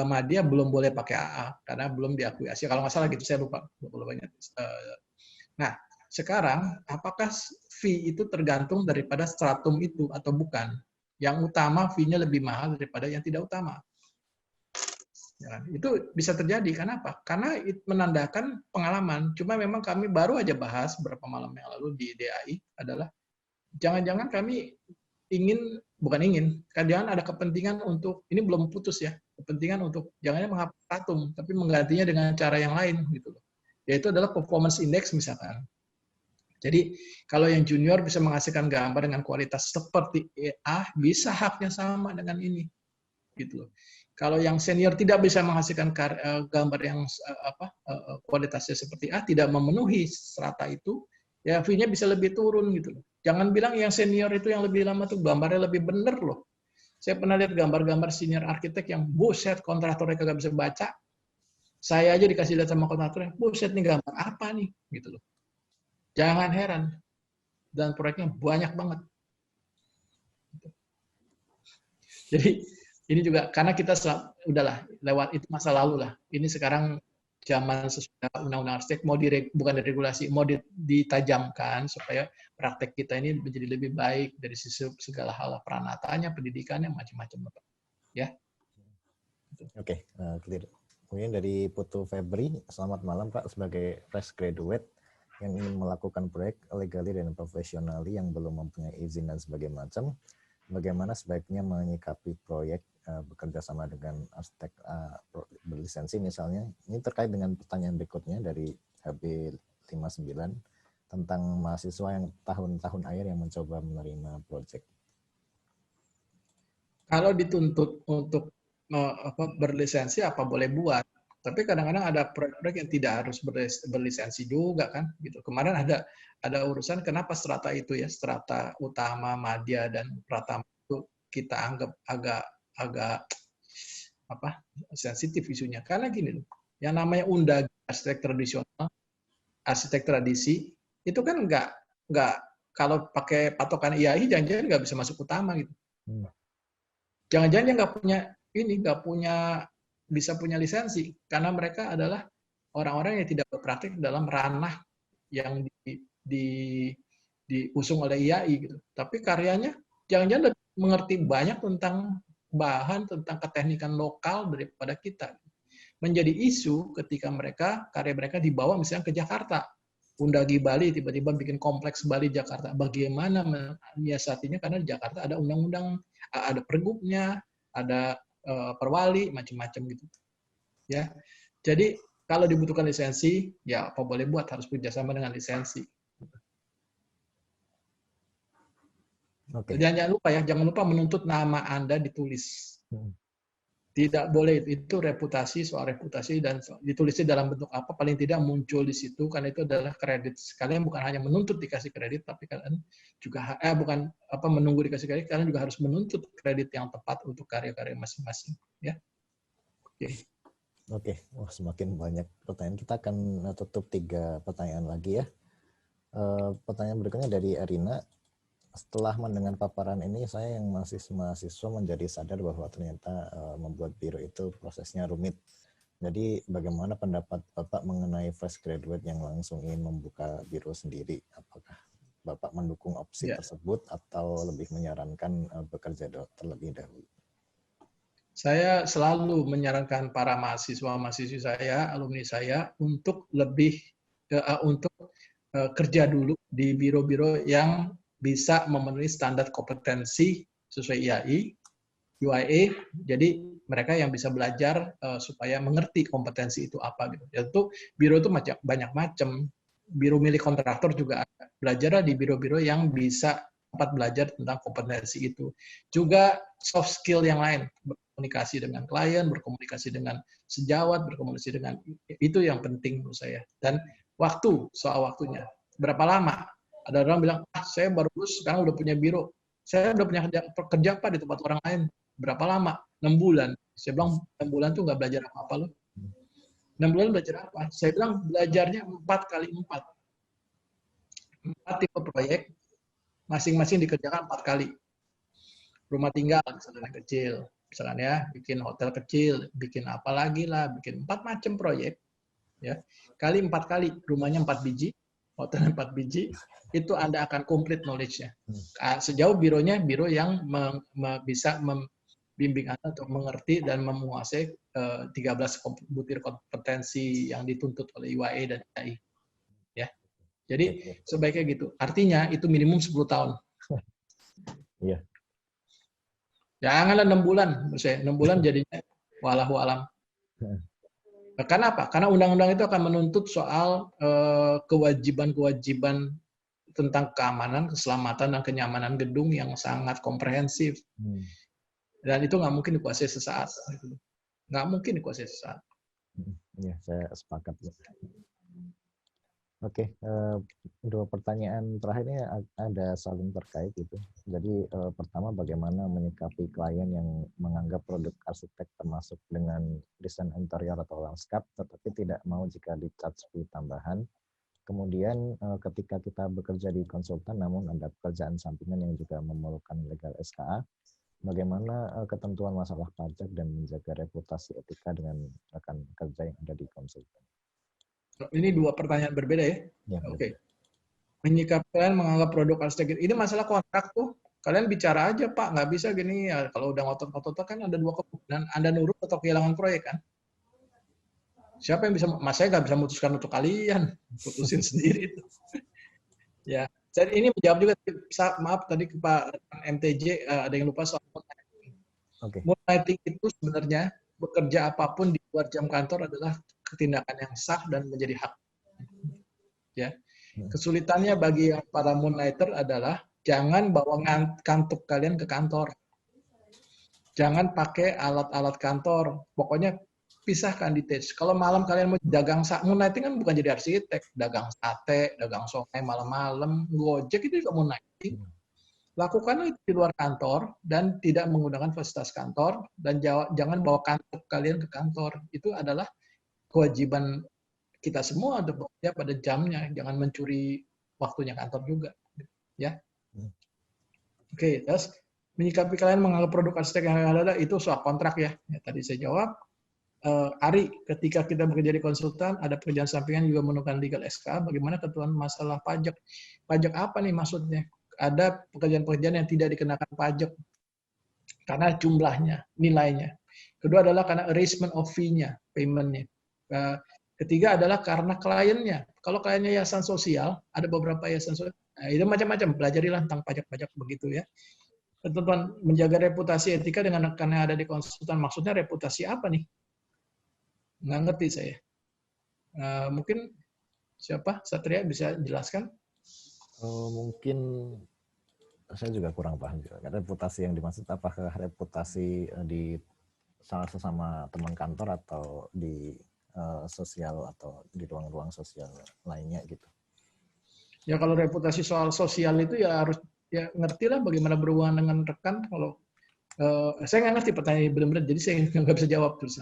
madya belum boleh pakai AA karena belum diakui Asia. Kalau nggak salah gitu, saya lupa banyak. Nah, sekarang, apakah fee itu tergantung daripada stratum itu atau bukan? Yang utama fee-nya lebih mahal daripada yang tidak utama. Ya, itu bisa terjadi. Kenapa? Karena itu menandakan pengalaman. Cuma memang kami baru aja bahas beberapa malam yang lalu di DAI adalah jangan-jangan kami jangan ada kepentingan untuk, ini belum putus ya, kepentingan untuk jangannya menghapus stratum, tapi menggantinya dengan cara yang lain gitu loh. Yaitu adalah performance index misalkan. Jadi kalau yang junior bisa menghasilkan gambar dengan kualitas seperti A, bisa haknya sama dengan ini, gitu loh. Kalau yang senior tidak bisa menghasilkan gambar yang kualitasnya seperti A, tidak memenuhi strata itu, ya fee-nya bisa lebih turun gitu loh. Jangan bilang yang senior itu yang lebih lama tuh gambarnya lebih bener loh. Saya pernah lihat gambar-gambar senior arsitek yang buset kontraktornya kagak bisa baca. Saya aja dikasih lihat sama kontraktornya, buset nih gambar apa nih, gitu loh. Jangan heran. Dan proyeknya banyak banget. Jadi ini juga karena kita udahlah lewat itu masa lalu lah. Ini sekarang zaman sesudah undang-undang arsitek bukan diregulasi, mau ditajamkan supaya praktek kita ini menjadi lebih baik dari sisi segala hal, peranataannya, pendidikannya, macam-macam. Ya. Oke, clear. Kemudian dari Putu Febri, selamat malam Pak, sebagai fresh graduate yang ingin melakukan proyek legally dan profesionally yang belum mempunyai izin dan sebagainya macam, bagaimana sebaiknya menyikapi proyek bekerja sama dengan arsitek berlisensi misalnya. Ini terkait dengan pertanyaan berikutnya dari HB 59 tentang mahasiswa yang tahun-tahun akhir yang mencoba menerima proyek. Kalau dituntut untuk berlisensi apa boleh buat, tapi kadang-kadang ada proyek-proyek yang tidak harus berlisensi juga kan gitu. Kemarin ada urusan kenapa strata itu ya, strata utama, madya dan pratama itu kita anggap agak sensitif isunya, karena gini loh, yang namanya undang arsitek tradisional, arsitek tradisi itu kan nggak kalau pakai patokan IAI jangan-jangan nggak bisa masuk utama gitu. Jangan-jangan dia nggak bisa punya lisensi karena mereka adalah orang-orang yang tidak berpraktik dalam ranah yang diusung oleh IAI gitu. Tapi karyanya jangan-jangan lebih mengerti banyak tentang bahan, tentang keteknikan lokal daripada kita. Menjadi isu ketika karya mereka dibawa misalnya ke Jakarta. Undagi Bali tiba-tiba bikin kompleks Bali Jakarta. Bagaimana menyiasatinya? Karena di Jakarta ada undang-undang, ada pergubnya, ada perwali, macam-macam gitu. Ya, jadi kalau dibutuhkan lisensi, ya apa boleh buat, harus bekerjasama dengan lisensi. Okay. Jangan lupa menuntut nama Anda ditulis. Tidak boleh, itu reputasi, soal reputasi, dan ditulisnya dalam bentuk apa, paling tidak muncul di situ, karena itu adalah kredit. Kalian bukan hanya menuntut dikasih kredit, tapi kalian juga menunggu dikasih kredit, kalian juga harus menuntut kredit yang tepat untuk karya-karya masing-masing. Ya. Oke. Wah, semakin banyak pertanyaan. Kita akan tutup 3 pertanyaan lagi ya. Pertanyaan berikutnya dari Erina. Setelah mendengar paparan ini, saya yang masih mahasiswa menjadi sadar bahwa ternyata membuat biro itu prosesnya rumit. Jadi bagaimana pendapat Bapak mengenai fresh graduate yang langsung ingin membuka biro sendiri? Apakah Bapak mendukung opsi tersebut atau lebih menyarankan bekerja terlebih dahulu? Saya selalu menyarankan para mahasiswa-mahasiswi saya, alumni saya, untuk kerja dulu di biro-biro yang bisa memenuhi standar kompetensi sesuai IAI, UIA. Jadi mereka yang bisa belajar supaya mengerti kompetensi itu apa gitu. Yaitu biro itu banyak macam. Biro milik kontraktor juga ada. Belajarlah di biro-biro yang bisa tempat belajar tentang kompetensi itu. Juga soft skill yang lain, berkomunikasi dengan klien, berkomunikasi dengan sejawat, berkomunikasi dengan itu yang penting menurut saya. Dan soal waktunya. Berapa lama? Ada orang bilang, saya baru lulus, sekarang udah punya biro. Saya udah punya kerja Pak di tempat orang lain. Berapa lama? 6 bulan. Saya bilang, 6 bulan tuh nggak belajar apa-apa loh. 6 bulan belajar apa? Saya bilang, belajarnya 4x4. 4 tipe proyek, masing-masing dikerjakan 4 kali. Rumah tinggal, misalnya kecil. Misalkan ya, bikin hotel kecil, bikin apa lagi lah, bikin 4 macam proyek. Ya, kali 4 kali, rumahnya 4 biji, hotel 4 biji, itu Anda akan complete knowledge-nya. Sejauh bironya, biro yang bisa membimbing Anda untuk mengerti dan menguasai 13 butir kompetensi yang dituntut oleh UIA dan IAI. Ya. Jadi sebaiknya gitu. Artinya itu minimum 10 tahun. Iya. Janganlah 6 bulan. Menurut saya 6 bulan jadinya wallahu alam. Karena apa? Karena undang-undang itu akan menuntut soal kewajiban-kewajiban tentang keamanan, keselamatan, dan kenyamanan gedung yang sangat komprehensif. Dan itu nggak mungkin dikuasai sesaat. Nggak mungkin dikuasai sesaat. Ya, saya sepakat. Oke, 2 pertanyaan terakhir ini ada saling terkait gitu. Jadi pertama, bagaimana menyikapi klien yang menganggap produk arsitek termasuk dengan desain interior atau landscape, tetapi tidak mau jika di-charge fee tambahan. Kemudian ketika kita bekerja di konsultan, namun ada pekerjaan sampingan yang juga memerlukan legal SKA, bagaimana ketentuan masalah pajak dan menjaga reputasi etika dengan rekan kerja yang ada di konsultan? Ini 2 pertanyaan berbeda ya? Ya, Oke. Menyikapi kalian menganggap produk arsitek, ini masalah kontrak tuh. Kalian bicara aja Pak, nggak bisa gini ya. Kalau udah ngotot-ngotot kan ada 2 kemungkinan, Anda nurut atau kehilangan proyek kan? Siapa yang bisa, saya nggak bisa memutuskan untuk kalian, putusin sendiri itu. Ya, jadi ini menjawab juga, maaf tadi ke Pak MTJ, ada yang lupa soal moonlighting. Moonlighting itu sebenarnya bekerja apapun di luar jam kantor adalah tindakan yang sah dan menjadi hak. Ya. Kesulitannya bagi para moonlighter adalah jangan bawa kantuk kalian ke kantor. Jangan pakai alat-alat kantor. Pokoknya pisahkan detach. Kalau malam kalian mau dagang moonlighting kan bukan jadi arsitek, dagang sate, dagang somai malam-malam, Gojek itu juga moonlighting. Lakukanlah itu di luar kantor dan tidak menggunakan fasilitas kantor dan jangan bawa kantuk kalian ke kantor. Itu adalah kewajiban kita semua untuk bekerja pada jamnya, jangan mencuri waktunya kantor juga, ya. Oke, terus menyikapi kalian menganggap produk arsitek yang ada itu soal kontrak ya. Tadi saya jawab. Ari, ketika kita bekerja di konsultan, ada pekerjaan sampingan juga menemukan legal SK, bagaimana ketentuan masalah pajak? Pajak apa nih maksudnya? Ada pekerjaan-pekerjaan yang tidak dikenakan pajak karena jumlahnya, nilainya. Kedua adalah karena arrangement of fee-nya, payment-nya. Ketiga adalah karena kliennya. Kalau kliennya yayasan sosial, ada beberapa yayasan sosial, itu macam-macam, pelajarilah tentang pajak-pajak begitu ya. Ketentuan menjaga reputasi etika dengan karena ada di konsultan, maksudnya reputasi apa nih? Nggak ngerti saya. Mungkin siapa? Satria bisa jelaskan? Mungkin saya juga kurang paham juga. Reputasi yang dimaksud apakah reputasi di salah sesama teman kantor atau di sosial atau di ruang-ruang sosial lainnya gitu. Ya kalau reputasi soal sosial itu ya harus ya ngerti lah bagaimana berhubungan dengan rekan. Kalau saya nggak ngerti pertanyaan benar-benar, jadi saya nggak bisa jawab terus.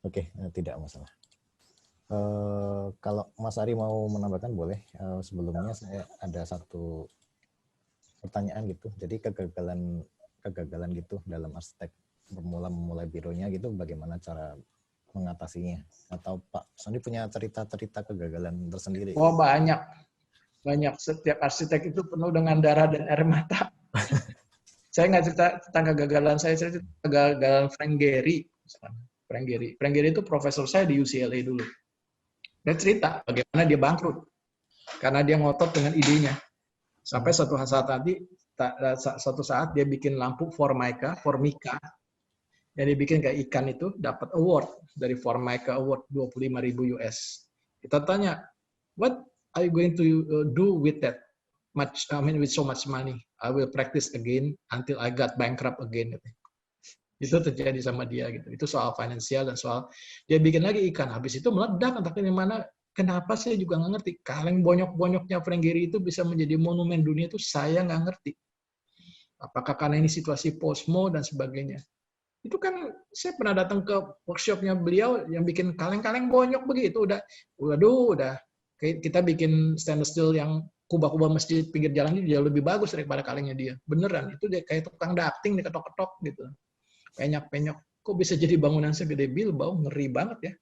Oke, tidak masalah. Kalau Mas Ari mau menambahkan boleh. Sebelumnya saya ada satu pertanyaan gitu. Jadi kegagalan gitu dalam arsitek memulai bironya gitu, bagaimana cara mengatasinya? Atau Pak Sony punya cerita-cerita kegagalan tersendiri? Oh banyak. Setiap arsitek itu penuh dengan darah dan air mata. Saya nggak cerita tentang kegagalan saya cerita kegagalan Frank Gehry. Frank Gehry itu profesor saya di UCLA dulu. Dia cerita bagaimana dia bangkrut karena dia ngotot dengan idenya. Sampai suatu saat dia bikin lampu Formica, yang dibikin kayak ikan itu dapat award dari Formica Award 25.000 US. Kita tanya, what are you going to do with that with so much money? I will practice again until I got bankrupt again. Itu terjadi sama dia gitu. Itu soal finansial dan soal dia bikin lagi ikan. Habis itu meledak entah di mana. Kenapa saya juga nggak ngerti. Kaleng bonyok-bonyoknya Frank Gehry itu bisa menjadi monumen dunia itu saya nggak ngerti. Apakah karena ini situasi posmo dan sebagainya. Itu kan saya pernah datang ke workshopnya beliau yang bikin kaleng-kaleng bonyok begitu. Udah kita bikin stainless steel yang kubah-kubah masjid pinggir jalan ini jauh lebih bagus daripada kalengnya dia. Beneran, itu dia kayak tukang ducting diketok-ketok gitu. Penyok-penyok, kok bisa jadi bangunan segede Bilbao, ngeri banget ya.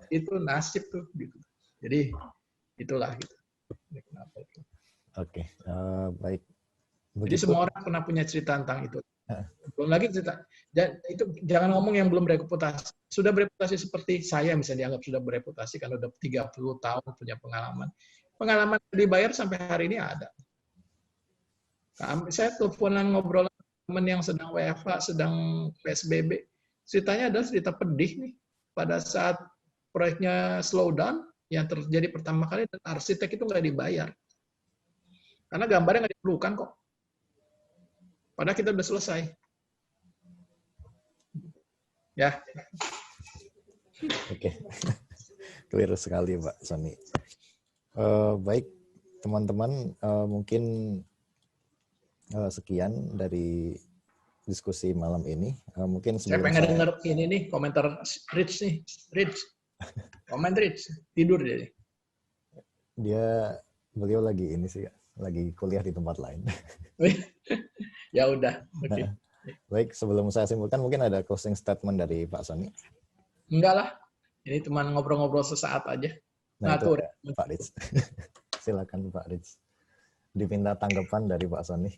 Itu nasib tuh gitu. Jadi itulah gitu. Oke, baik. Jadi Begitu. semua orang pernah punya cerita tentang itu. Belum lagi cerita. Dan itu jangan ngomong yang belum bereputasi. Sudah bereputasi seperti saya misalnya dianggap sudah bereputasi kan udah 30 tahun punya pengalaman. Pengalaman dibayar sampai hari ini ada. Saya teleponan ngobrol teman yang sedang WFH, sedang PSBB. Ceritanya adalah cerita pedih nih. Pada saat proyeknya slow down, yang terjadi pertama kali, dan arsitek itu nggak dibayar. Karena gambarnya nggak diperlukan kok. Padahal kita udah selesai. Ya. Oke. Clear sekali Pak Sony. Baik, teman-teman, mungkin sekian dari diskusi malam ini. Mungkin Saya pengen denger ini nih komentar Rich nih. Rich. Komen Rich. Tidur dia. Beliau lagi ini sih, lagi kuliah di tempat lain. Ya udah. Okay. Baik, sebelum saya simpulkan mungkin ada closing statement dari Pak Sony. Enggak lah. Ini cuma ngobrol-ngobrol sesaat aja. Nah, itu Pak Rich. Silakan Pak Rich. Diminta tanggapan dari Pak Sony.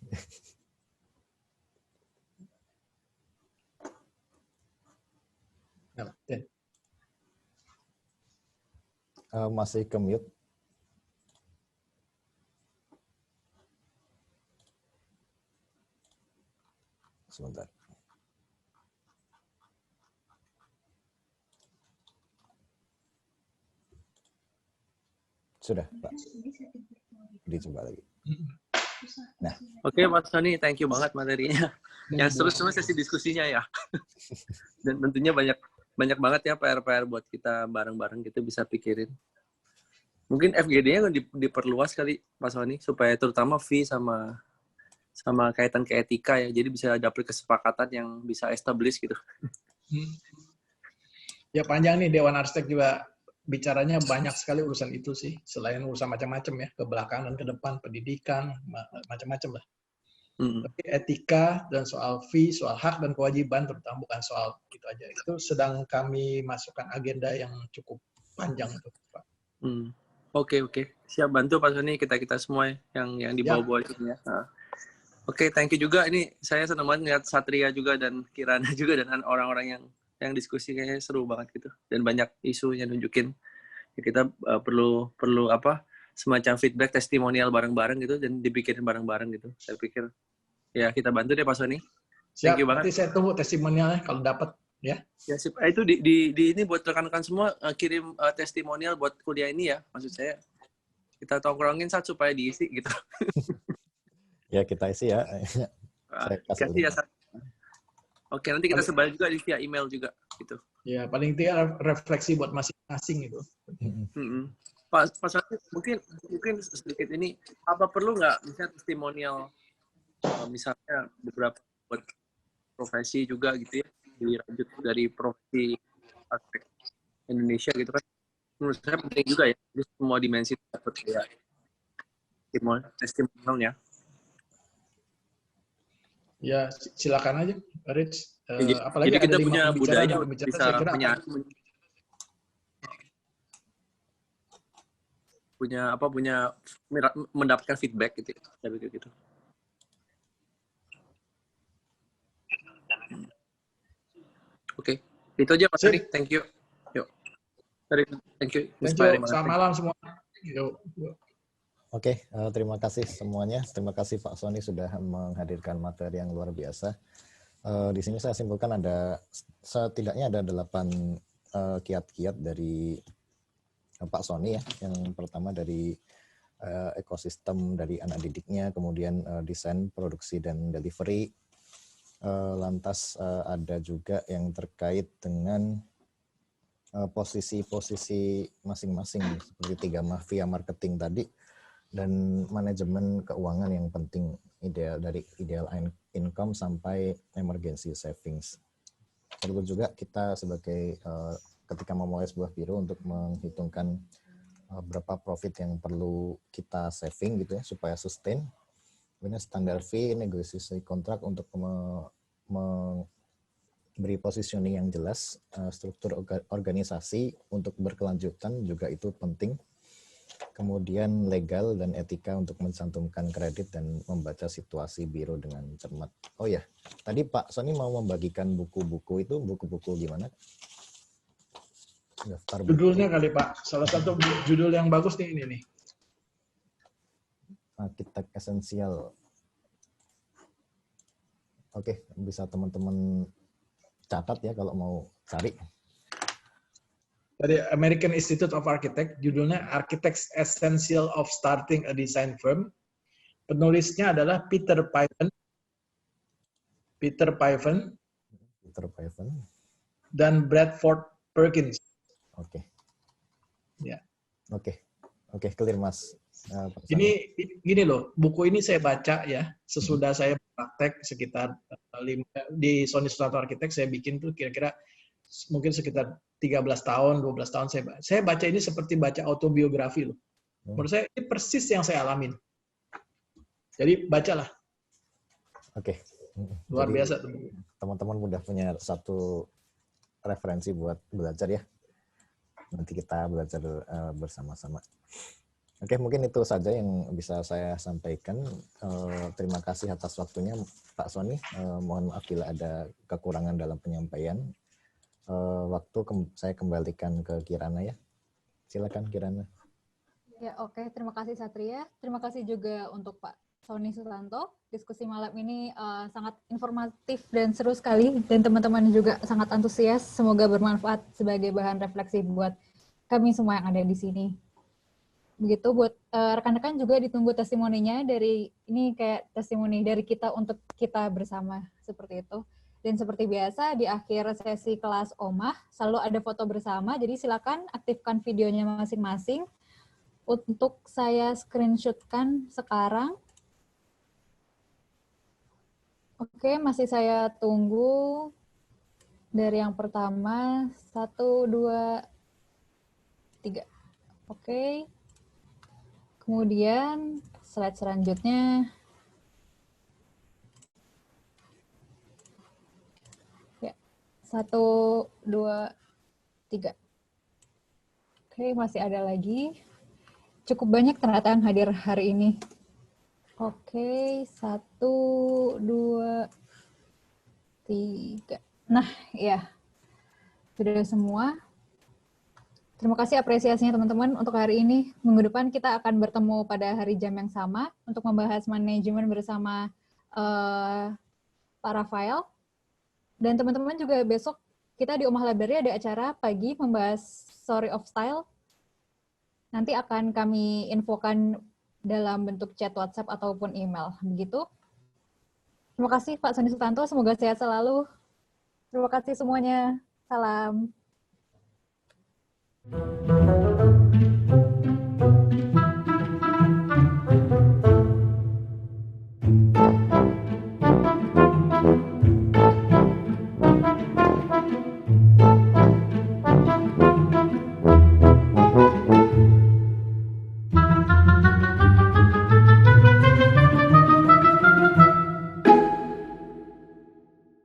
Masih ke mute. Sebentar. Sudah, Pak. Dicoba lagi. Nah, Oke, Mas Sony, thank you banget materinya. Yang seru semua sesi diskusinya ya. Dan tentunya banyak banget ya PR-PR buat kita bareng-bareng gitu bisa pikirin. Mungkin FGD-nya diperluas kali, Mas Sony, supaya terutama fee sama kaitan ke etika ya. Jadi bisa dapet kesepakatan yang bisa establish gitu. Ya panjang nih, Dewan Arsitek juga bicaranya banyak sekali urusan itu sih. Selain urusan macam-macam ya, ke belakang dan ke depan, pendidikan, macam-macam lah. Tapi etika dan soal fee, soal hak dan kewajiban, terutama bukan soal itu aja. Itu sedang kami masukkan agenda yang cukup panjang itu, Pak. Oke. Siap bantu Pak Sony, kita semua yang di bawah-bawah ini ya. Oke, thank you juga. Ini saya senang banget lihat Satria juga dan Kirana juga dan orang-orang yang diskusi kayaknya seru banget gitu. Dan banyak isu yang nunjukin ya kita perlu semacam feedback testimonial bareng-bareng gitu dan dipikirin bareng-bareng gitu. Saya pikir ya kita bantu deh Pak Sony. Siap, nanti saya tunggu testimonialnya kalau dapat ya. Ya, itu di ini buat rekan-rekan semua kirim testimonial buat kuliah ini ya. Maksud saya kita tongkrongin supaya diisi gitu. Ya kita isi ya. Saya kasih ya. Oke, nanti kita sebar juga via email juga gitu. Ya, paling tidak refleksi buat masing-masing itu. Pak Sony, mungkin sedikit ini apa perlu nggak misalnya testimonial misalnya beberapa buat profesi juga gitu ya, dilanjut dari profesi arsitek Indonesia gitu kan, menurut saya penting juga ya, jadi semua dimensi dapat ya testimonialnya. Ya silakan aja, Rich. Apalagi jadi kita ada punya budaya bisa punya mendapatkan feedback gitu ya, saya pikir gitu. Oke, itu aja Mas Ari. Thank you. Yuk. Thank you. Selamat malam semua. Yuk. Oke, terima kasih semuanya. Terima kasih Pak Sony sudah menghadirkan materi yang luar biasa. Di sini saya simpulkan setidaknya ada 8 kiat-kiat dari Pak Sony ya. Yang pertama dari ekosistem dari anak didiknya, kemudian desain, produksi, dan delivery. Lantas ada juga yang terkait dengan posisi-posisi masing-masing seperti 3 mafia marketing tadi dan manajemen keuangan yang penting, dari ideal income sampai emergency savings. Perlu juga kita sebagai ketika memulai sebuah biro untuk menghitungkan berapa profit yang perlu kita saving gitu ya supaya sustain. Kemudian standar fee, negosiasi kontrak untuk memberi positioning yang jelas, struktur organisasi untuk berkelanjutan juga itu penting. Kemudian legal dan etika untuk mencantumkan kredit dan membaca situasi biro dengan cermat. Oh ya, tadi Pak Sony mau membagikan buku-buku itu, buku-buku gimana? Daftar buku. Judulnya kali Pak, salah satu judul yang bagus nih ini nih. Arsitek esensial. Oke, bisa teman-teman catat ya kalau mau cari. Dari American Institute of Architects, judulnya Architects Essential of Starting a Design Firm. Penulisnya adalah Peter Piven dan Bradford Perkins. Oke. Ya. Oke, clear Mas. Ini gini loh, buku ini saya baca ya sesudah saya praktek sekitar di Sony Susanto Arsitek, saya bikin tuh kira-kira mungkin sekitar 13 tahun, 12 tahun saya baca ini seperti baca autobiografi loh. Menurut saya ini persis yang saya alamin. Jadi bacalah. Oke. Luar Jadi, biasa tuh. Teman-teman udah punya satu referensi buat belajar ya. Nanti kita belajar bersama-sama. Oke, mungkin itu saja yang bisa saya sampaikan. Terima kasih atas waktunya Pak Sony. Mohon maaf bila ada kekurangan dalam penyampaian. Waktu saya kembalikan ke Kirana ya. Silakan Kirana. Ya, oke. Terima kasih Satria. Terima kasih juga untuk Pak Sony Susanto. Diskusi malam ini sangat informatif dan seru sekali. Dan teman-teman juga sangat antusias. Semoga bermanfaat sebagai bahan refleksi buat kami semua yang ada di sini. Begitu buat rekan-rekan juga ditunggu testimoninya dari ini kayak testimoni dari kita untuk kita bersama seperti itu. Dan seperti biasa di akhir sesi kelas Omah selalu ada foto bersama. Jadi silakan aktifkan videonya masing-masing. Untuk saya screenshotkan sekarang. Oke, masih saya tunggu dari yang pertama 1, 2, 3. Oke. Kemudian slide selanjutnya. Ya, 1, 2, 3. Oke, masih ada lagi. Cukup banyak ternyata yang hadir hari ini. Oke, 1, 2, 3. Nah, ya. Sudah semua. Terima kasih apresiasinya teman-teman untuk hari ini. Minggu depan kita akan bertemu pada hari jam yang sama untuk membahas manajemen bersama Pak Rafael. Dan teman-teman juga besok kita di Omah Library ada acara pagi membahas Story of Style. Nanti akan kami infokan dalam bentuk chat WhatsApp ataupun email. Begitu. Terima kasih Pak Soni Sutanto, semoga sehat selalu. Terima kasih semuanya. Salam.